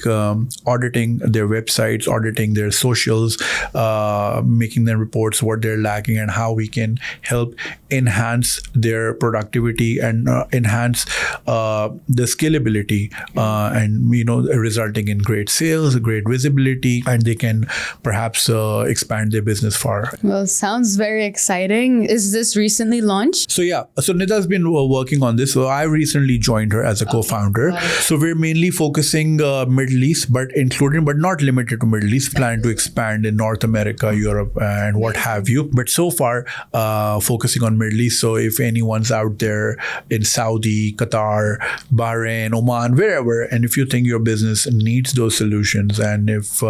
auditing their websites, auditing their socials, making them reports what they're lacking and how we can help enhance their productivity and enhance the scalability, and resulting in great sales, great visibility, and they can perhaps expand their business far. Well, sounds very exciting. Is this recently launched? So Nida's been working on this. So I recently joined her as a co-founder. So we're mainly focusing Middle East, but not limited to Middle East. Plan to expand in North America, Europe, and what have you. But so far, focusing on Middle East. So if anyone's out there in Saudi, Qatar, Bahrain, Oman, wherever, and if you think your business needs those solutions, and if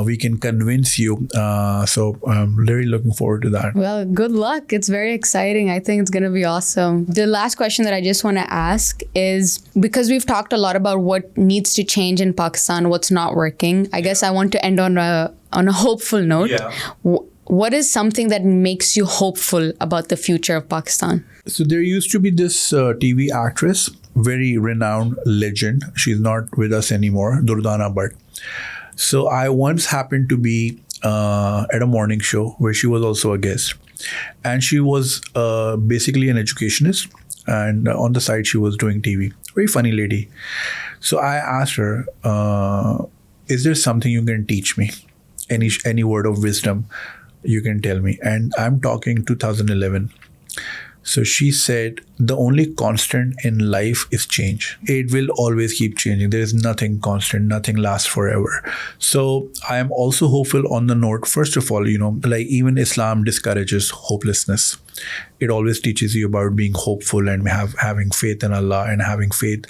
we can convince you, so I'm really looking forward to that. Well, good luck. It's very exciting. I think it's going to be awesome. The last question that I just want to ask is, because we've talked a lot about what needs to change in Pakistan, what's not working, I guess I want to end on a hopeful note. Yeah. What is something that makes you hopeful about the future of Pakistan? So there used to be this TV actress, very renowned legend. She's not with us anymore, Durdana Bhatt. So I once happened to be at a morning show where she was also a guest. And she was basically an educationist. And on the side, she was doing TV. Very funny lady. So I asked her, is there something you can teach me? Any word of wisdom you can tell me? And I'm talking 2011. So she said, the only constant in life is change. It will always keep changing. There is nothing constant, nothing lasts forever. So I am also hopeful on the note, first of all, like even Islam discourages hopelessness. It always teaches you about being hopeful and having faith in Allah and having faith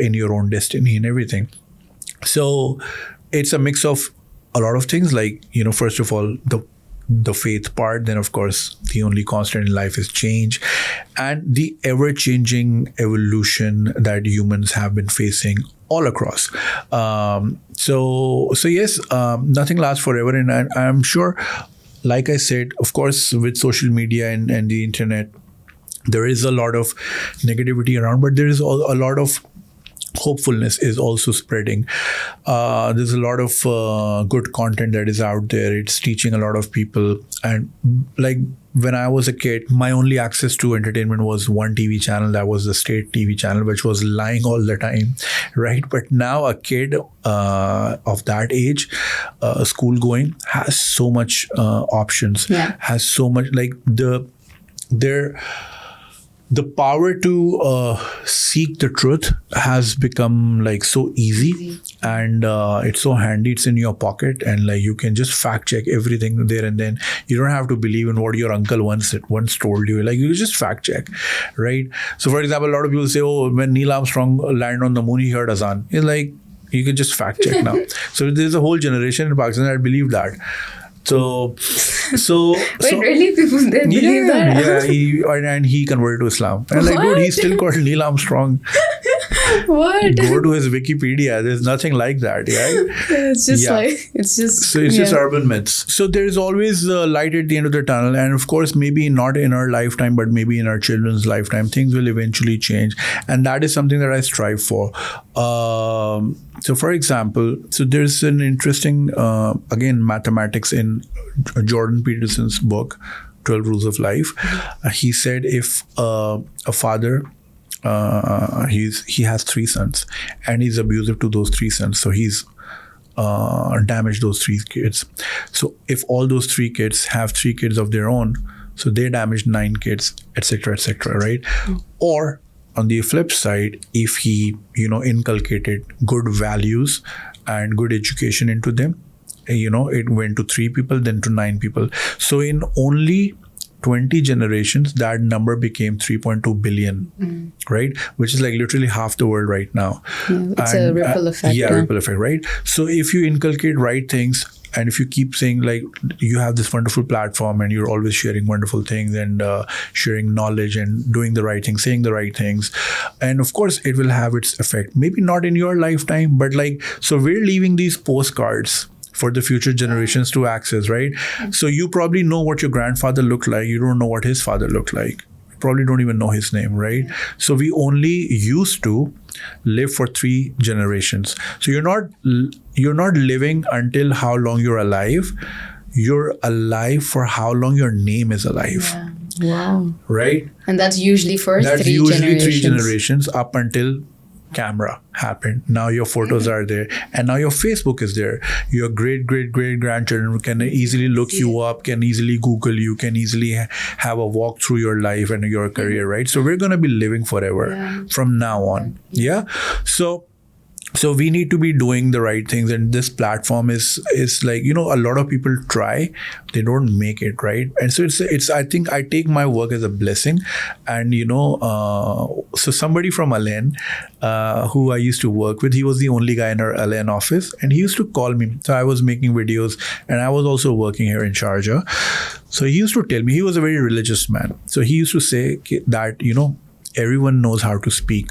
in your own destiny and everything. So it's a mix of a lot of things, like, first of all, the faith part, then of course the only constant in life is change, and the ever-changing evolution that humans have been facing all across. So yes, nothing lasts forever, and I'm sure, like I said, of course, with social media and the internet, there is a lot of negativity around, but there is a lot of hopefulness is also spreading. There's a lot of good content that is out there. It's teaching a lot of people. And like when I was a kid, my only access to entertainment was one TV channel. That was the state TV channel, which was lying all the time, right? But now a kid of that age, school going, has so much options, has so much like the power to seek the truth has become like so easy. And it's so handy. It's in your pocket, and like you can just fact check everything there and then. You don't have to believe in what your uncle once told you. Like you just fact check, right? So for example, a lot of people say, oh, when Neil Armstrong landed on the moon, he heard azan. It's like you can just fact check now. So there's a whole generation in Pakistan that believe that. So Really? People they believe that? Yeah, and he converted to Islam. And like, dude, he's still called Neil Armstrong. What? Go to his Wikipedia. There's nothing like that. Yeah, it's just just urban myths. So there is always light at the end of the tunnel, and of course, maybe not in our lifetime, but maybe in our children's lifetime, things will eventually change, and that is something that I strive for. So, for example, there's an interesting, again, mathematics in Jordan Peterson's book, 12 Rules of Life. He said if a father, he has 3 sons, and he's abusive to those 3 sons, so he's damaged those 3 kids. So if all those 3 kids have 3 kids of their own, so they damaged 9 kids, etc., right? Or on the flip side, if he, inculcated good values and good education into them, it went to 3 people, then to 9 people. So in only 20 generations, that number became 3.2 billion, right? Which is like literally half the world right now. Yeah, it's a ripple effect. Ripple effect, right? So if you inculcate right things, and if you keep saying like you have this wonderful platform and you're always sharing wonderful things and sharing knowledge and doing the right things, saying the right things, and of course it will have its effect. Maybe not in your lifetime, but so we're leaving these postcards for the future generations to access, right? So you probably know what your grandfather looked like. You don't know what his father looked like. You probably don't even know his name, right? So we only used to live for 3 generations. So you're not living until how long you're alive. You're alive for how long your name is alive. Yeah. Wow. Right? And that's usually for that's 3 usually generations. 3 generations up until camera happened. Now your photos are there, and now your Facebook is there. Your great grandchildren can easily look you up, can easily Google you, can easily have a walk through your life and your career, right? So we're going to be living forever from now on. Yeah. So we need to be doing the right things, and this platform is like, a lot of people try, they don't make it, right? And so it's I think I take my work as a blessing. And so somebody from Alain, who I used to work with, he was the only guy in our Alain office, and he used to call me. So I was making videos, and I was also working here in Sharjah. So he used to tell me, he was a very religious man, so he used to say that everyone knows how to speak,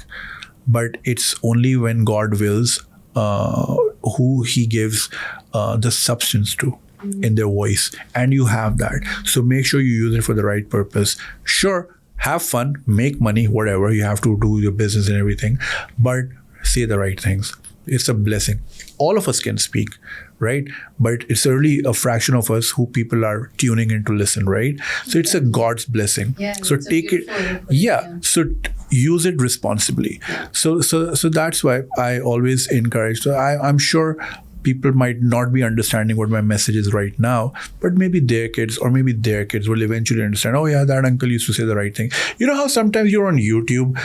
but it's only when God wills who he gives the substance to in their voice. And you have that. So make sure you use it for the right purpose. Sure, have fun, make money, whatever. You have to do your business and everything, but say the right things. It's a blessing. All of us can speak, right? But it's only a fraction of us who people are tuning in to listen, right? So it's a God's blessing. Yeah, so take it. Yeah. So use it responsibly. So that's why I always encourage. So I'm sure people might not be understanding what my message is right now, but maybe their kids or maybe their kids will eventually understand, oh yeah, that uncle used to say the right thing. You know how sometimes you're on YouTube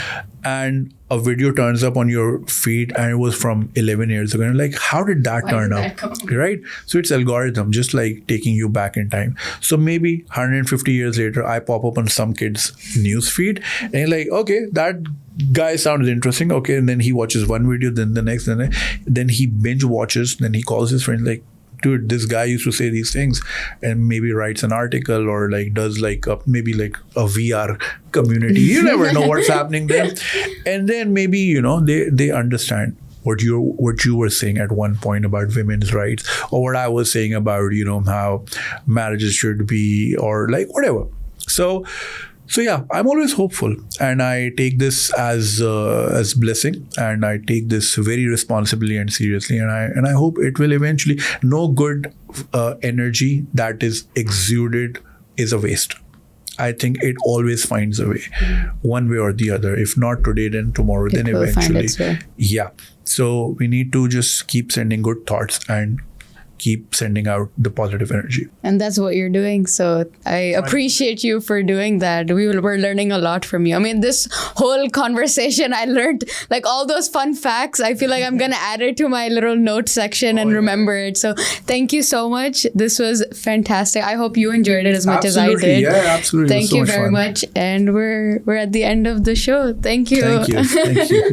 and a video turns up on your feed and it was from 11 years ago, and like, how did that turn up? Right? So it's algorithm, just like taking you back in time. So maybe 150 years later, I pop up on some kid's news feed and you're like, okay, that guy sounds interesting. Okay, and then he watches one video, then the next, then he binge watches, then he calls his friend like, dude, this guy used to say these things, and maybe writes an article or like does like maybe like a VR community. You never know what's happening there. And then maybe, they understand what you were saying at one point about women's rights, or what I was saying about, how marriages should be, or like whatever. So So yeah, I'm always hopeful, and I take this as blessing, and I take this very responsibly and seriously, and I hope it will eventually. No good energy that is exuded is a waste. I think it always finds a way, one way or the other. If not today, then tomorrow, then It will find eventually. its way. Yeah. So we need to just keep sending good thoughts and keep sending out the positive energy. And that's what you're doing. So I appreciate you for doing that. We're learning a lot from you. I mean, this whole conversation, I learned like all those fun facts. I feel like I'm going to add it to my little note section and remember it. So thank you so much. This was fantastic. I hope you enjoyed it as much as I did. Yeah, absolutely. Thank you very much. And we're at the end of the show. Thank you. Thank you. Thank you.